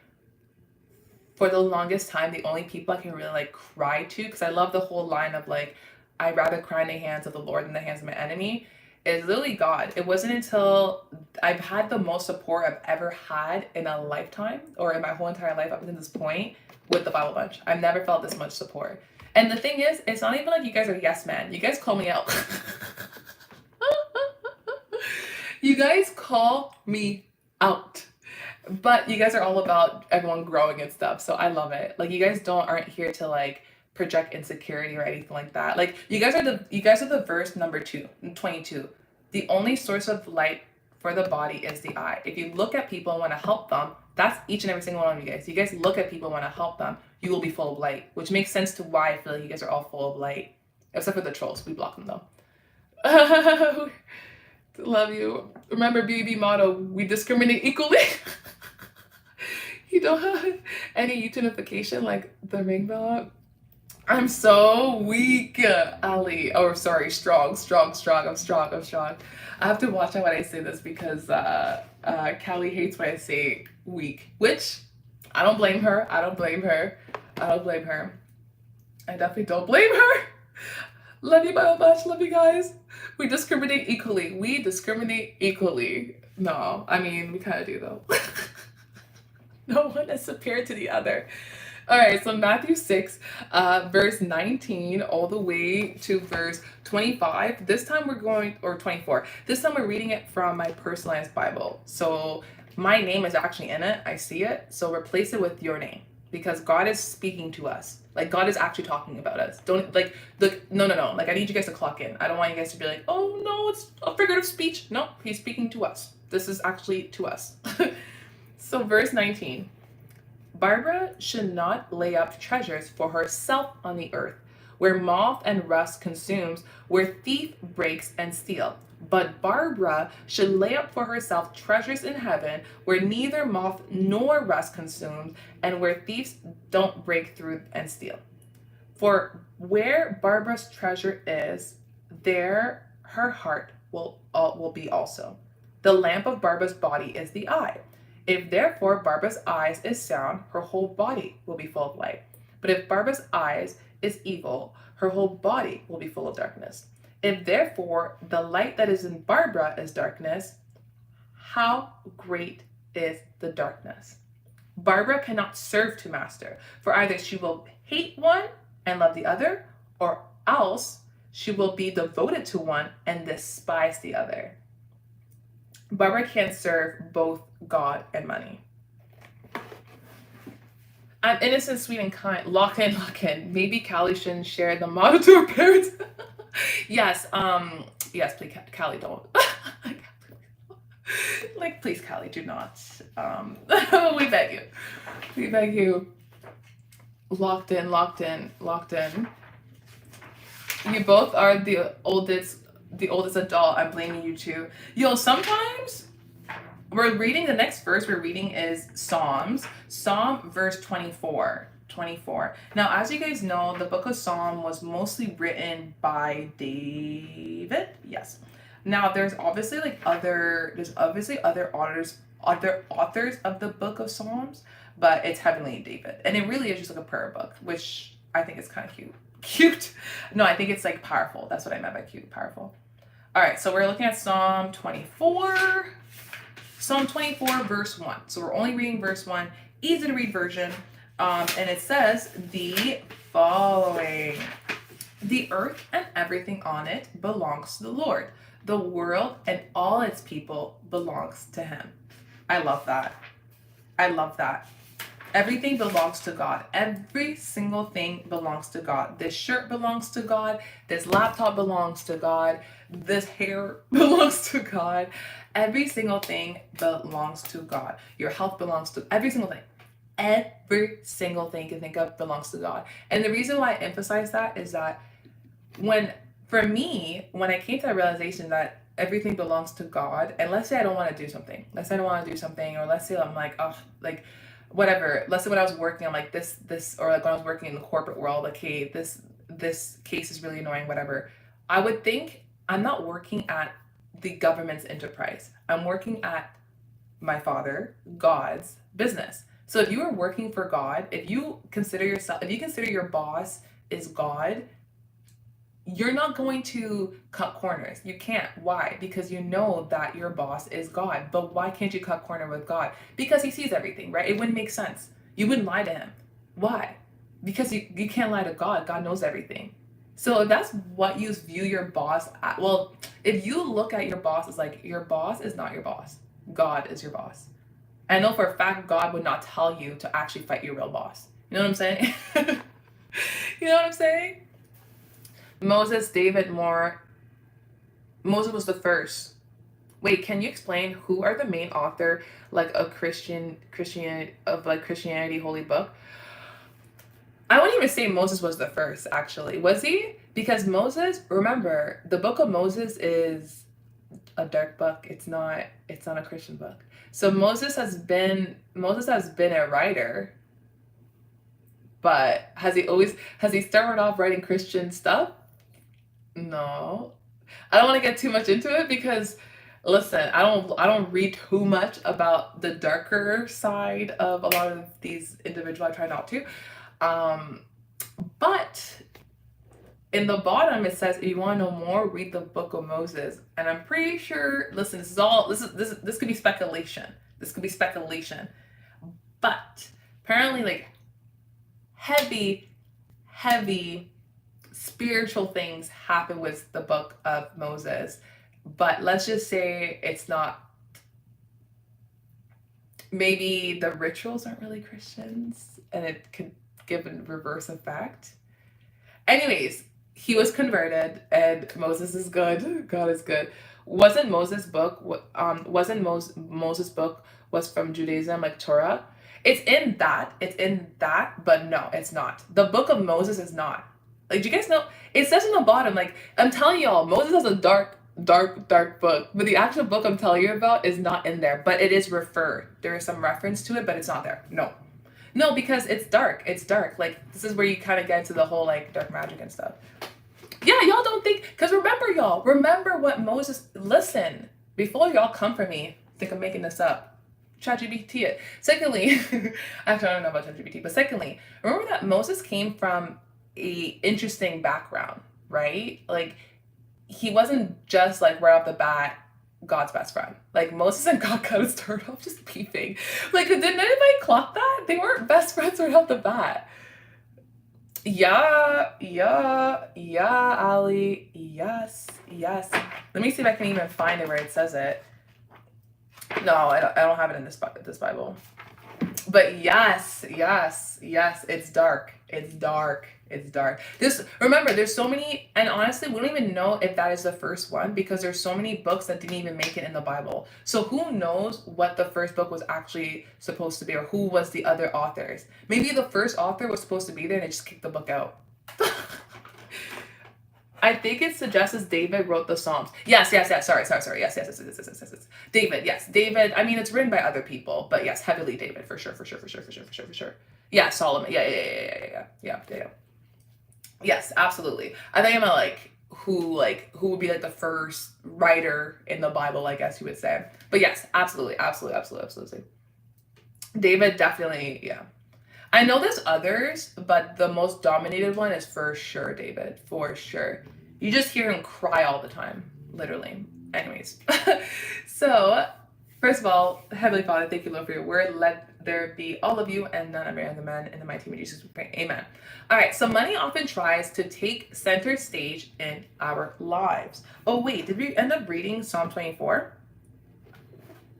for the longest time, the only people I can really like cry to, because I love the whole line of like, I'd rather cry in the hands of the Lord than the hands of my enemy, is literally God. It wasn't until I've had the most support I've ever had in a lifetime, or in my whole entire life up until this point, with the Bible Bunch. I've never felt this much support. And the thing is, it's not even like you guys are yes men. You guys call me out. You guys call me out. But you guys are all about everyone growing and stuff. So I love it. Like, you guys aren't here to like project insecurity or anything like that. Like, you guys are the verse number 22. The only source of light for the body is the eye. If you look at people and want to help them, that's each and every single one of you guys. You guys look at people and want to help them, you will be full of light, which makes sense to why I feel like you guys are all full of light. Except for the trolls. We block them though. Love you. Remember BB motto, we discriminate equally. You don't have any YouTube notification like the ring bell? I'm so weak, Ali. Oh, sorry, strong. I'm strong. I have to watch out when I say this, because Callie hates when I say weak, which I don't blame her. I definitely don't blame her. Love you so much. Love you guys. We discriminate equally. No, I mean, we kind of do though. No one is superior to the other. All right, so Matthew 6, verse 19, all the way to verse 25. This time we're going, or 24. This time we're reading it from my personalized Bible. So my name is actually in it. I see it. So replace it with your name, because God is speaking to us. Like, God is actually talking about us. Don't, like, no. Like, I need you guys to clock in. I don't want you guys to be like, oh, no, it's a figurative speech. No, he's speaking to us. This is actually to us. So verse 19. Barbara should not lay up treasures for herself on the earth, where moth and rust consumes, where thief breaks and steal. But Barbara should lay up for herself treasures in heaven, where neither moth nor rust consumes, and where thieves don't break through and steal. For where Barbara's treasure is, there her heart will be also. The lamp of Barbara's body is the eye. If therefore Barbara's eyes is sound, her whole body will be full of light. But if Barbara's eyes is evil, her whole body will be full of darkness. If therefore the light that is in Barbara is darkness, how great is the darkness? Barbara cannot serve two masters, for either she will hate one and love the other, or else she will be devoted to one and despise the other. Barbara can't serve both God and money. I'm innocent, sweet, and kind. Lock in. Maybe Callie shouldn't share the motto to her parents. Yes, please, Callie, don't. Like, please, Callie, do not. We beg you. Locked in. You both are the oldest adult. I'm blaming you too. Yo, sometimes we're reading, the next verse we're reading is Psalm verse 24. 24. Now, as you guys know, the book of Psalm was mostly written by David. Yes. Now, there's obviously other authors of the book of Psalms, but it's heavily David. And it really is just like a prayer book, which I think is kind of cute. Cute. No, I think it's like powerful. That's what I meant by cute, powerful. All right, so we're looking at Psalm 24. Psalm 24, verse 1. So we're only reading verse 1, easy to read version. And it says the following: The earth and everything on it belongs to the Lord. The world and all its people belongs to him. I love that. I love that. Everything belongs to God. Every single thing belongs to God. This shirt belongs to God. This laptop belongs to God. This hair belongs to God. Every single thing belongs to God. Your health belongs to every single thing. Every single thing you can think of belongs to God. And the reason why I emphasize that is that for me, when I came to that realization that everything belongs to God, and let's say I don't want to do something. Let's say I don't want to do something, or let's say I'm like, oh, like, whatever. Let's say when I was working, I'm like this, or like when I was working in the corporate world, like, hey, this case is really annoying, whatever. I would think I'm not working at the government's enterprise. I'm working at my Father, God's business. So if you are working for God, if you consider your boss is God, you're not going to cut corners. You can't. Why? Because you know that your boss is God. But why can't you cut corner with God? Because he sees everything, right? It wouldn't make sense. You wouldn't lie to him. Why? Because you can't lie to God. God knows everything. So if that's what you view your boss at, well, if you look at your boss as like, your boss is not your boss. God is your boss. I know for a fact God would not tell you to actually fight your real boss. You know what I'm saying? You know what I'm saying? Moses, David, more. Moses was the first. Wait, can you explain who are the main author like a Christianity holy book? I wouldn't even say Moses was the first, actually. Was he? Because Moses, remember, the book of Moses is a dark book. It's not a Christian book. So Moses has been a writer, but has he started off writing Christian stuff? No. I don't want to get too much into it because listen, I don't read too much about the darker side of a lot of these individuals. I try not to. But in the bottom it says if you want to know more, read the book of Moses. And I'm pretty sure, listen, this could be speculation. This could be speculation. But apparently like heavy spiritual things happen with the book of Moses. But let's just say it's not, maybe the rituals aren't really Christians and it could give a reverse effect. Anyways, he was converted and Moses is good. God is good. Wasn't Moses' book was from Judaism, like Torah? It's in that, but no, it's not. The book of Moses is not. Like, do you guys know? It says in the bottom, like, I'm telling y'all, Moses has a dark book, but the actual book I'm telling you about is not in there, but it is referred. There is some reference to it, but it's not there. No, because it's dark. It's dark. Like, this is where you kind of get into the whole, like, dark magic and stuff. Yeah, y'all don't think, because remember what Moses, listen, before y'all come for me, think I'm making this up. ChatGPT it. Secondly, actually, I don't know about ChatGPT, but secondly, remember that Moses came from a interesting background, right? Like, he wasn't just like right off the bat God's best friend. Like, Moses and God kind of started off just beefing. Like, did anybody clock that? They weren't best friends right off the bat. Yeah, Ali. Yes. Let me see if I can even find it where it says it. No, I don't have it in this Bible. But yes, it's dark. Remember, there's so many, and honestly, we don't even know if that is the first one because there's so many books that didn't even make it in the Bible. So who knows what the first book was actually supposed to be, or who was the other authors? Maybe the first author was supposed to be there and they just kicked the book out. I think it suggests David wrote the Psalms. Yes. Sorry. Yes. David. I mean, it's written by other people, but yes, heavily David for sure. Yeah, Solomon. Yeah. Yes, absolutely. I think I'm a who would be like the first writer in the Bible, I guess you would say. But yes, absolutely. David definitely, yeah. I know there's others, but the most dominated one is for sure David, for sure. You just hear him cry all the time, literally. Anyways, so first of all, Heavenly Father, thank you, Lord, for your word. Let there be all of you and none of your other men. In the mighty name of Jesus, we pray. Amen. All right, so money often tries to take center stage in our lives. Oh, wait, did we end up reading Psalm 24?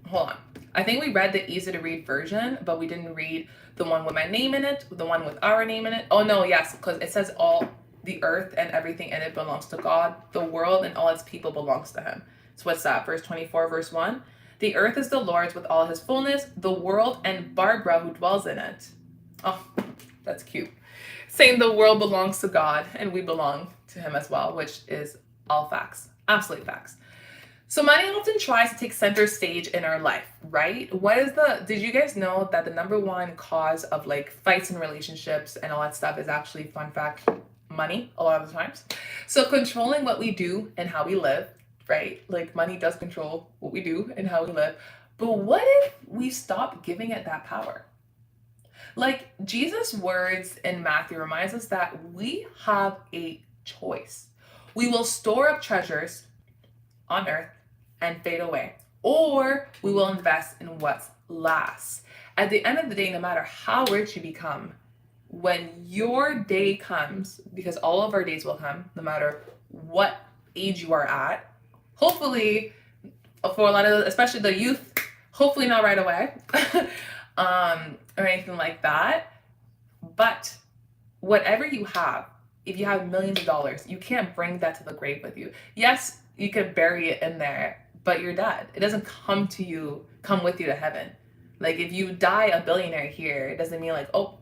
Hold on. I think we read the easy to read version, but we didn't read the one with my name in it, the one with our name in it. Oh, no, yes, because it says all the earth and everything in it belongs to God. The world and all its people belongs to him. So what's that? Verse 24, verse 1. The earth is the Lord's with all his fullness, the world and Barbara who dwells in it. Oh, that's cute. Saying the world belongs to God and we belong to him as well, which is all facts. Absolute facts. So money often tries to take center stage in our life, right? Did you guys know that the number one cause of like fights in relationships and all that stuff is actually, fun fact, money a lot of the times. So controlling what we do and how we live, right? Like money does control what we do and how we live. But what if we stop giving it that power? Like Jesus' words in Matthew reminds us that we have a choice. We will store up treasures on earth and fade away, or we will invest in what's lasts. At the end of the day, no matter how rich you become, when your day comes, because all of our days will come, no matter what age you are at, hopefully for a lot of, especially the youth, hopefully not right away, or anything like that. But whatever you have, if you have millions of dollars, you can't bring that to the grave with you. Yes, you could bury it in there, but you're dead. It doesn't come with you to heaven. Like if you die a billionaire here, it doesn't mean like, oh,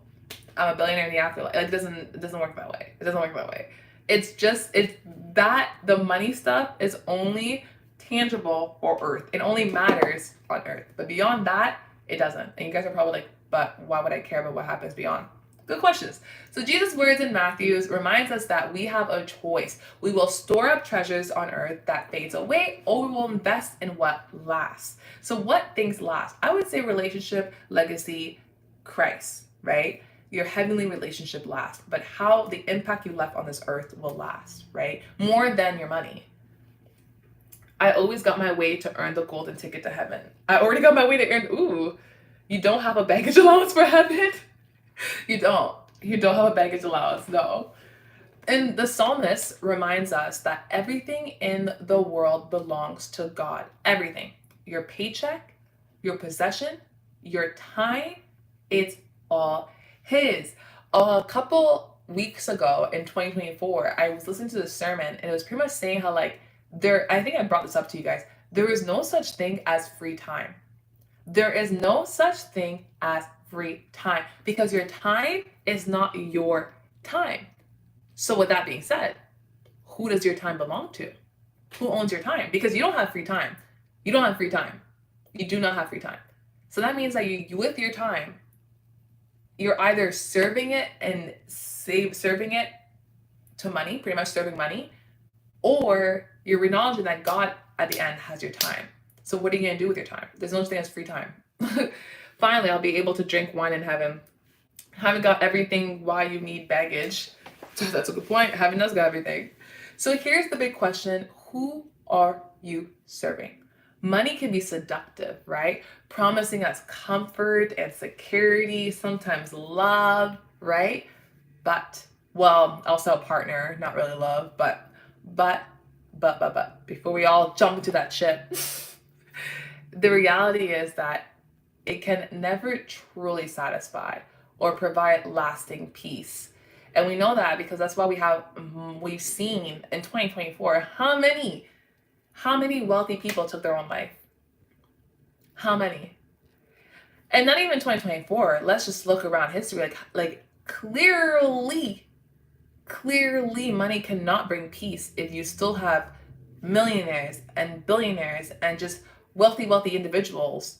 I'm a billionaire in the afterlife. Like it doesn't work that way. It doesn't work that way. It's that the money stuff is only tangible for earth. It only matters on earth. But beyond that, it doesn't. And you guys are probably like, but why would I care about what happens beyond? Good questions. So Jesus' words in Matthew reminds us that we have a choice. We will store up treasures on earth that fades away, or we will invest in what lasts. So what things last? I would say relationship, legacy, Christ, right? Your heavenly relationship lasts, but how the impact you left on this earth will last, right? More than your money. I always got my way to earn the golden ticket to heaven. I already got my way to earn, you don't have a baggage allowance for heaven? You don't have a baggage allowance, no. And the psalmist reminds us that everything in the world belongs to God. Everything. Your paycheck, your possession, your time, it's all his. A couple weeks ago in 2024, I was listening to the sermon and it was pretty much saying how I think I brought this up to you guys. There is no such thing as free time. There is no such thing as free time because your time is not your time. So with that being said, who does your time belong to? Who owns your time? Because you don't have free time. You don't have free time. You do not have free time. So that means that you with your time, you're either serving it to money, pretty much serving money, or you're acknowledging that God at the end has your time. So what are you going to do with your time? There's no such thing as free time. Finally, I'll be able to drink wine in heaven. Haven't got everything why you need baggage. So that's a good point. Heaven does got everything. So here's the big question. Who are you serving? Money can be seductive, right? Promising us comfort and security, sometimes love, right? But, well, also a partner, not really love, but, before we all jump into that ship, the reality is that it can never truly satisfy or provide lasting peace. And we know that because that's why we've seen in 2024, how many wealthy people took their own life? How many? And not even 2024, let's just look around history, like clearly money cannot bring peace if you still have millionaires and billionaires and just wealthy individuals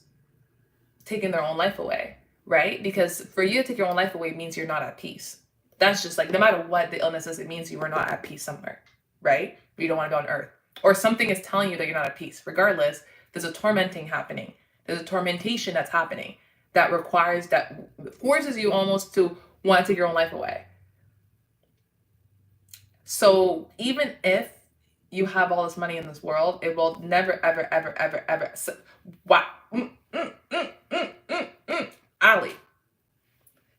taking their own life away, right? Because for you to take your own life away means you're not at peace. That's just like, no matter what the illness is, it means you are not at peace somewhere, right? You don't want to be on earth. Or something is telling you that you're not at peace. Regardless, there's a tormenting happening. There's a tormentation that's happening that forces you almost to want to take your own life away. So even if you have all this money in this world, it will never, ever, ever, ever, ever. Wow. Ali,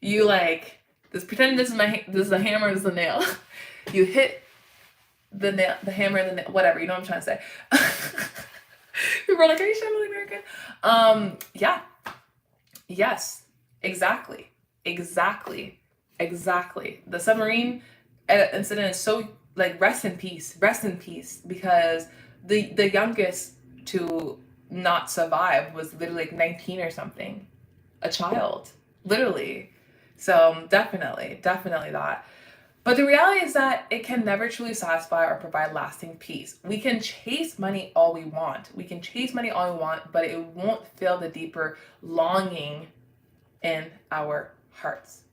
you like this. Pretend this is the hammer, this is the nail. You hit the nail, the hammer, and the nail, whatever. You know what I'm trying to say. People are like, "Are you sure I'm American?" Yeah. Yes. Exactly. The submarine incident is so like rest in peace, because the youngest to not survive was literally like 19 or something, a child, literally. So definitely that. But the reality is that it can never truly satisfy or provide lasting peace. We can chase money all we want, but it won't fill the deeper longing in our hearts.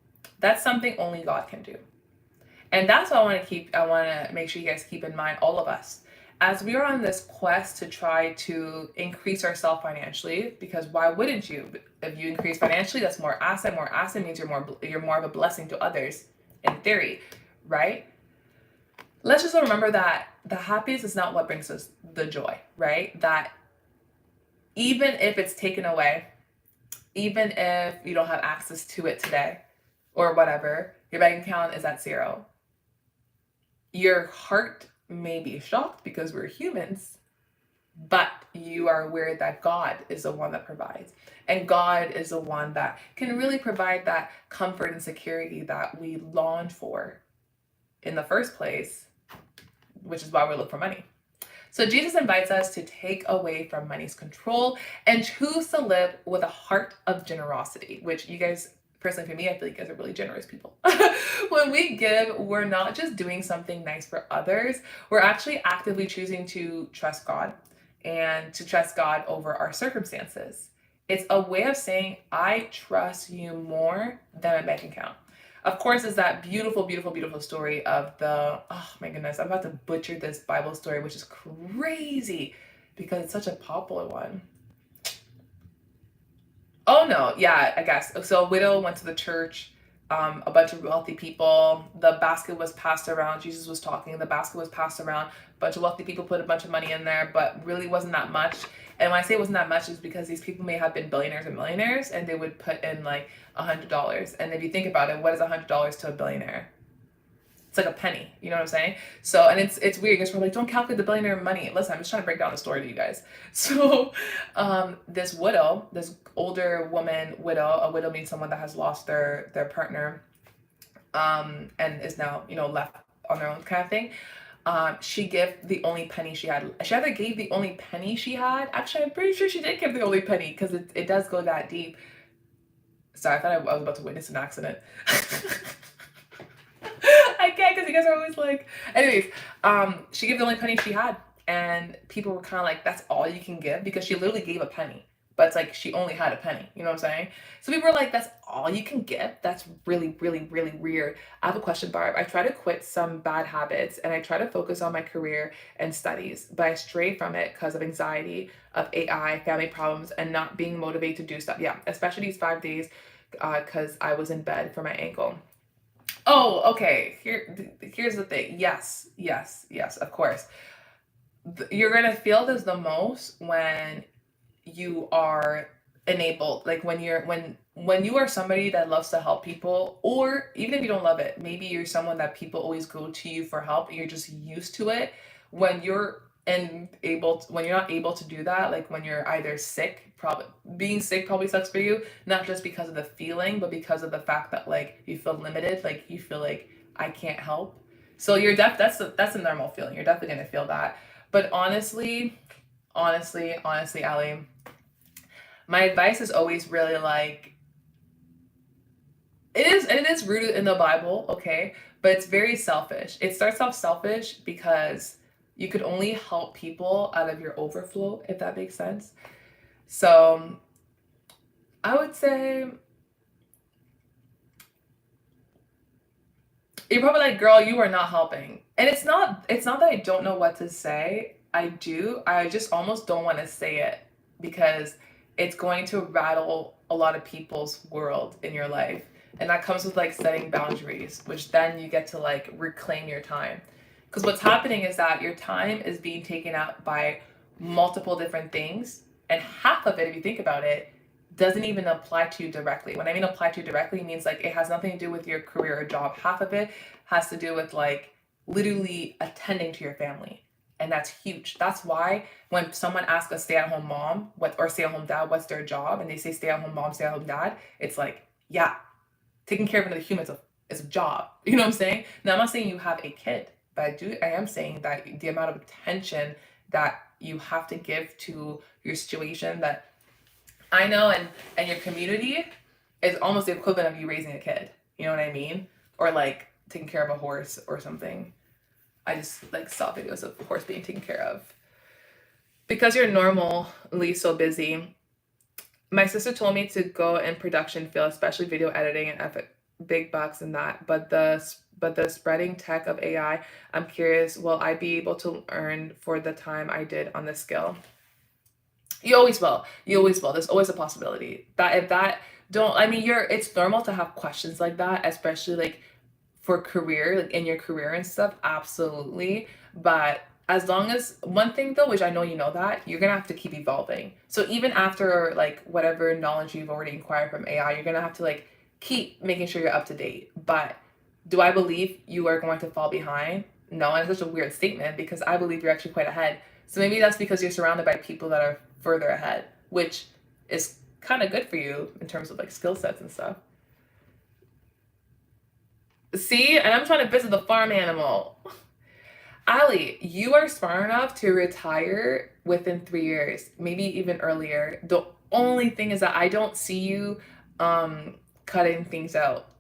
That's something only God can do. And that's what I want to make sure you guys keep in mind, all of us, as we are on this quest to try to increase ourselves financially, because why wouldn't you? If you increase financially, that's more asset means you're more of a blessing to others, in theory, right? Let's just remember that the happiness is not what brings us the joy, right? That even if it's taken away, even if you don't have access to it today or whatever, your bank account is at zero. Your heart may be shocked because we're humans, but you are aware that God is the one that provides. And God is the one that can really provide that comfort and security that we long for in the first place, which is why we look for money. So Jesus invites us to take away from money's control and choose to live with a heart of generosity, which you guys, personally for me, I feel like you guys are really generous people. When we give, we're not just doing something nice for others, we're actually actively choosing to trust God and to trust God over our circumstances. It's a way of saying, I trust you more than my bank account. Of course, is that beautiful, beautiful, beautiful story of oh my goodness, I'm about to butcher this Bible story, which is crazy because it's such a popular one. Oh no, yeah, I guess. So a widow went to the church, a bunch of wealthy people, the basket was passed around, Jesus was talking, the basket was passed around, a bunch of wealthy people put a bunch of money in there, but really wasn't that much. And when I say it wasn't that much, is because these people may have been billionaires and millionaires, and they would put in like $100. And if you think about it, what is $100 to a billionaire? It's like a penny, you know what I'm saying? So, and it's weird because we're like, don't calculate the billionaire money. Listen, I'm just trying to break down the story to you guys. So, this widow, this older woman widow, a widow means someone that has lost their partner, and is now, left on their own kind of thing. She gave the only penny she had. She either gave the only penny she had. Actually, I'm pretty sure she did give the only penny because it does go that deep. Sorry, I thought I was about to witness an accident. I can't because you guys are always like. Anyways, she gave the only penny she had, and people were kind of like, "That's all you can give," because she literally gave a penny, but it's like she only had a penny. You know what I'm saying? So people were like, "That's all you can give? That's really, really, really weird." I have a question, Barb. I try to quit some bad habits, and I try to focus on my career and studies, but I stray from it because of anxiety, of AI, family problems, and not being motivated to do stuff. Yeah, especially these 5 days, because I was in bed for my ankle. Oh, okay. Here's the thing. Yes, of course. You're gonna feel this the most when you are enabled. Like when you are somebody that loves to help people, or even if you don't love it, maybe you're someone that people always go to you for help and you're just used to it. When you're when you're not able to do that, like when you're either sick, probably being sick probably sucks for you, not just because of the feeling, but because of the fact that like you feel limited, like you feel like I can't help. So that's a normal feeling. You're definitely gonna feel that. But honestly, Ali, my advice is always really like, it is rooted in the Bible, okay, but it's very selfish. It starts off selfish because you could only help people out of your overflow, if that makes sense. So I would say You're probably like, girl, you are not helping. And it's not that I don't know what to say. I do. I just almost don't want to say it because it's going to rattle a lot of people's world in your life. And that comes with like setting boundaries, which then you get to like reclaim your time. Because what's happening is that your time is being taken up by multiple different things. And half of it, if you think about it, doesn't even apply to you directly. When I mean apply to you directly, it means like it has nothing to do with your career or job. Half of it has to do with like literally attending to your family. And that's huge. That's why when someone asks a stay-at-home mom or stay-at-home dad what's their job, and they say stay-at-home mom, stay-at-home dad, it's like, yeah, taking care of another human is a job. You know what I'm saying? Now I'm not saying you have a kid, but I am saying that the amount of attention that you have to give to your situation that I know and your community is almost the equivalent of you raising a kid. You know what I mean? Or like taking care of a horse or something. I just like saw videos of the horse being taken care of. Because you're normally so busy, my sister told me to go in production field, especially video editing and big bucks and that. But the spreading tech of AI, I'm curious, will I be able to earn for the time I did on this skill? You always will. You always will. There's always a possibility that if that don't, I mean, it's normal to have questions like that, especially like for career, like in your career and stuff. Absolutely. But as long as one thing though, which I know you know that, you're going to have to keep evolving. So even after like whatever knowledge you've already acquired from AI, you're going to have to like keep making sure you're up to date. But do I believe you are going to fall behind? No, and it's such a weird statement because I believe you're actually quite ahead. So maybe that's because you're surrounded by people that are further ahead, which is kind of good for you in terms of like skill sets and stuff. See, and I'm trying to visit the farm animal. Ali, you are smart enough to retire within 3 years, maybe even earlier. The only thing is that I don't see you cutting things out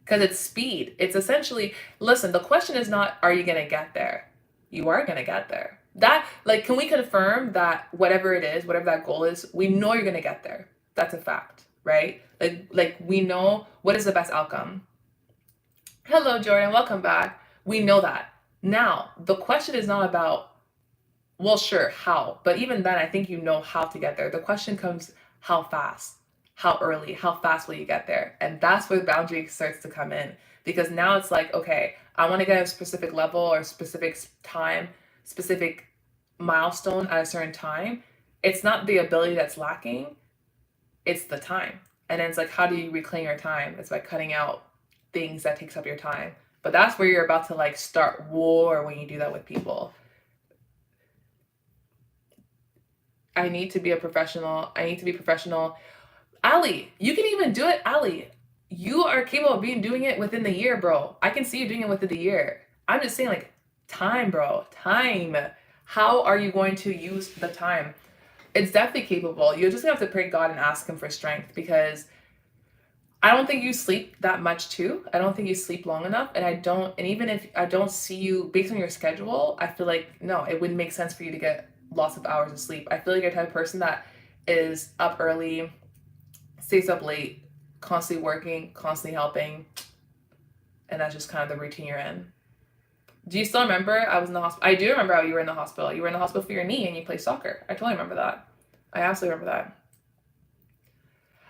because it's speed. It's essentially, listen, the question is not, are you going to get there? You are going to get there. That, like, can we confirm that whatever it is, whatever that goal is, we know you're going to get there. That's a fact, right? Like we know what is the best outcome. Hello, Jordan. Welcome back. We know that. Now, the question is not about, well, sure, how, but even then, I think you know how to get there. The question comes, how fast, how early, how fast will you get there? And that's where the boundary starts to come in because now it's like, okay, I want to get a specific level or specific time, specific milestone at a certain time. It's not the ability that's lacking, it's the time. And then it's like, how do you reclaim your time? It's by cutting out things that takes up your time. But that's where you're about to like start war when you do that with people. I need to be a professional. I need to be professional. Ali, you can even do it. Ali, you are capable of doing it within the year, bro. I can see you doing it within the year. I'm just saying like time, bro, time. How are you going to use the time? It's definitely capable. You just have to pray God and ask him for strength because I don't think you sleep that much too. I don't think you sleep long enough. And even if I don't see you based on your schedule, I feel like, no, it wouldn't make sense for you to get lots of hours of sleep. I feel like you're the type of person that is up early, stays up late, constantly working, constantly helping. And that's just kind of the routine you're in. Do you still remember I was in the hospital? I do remember how you were in the hospital. You were in the hospital for your knee and you played soccer. I totally remember that. I absolutely remember that.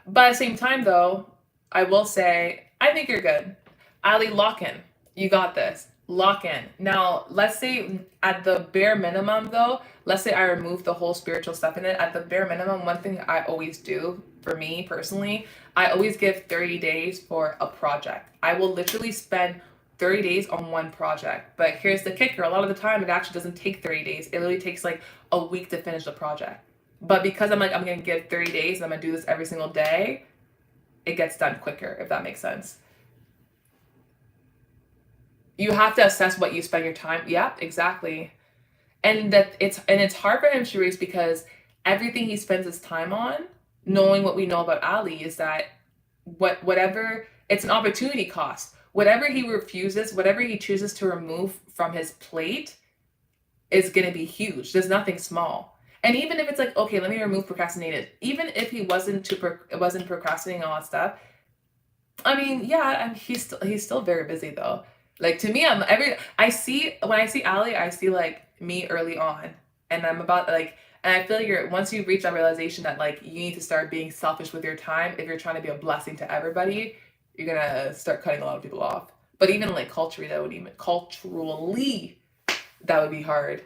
But at the same time though, I will say, I think you're good. Ali, lock in. You got this. Lock in. Now, let's say at the bare minimum though, let's say I remove the whole spiritual stuff in it. At the bare minimum, one thing I always do for me personally, I always give 30 days for a project. I will literally spend 30 days on one project. But here's the kicker. A lot of the time, it actually doesn't take 30 days. It literally takes like a week to finish the project. But because I'm going to give 30 days and I'm going to do this every single day, it gets done quicker, if that makes sense. You have to assess what you spend your time. Yeah, exactly. And it's hard for him, Sharice, because everything he spends his time on, knowing what we know about Ali, is that whatever, it's an opportunity cost. Whatever he refuses, whatever he chooses to remove from his plate is going to be huge. There's nothing small. And even if it's like, okay, let me remove procrastinated. Even if he wasn't procrastinating all that stuff, I mean, yeah, he's still very busy though. Like to me, when I see Ali, I see like me early on, and I'm about like, and I feel you're once you reach that realization that like you need to start being selfish with your time if you're trying to be a blessing to everybody, you're gonna start cutting a lot of people off. But even like culturally that would be hard.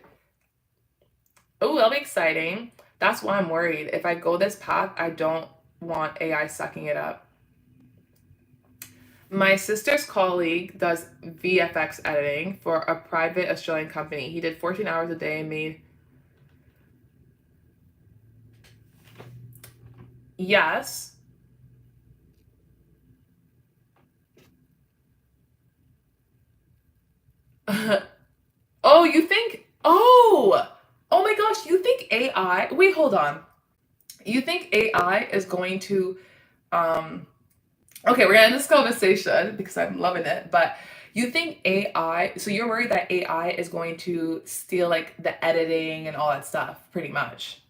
Oh, that'll be exciting. That's why I'm worried. If I go this path, I don't want AI sucking it up. My sister's colleague does VFX editing for a private Australian company. He did 14 hours a day and made. Yes. Oh, you think. Oh my gosh, you think AI. Wait, hold on. You think AI is going to. Um, okay, we're gonna end this conversation because I'm loving it, but. You think AI, so you're worried that AI is going to steal like the editing and all that stuff, pretty much,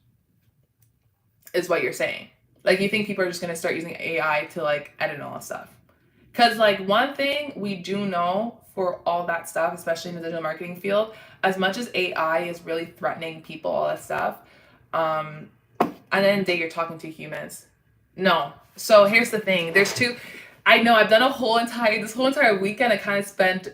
is what you're saying. Like you think people are just gonna start using AI to like edit all that stuff. Cause like one thing we do know for all that stuff, especially in the digital marketing field, as much as AI is really threatening people, all that stuff, at the end of the day you're talking to humans. No. So here's the thing. There's two. I know I've done this whole entire weekend. I kind of spent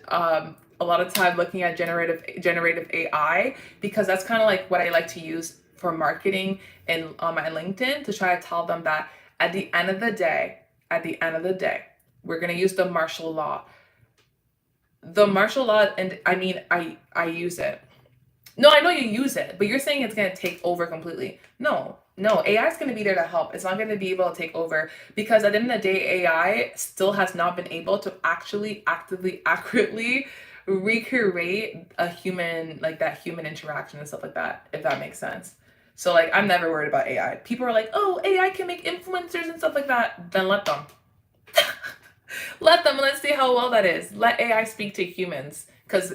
a lot of time looking at generative AI because that's kind of like what I like to use for marketing and on my LinkedIn to try to tell them that at the end of the day, we're gonna use the martial law. The martial law, and I mean, I use it. No, I know you use it, but you're saying it's going to take over completely. No, no, AI is going to be there to help. It's not going to be able to take over because at the end of the day, AI still has not been able to actually actively, accurately recreate a human, like that human interaction and stuff like that, if that makes sense. So, like, I'm never worried about AI. People are like, oh, AI can make influencers and stuff like that. Then let them. Let them, let's see how well that is. Let AI speak to humans. Because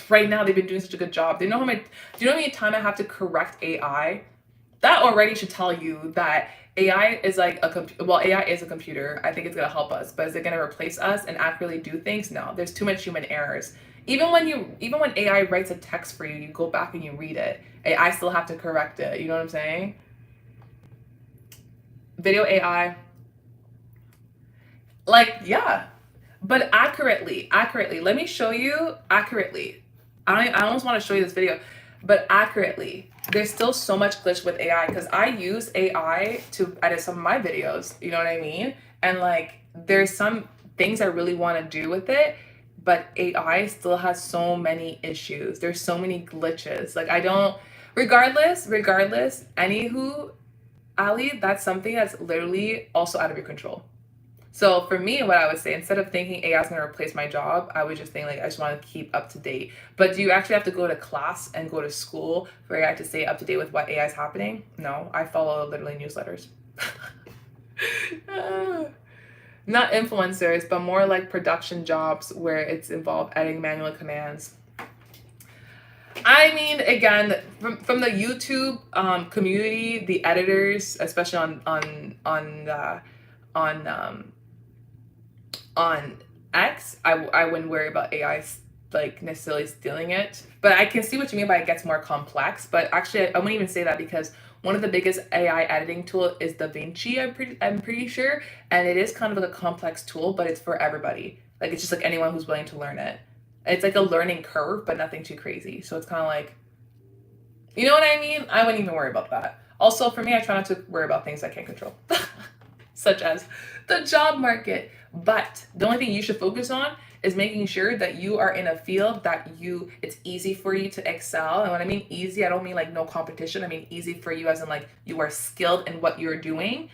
right now they've been doing such a good job. Do you know how many times I have to correct AI? That already should tell you that AI is like AI is a computer. I think it's gonna help us, but is it gonna replace us and accurately do things? No, there's too much human errors. Even when AI writes a text for you, you go back and you read it. I still have to correct it. You know what I'm saying? Video AI, like, yeah, but accurately. Let me show you accurately. I almost want to show you this video, but accurately. There's still so much glitch with AI because I use AI to edit some of my videos. You know what I mean? And like, there's some things I really want to do with it, but AI still has so many issues. There's so many glitches. Like, I don't. Regardless. Anywho, Ali, that's something that's literally also out of your control. So for me, what I would say, instead of thinking AI is going to replace my job, I would just think like I just want to keep up to date. But do you actually have to go to class and go to school for AI to stay up to date with what AI is happening? No, I follow literally newsletters. Not influencers, but more like production jobs where it's involved editing manual commands. I mean, again, from the YouTube community, the editors, especially on on X, I wouldn't worry about AI like necessarily stealing it. But I can see what you mean by it gets more complex. But actually, I wouldn't even say that because one of the biggest AI editing tool is DaVinci. I'm pretty sure, and it is kind of like a complex tool, but it's for everybody. Like it's just like anyone who's willing to learn it. It's like a learning curve, but nothing too crazy. So it's kind of like, you know what I mean? I wouldn't even worry about that. Also, for me, I try not to worry about things I can't control, such as the job market. But the only thing you should focus on is making sure that you are in a field that it's easy for you to excel. And when I mean easy, I don't mean like no competition. I mean easy for you as in like you are skilled in what you're doing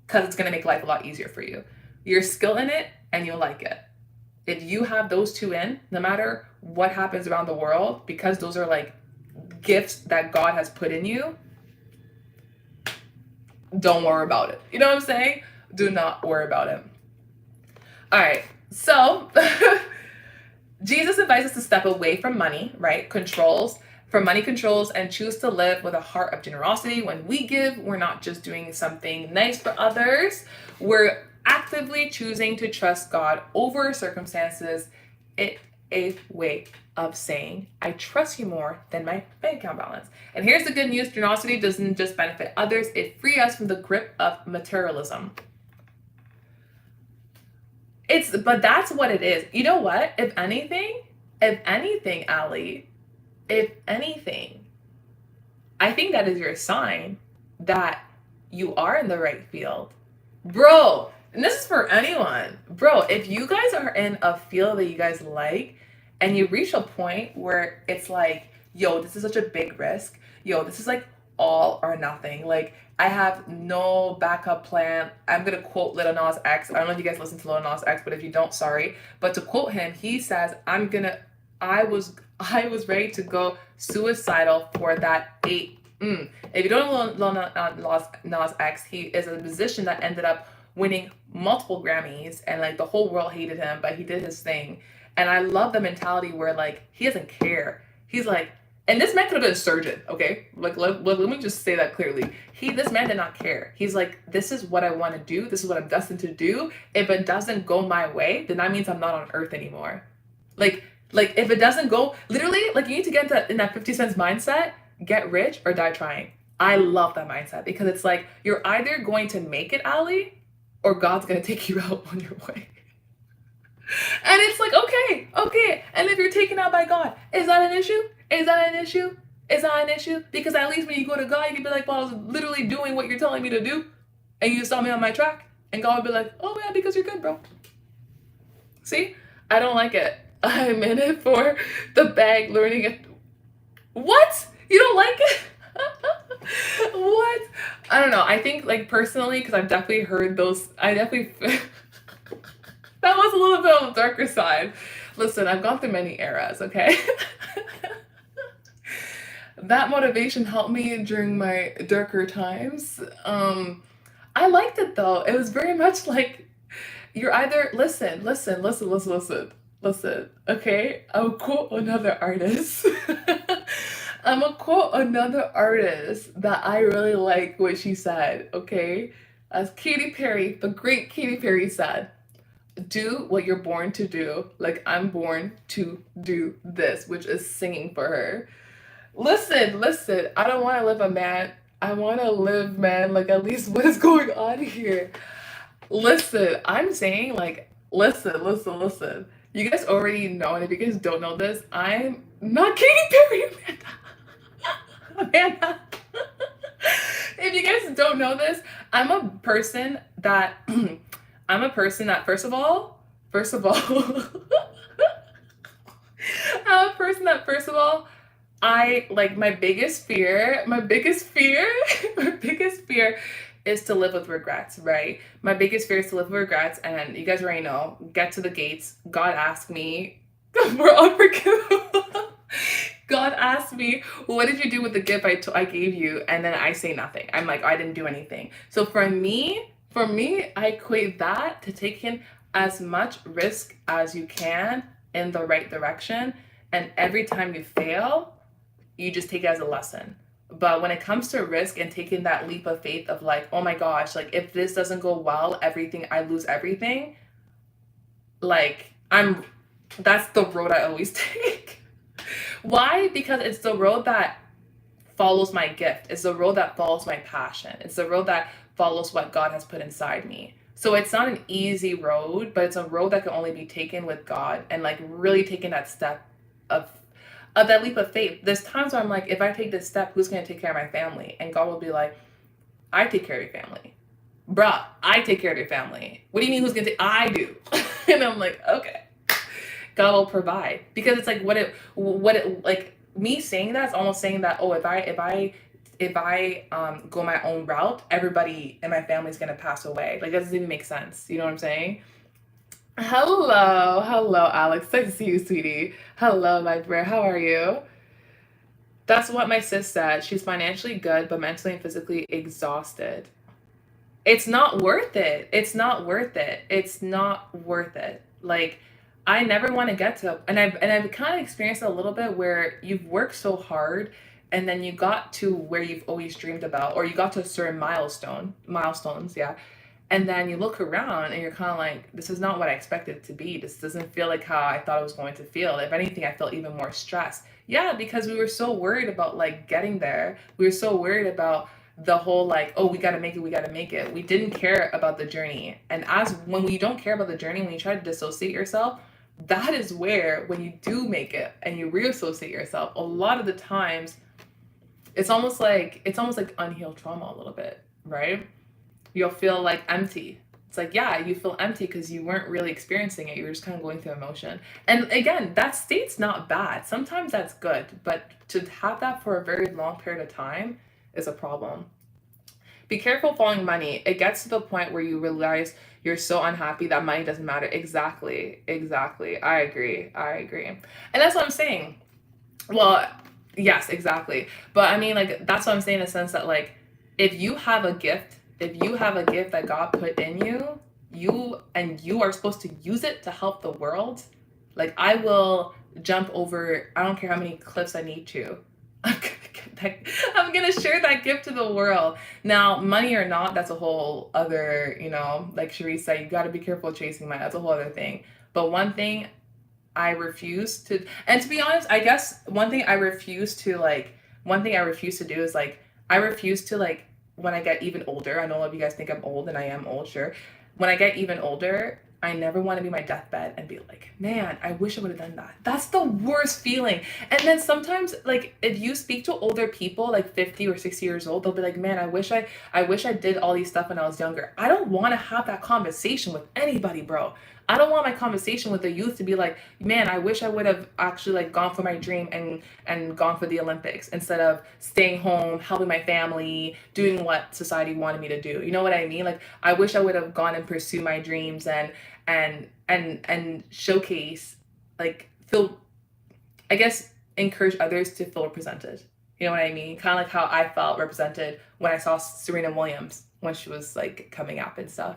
because it's going to make life a lot easier for you. You're skilled in it and you'll like it. If you have those two in, no matter what happens around the world, because those are like gifts that God has put in you, don't worry about it. You know what I'm saying? Do not worry about it. All right. So Jesus invites us to step away from money, right? From money controls, and choose to live with a heart of generosity. When we give, we're not just doing something nice for others. We're actively choosing to trust God over circumstances. It a way of saying, I trust you more than my bank account balance. And here's the good news: generosity doesn't just benefit others, it frees us from the grip of materialism. But that's what it is. You know what? If anything, Ali, if anything, I think that is your sign that you are in the right field. Bro, and this is for anyone. Bro, if you guys are in a field that you guys like and you reach a point where it's like, yo, this is such a big risk. Yo, this is like all or nothing. Like, I have no backup plan. I'm gonna quote Lil Nas X. I don't know if you guys listen to Lil Nas X, but if you don't, sorry. But to quote him, he says, I was ready to go suicidal for that 8. If you don't know Lil Nas X, he is a musician that ended up winning multiple Grammys, and like the whole world hated him, but he did his thing. And I love the mentality where like he doesn't care. He's like, and this man could have been a surgeon, okay? Like let me just say that clearly. This man did not care. He's like, this is what I want to do. This is what I'm destined to do. If it doesn't go my way, then that means I'm not on earth anymore. Like if it doesn't go, literally, like you need to get in that 50 cents mindset, get rich or die trying. I love that mindset because it's like, you're either going to make it, Ali, or God's going to take you out on your way. And it's like, okay. And if you're taken out by God, is that an issue? Is that an issue? Is that an issue? Because at least when you go to God, you can be like, well, I was literally doing what you're telling me to do. And you saw me on my track. And God would be like, oh yeah, because you're good, bro. See? I don't like it. I'm in it for the bag, learning it. What? You don't like it? What? I don't know. I think, like, personally, because I've definitely heard those, that was a little bit on the darker side. Listen, I've gone through many eras, okay? That motivation helped me during my darker times. I liked it though. It was very much like, you're either, listen, okay? I'll quote another artist. I'm gonna quote another artist that I really like what she said, okay? As Katy Perry, the great Katy Perry said, do what you're born to do. Like, I'm born to do this, which is singing for her. Listen, I don't want to live I want to live, man, like, at least what is going on here? Listen, I'm saying, like, listen. You guys already know, and if you guys don't know this, I'm not Katy Perry, Amanda. If you guys don't know this, I'm a person that first of all, I'm a person that first of all, I like my biggest fear is to live with regrets, right? My biggest fear is to live with regrets, and you guys already know, get to the gates. God asked me, we're unforgivable. God asked me, what did you do with the gift I gave you? And then I say nothing. I'm like, I didn't do anything. So for me, I equate that to taking as much risk as you can in the right direction. And every time you fail, you just take it as a lesson. But when it comes to risk and taking that leap of faith of like, oh my gosh, like if this doesn't go well, I lose everything. Like that's the road I always take. Why? Because it's the road that follows my gift. It's the road that follows my passion. It's the road that follows what God has put inside me. So it's not an easy road, but it's a road that can only be taken with God and like really taking that step of that leap of faith. There's times where I'm like, if I take this step, who's going to take care of my family? And God will be like, I take care of your family. Bruh, I take care of your family. What do you mean who's going to I do? And I'm like, okay. God will provide. Because it's like like me saying that is almost saying that, oh, if I go my own route, everybody in my family is going to pass away. Like that doesn't even make sense. You know what I'm saying? Hello, Alex. Nice to see you, sweetie. Hello, my friend. How are you? That's what my sis said. She's financially good, but mentally and physically exhausted. It's not worth it. It's not worth it. It's not worth it. Like, I never want to get to, and I've kind of experienced a little bit where you've worked so hard, and then you got to where you've always dreamed about, or you got to a certain milestones, yeah, And then you look around and you're kind of like, this is not what I expected it to be. This doesn't feel like how I thought it was going to feel. If anything, I felt even more stressed. Yeah, because we were so worried about like getting there. We were so worried about the whole like, oh, we got to make it, we got to make it. We didn't care about the journey. And as when you don't care about the journey, when you try to dissociate yourself, that is where when you do make it and you reassociate yourself, a lot of the times it's almost like unhealed trauma a little bit, right? You'll feel like empty. It's like, yeah, you feel empty because you weren't really experiencing it. You were just kind of going through emotion. And again, that state's not bad. Sometimes that's good, but to have that for a very long period of time is a problem. Be careful following money. It gets to the point where you realize you're so unhappy that money doesn't matter. Exactly. I agree. And that's what I'm saying. Well, yes, exactly. But I mean, like, that's what I'm saying in the sense that, like, if you have a gift that God put in you, you are supposed to use it to help the world, like, I will jump over, I don't care how many cliffs I need to. I'm gonna share that gift to the world. Now, money or not, that's a whole other, like Cherise said, you gotta be careful chasing money. That's a whole other thing. But one thing I refuse to, and to be honest, I guess one thing I refuse to do is like, I refuse to, like, when I get even older, I know a lot of you guys think I'm old, and I am old, sure. When I get even older, I never want to be my deathbed and be like, man, I wish I would have done that. That's the worst feeling. And then sometimes, like, if you speak to older people, like 50 or 60 years old, they'll be like, man, I wish I did all these stuff when I was younger. I don't want to have that conversation with anybody, bro. I don't want my conversation with the youth to be like, man, I wish I would have actually, like, gone for my dream and gone for the Olympics instead of staying home, helping my family, doing what society wanted me to do. You know what I mean? Like, I wish I would have gone and pursued my dreams and showcase, like, feel, I guess, encourage others to feel represented. You know what I mean? Kind of like how I felt represented when I saw Serena Williams when she was, like, coming up and stuff.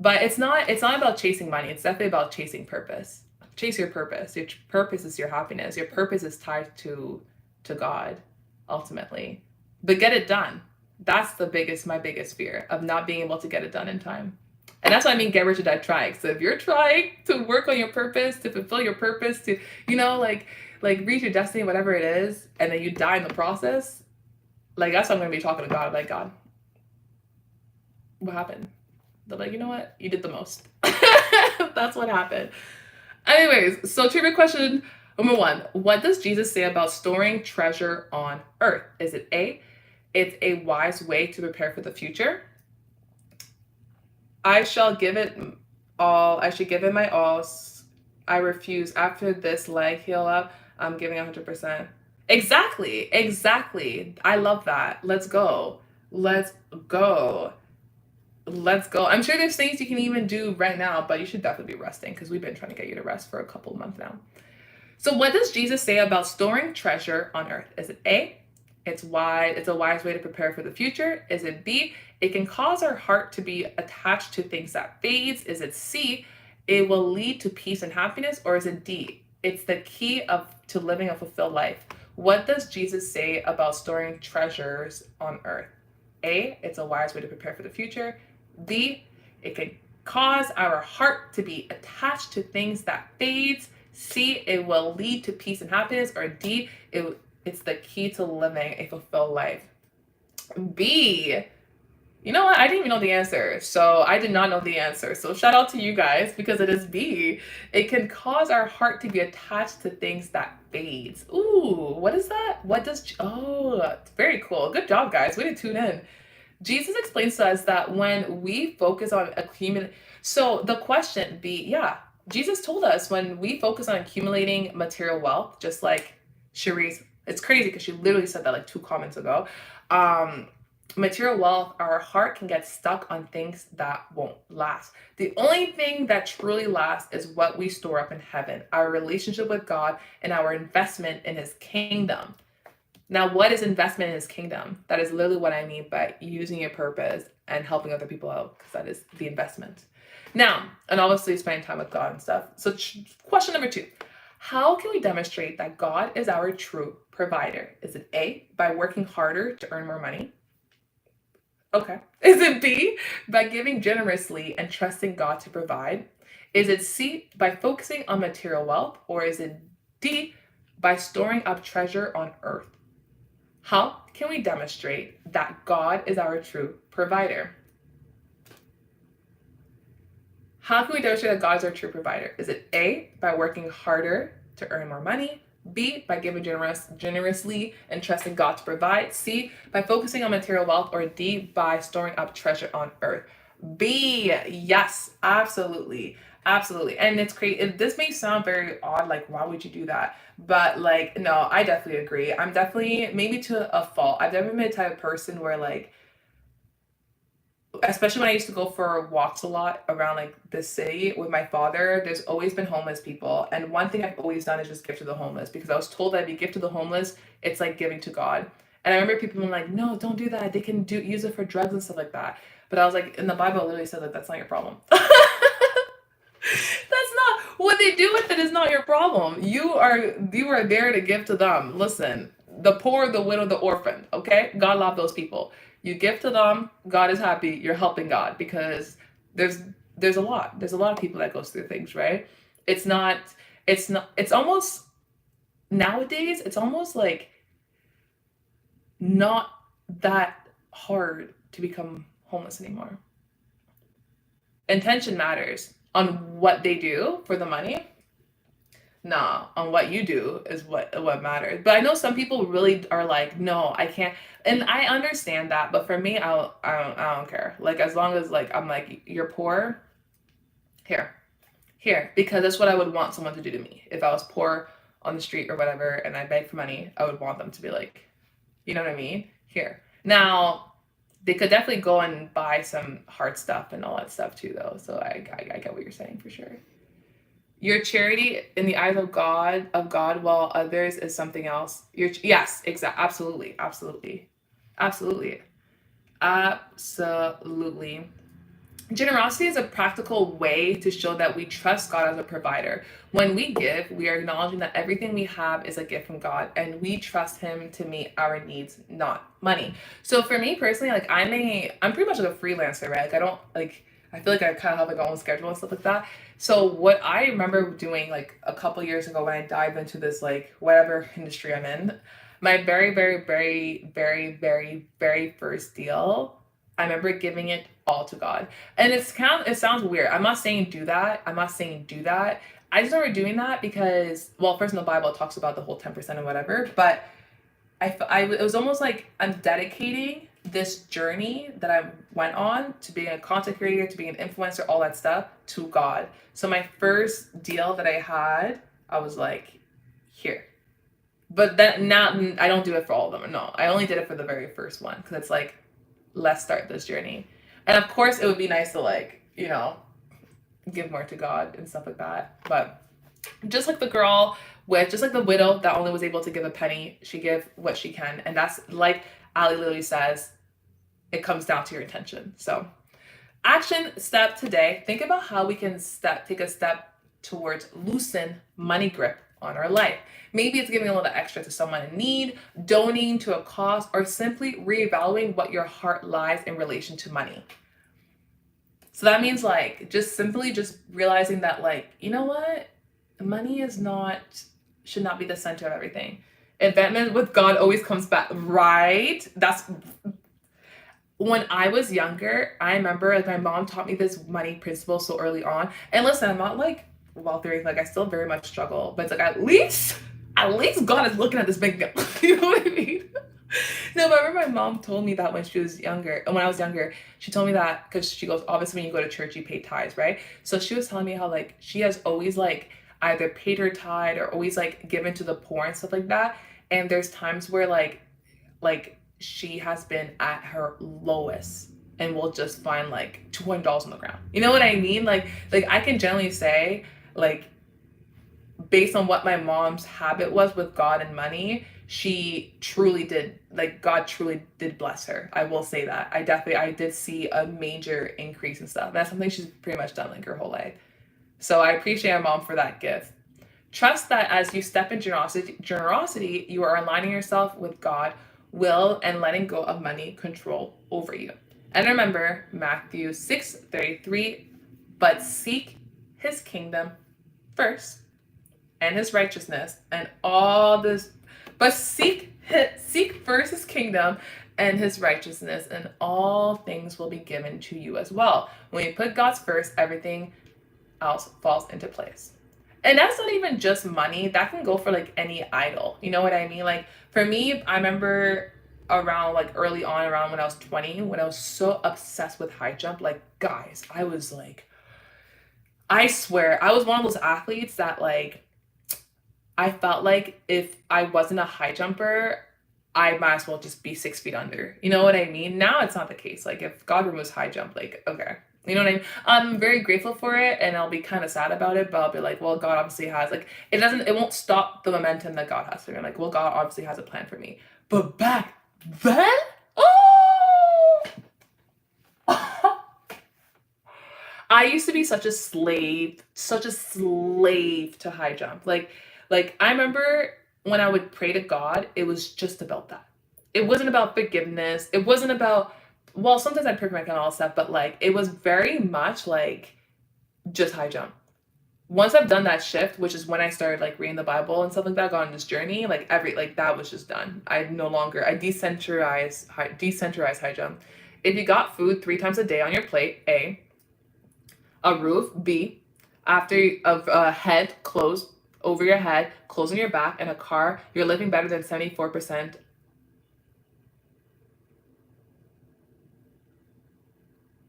But it's not about chasing money. It's definitely about chasing purpose. Chase your purpose. Your purpose is your happiness. Your purpose is tied to God, ultimately. But get it done. That's my biggest fear of not being able to get it done in time. And that's what I mean, get rich or die trying. So if you're trying to work on your purpose, to fulfill your purpose, to, like reach your destiny, whatever it is, and then you die in the process, like, that's what I'm going to be talking to God. I'm like, God, what happened? They're like, you know what? You did the most. That's what happened. Anyways, so trivia question number 1. What does Jesus say about storing treasure on earth? Is it A, it's a wise way to prepare for the future? I should give it my all. I refuse. After this leg heal up, I'm giving 100%. Exactly. I love that. Let's go. I'm sure there's things you can even do right now, but you should definitely be resting because we've been trying to get you to rest for a couple of months now. So what does Jesus say about storing treasure on earth? Is it A, it's a wise way to prepare for the future? Is it B, it can cause our heart to be attached to things that fades? Is it C, it will lead to peace and happiness? Or is it D, it's the key to living a fulfilled life? What does Jesus say about storing treasures on earth? A, it's a wise way to prepare for the future. B, it can cause our heart to be attached to things that fades. C, it will lead to peace and happiness. Or D, it's the key to living a fulfilled life. B, you know what? I didn't even know the answer. So I did not know the answer. So shout out to you guys because it is B. It can cause our heart to be attached to things that fades. Ooh, what is that? It's very cool. Good job, guys. Way to tune in. Jesus explains to us that when we focus on accumulating, so the question B, yeah, Jesus told us when we focus on accumulating material wealth, just like Cherise, it's crazy because she literally said that like 2 comments ago. Material wealth, our heart can get stuck on things that won't last. The only thing that truly lasts is what we store up in heaven, our relationship with God and our investment in his kingdom. Now, what is investment in his kingdom? That is literally what I mean by using your purpose and helping other people out, because that is the investment. Now, and obviously spending time with God and stuff. So question number 2, how can we demonstrate that God is our true provider? Is it A, by working harder to earn more money? Okay. Is it B, by giving generously and trusting God to provide? Is it C, by focusing on material wealth? Or is it D, by storing up treasure on earth? How can we demonstrate that God is our true provider? How can we demonstrate that God is our true provider? Is it A, by working harder to earn more money? B, by giving generously and trusting God to provide? C, by focusing on material wealth? Or D, by storing up treasure on earth? B, yes, absolutely. Absolutely. And it's crazy. This may sound very odd, like, why would you do that? But, like, no, I definitely agree. I'm definitely, maybe to a fault, I've never been the type of person where, like, especially when I used to go for walks a lot around like the city with my father, there's always been homeless people. And one thing I've always done is just give to the homeless because I was told that if you give to the homeless, it's like giving to God. And I remember people being like, no, don't do that. They can use it for drugs and stuff like that. But I was like, in the Bible, it literally said that that's not your problem. That's not what they do with it is not your problem. You are there to give to them. Listen, the poor, the widow, the orphan. Okay, God love those people. You give to them, God is happy. You're helping God because there's there's a lot of people that goes through things, right? It's not it's almost nowadays it's almost like not that hard to become homeless anymore. Intention matters on what they do for the money. Nah, on what you do is what matters. But I know some people really are like, no, I can't. And I understand that, but for me, I don't care. Like as long as like I'm like you're poor, here, here, because that's what I would want someone to do to me. If I was poor on the street or whatever, and I begged for money, I would want them to be like, you know what I mean? Here. Now, they could definitely go and buy some hard stuff and all that stuff too, though. So I get what you're saying for sure. Your charity in the eyes of God, while others is something else. Yes, exactly, absolutely, absolutely, absolutely, absolutely. Generosity is a practical way to show that we trust God as a provider. When we give, we are acknowledging that everything we have is a gift from God and we trust him to meet our needs, not money. So for me personally, like I'm pretty much like a freelancer, right? Like I don't like I feel like I kind of have like my own schedule and stuff like that. So what I remember doing like a couple years ago when I dived into this like whatever industry I'm in, my very, very, very, very, very, very first deal, I remember giving it all to God. And it sounds weird. I'm not saying do that. I'm not saying do that. I just remember doing that because, well, first in the Bible it talks about the whole 10% and whatever, but it was almost like I'm dedicating this journey that I went on to being a content creator, to being an influencer, all that stuff to God. So my first deal that I had, I was like, here. But then now I don't do it for all of them. No, I only did it for the very first one because it's like, let's start this journey. And of course, it would be nice to like, give more to God and stuff like that. But just like the girl just like the widow that only was able to give a penny, she gave what she can. And that's like Ali literally says, it comes down to your intention. So action step today, think about how we can take a step towards loosen money grip on our life. Maybe it's giving a little extra to someone in need, donating to a cause, or simply reevaluating what your heart lies in relation to money. So that means like just simply just realizing that like, you know what? Money should not be the center of everything. Investment with God always comes back, right? That's when I was younger, I remember like my mom taught me this money principle so early on. And listen, I'm not like wealthy, like I still very much struggle, but it's like at least God is looking at this big bill. You know what I mean? No, but I remember my mom told me that when she was younger, when I was younger, she told me that because she goes, obviously when you go to church, you pay tithes, right? So she was telling me how like she has always like either paid her tithe or always like given to the poor and stuff like that. And there's times where like she has been at her lowest and will just find like $200 on the ground. You know what I mean? Like I can generally say like based on what my mom's habit was with God and money, she truly did, like God truly did bless her. I will say that. I did see a major increase in stuff. That's something she's pretty much done like her whole life. So I appreciate my mom for that gift. Trust that as you step in generosity, you are aligning yourself with God, will, and letting go of money control over you. And remember Matthew 6:33, but seek his kingdom first and his righteousness and all this, but seek first his kingdom and his righteousness, and all things will be given to you as well. When you put God's first, everything else falls into place. And that's not even just money. That can go for like any idol. You know what I mean? Like for me, I remember around like early on, around when I was 20, when I was so obsessed with high jump. Like, guys, I was like, I swear, I was one of those athletes that like, I felt like if I wasn't a high jumper, I might as well just be 6 feet under. You know what I mean? Now it's not the case. Like if God removes high jump, like, okay. You know what I mean? I'm very grateful for it, and I'll be kind of sad about it, but I'll be like, well, God obviously has, like, it won't stop the momentum that God has for me. I'm like, well, God obviously has a plan for me. But back then, oh! I used to be such a slave to high jump. Like I remember when I would pray to God, it was just about that. It wasn't about forgiveness. It wasn't about, well, sometimes I'd pray for my God and all stuff, but like it was very much like just high jump. Once I've done that shift, which is when I started like reading the Bible and stuff like that, got on this journey, like that was just done. I decentralized high jump. If you got food 3 times a day on your plate, a roof, B, after a head closed over your head, closing your back, and a car, you're living better than 74%.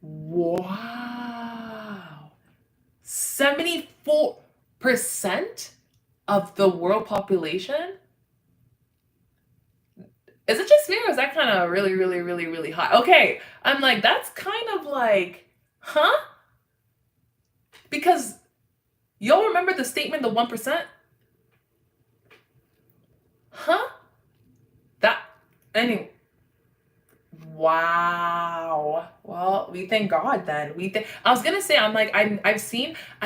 Wow. 74% of the world population? Is it just me, or is that kind of really, really, really, really high? Okay, I'm like, that's kind of like, huh? Because y'all remember the statement, the 1%? Huh? That, anyway. Wow. Well, we thank God then. I was gonna say, I'm like, I've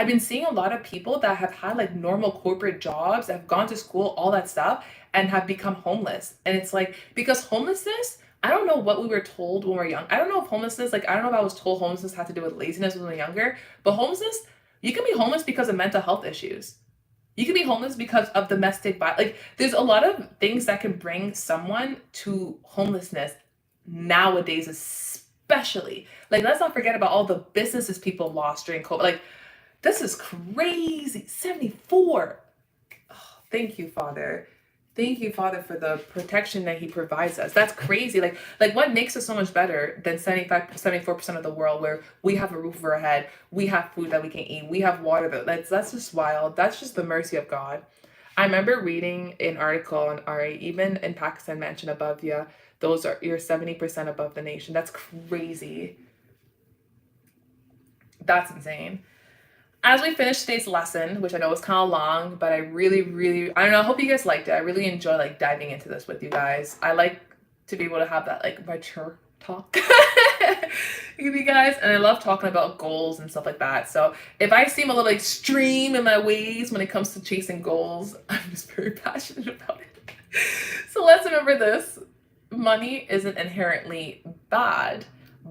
been seeing a lot of people that have had like normal corporate jobs, have gone to school, all that stuff, and have become homeless. And it's like, because homelessness, I don't know what we were told when we were young. I don't know if homelessness, like, I don't know if I was told homelessness had to do with laziness when we were younger, but homelessness, you can be homeless because of mental health issues. You can be homeless because of domestic violence. Like, there's a lot of things that can bring someone to homelessness nowadays, especially. Like, let's not forget about all the businesses people lost during COVID. Like, this is crazy. 74. Oh, thank you, Father. Thank you, Father, for the protection that He provides us. That's crazy. Like what makes us so much better than 74% of the world, where we have a roof over our head, we have food that we can eat, we have water that's just wild. That's just the mercy of God. I remember reading an article on RA, even in Pakistan mentioned above, yeah, you're 70% above the nation. That's crazy. That's insane. As we finish today's lesson, which I know was kind of long, but I really, really, I don't know, I hope you guys liked it. I really enjoy like diving into this with you guys. I like to be able to have that like mature talk with you guys, and I love talking about goals and stuff like that. So if I seem a little extreme in my ways when it comes to chasing goals, I'm just very passionate about it. So let's remember this. Money isn't inherently bad,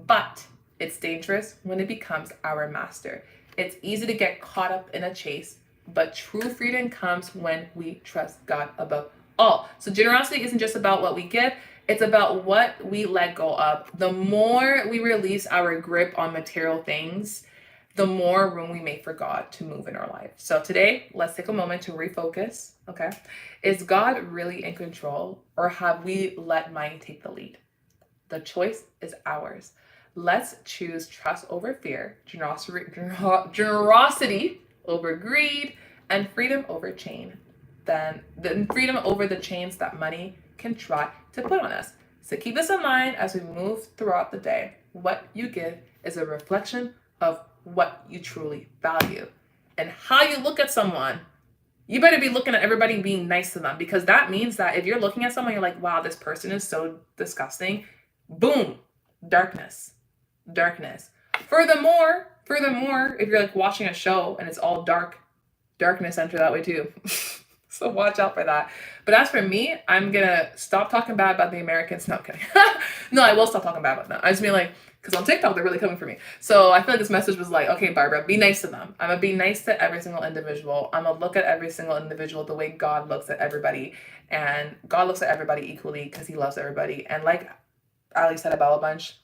but it's dangerous when it becomes our master. It's easy to get caught up in a chase, but true freedom comes when we trust God above all. So generosity isn't just about what we give, it's about what we let go of. The more we release our grip on material things, the more room we make for God to move in our life. So today, let's take a moment to refocus, okay? Is God really in control, or have we let money take the lead? The choice is ours. Let's choose trust over fear, generosity over greed, and freedom over chain. Then freedom over the chains that money can try to put on us. So keep this in mind as we move throughout the day. What you give is a reflection of what you truly value. And how you look at someone, you better be looking at everybody and being nice to them, because that means that if you're looking at someone, you're like, wow, this person is so disgusting. Boom, darkness. Furthermore, if you're like watching a show and it's all darkness enter that way too. So watch out for that. But as for me, I'm gonna stop talking bad about the Americans. No, I'm kidding. No, I will stop talking bad about them. I just mean like, Because on TikTok, they're really coming for me. So I feel like this message was like, okay, Barbara, be nice to them. I'm going to be nice to every single individual. I'm going to look at every single individual the way God looks at everybody. And God looks at everybody equally because he loves everybody. And like Ali said about a bunch,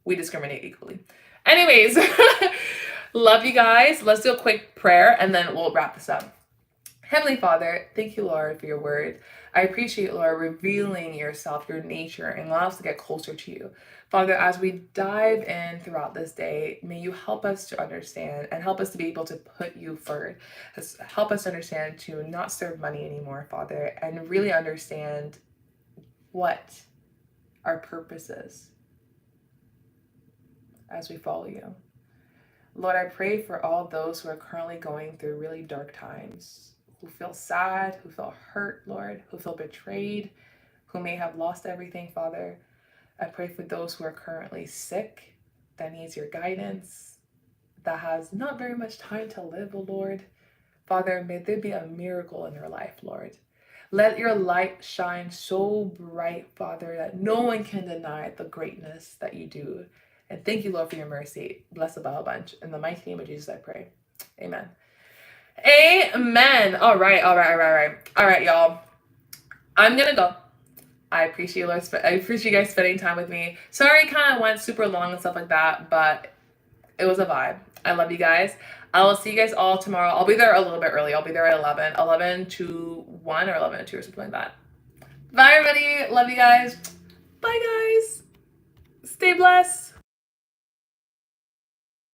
we discriminate equally. Anyways, love you guys. Let's do a quick prayer and then we'll wrap this up. Heavenly Father, thank you, Lord, for your word. I appreciate, Lord, revealing yourself, your nature, and allow us to get closer to you. Father, as we dive in throughout this day, may you help us to understand and help us to be able to put you first. Help us understand to not serve money anymore, Father, and really understand what our purpose is as we follow you. Lord, I pray for all those who are currently going through really dark times, who feel sad, who feel hurt, Lord, who feel betrayed, who may have lost everything, Father. I pray for those who are currently sick, that needs your guidance, that has not very much time to live, oh Lord. Father, may there be a miracle in their life, Lord. Let your light shine so bright, Father, that no one can deny the greatness that you do. And thank you, Lord, for your mercy. Bless the Bible bunch. In the mighty name of Jesus, I pray. Amen. Amen. All right, y'all. I'm gonna go. I appreciate you guys spending time with me. Sorry, it kind of went super long and stuff like that, but it was a vibe. I love you guys. I will see you guys all tomorrow. I'll be there a little bit early. I'll be there at 11 to 1 or 11 to 2 or something like that. Bye, everybody. Love you guys. Bye, guys. Stay blessed.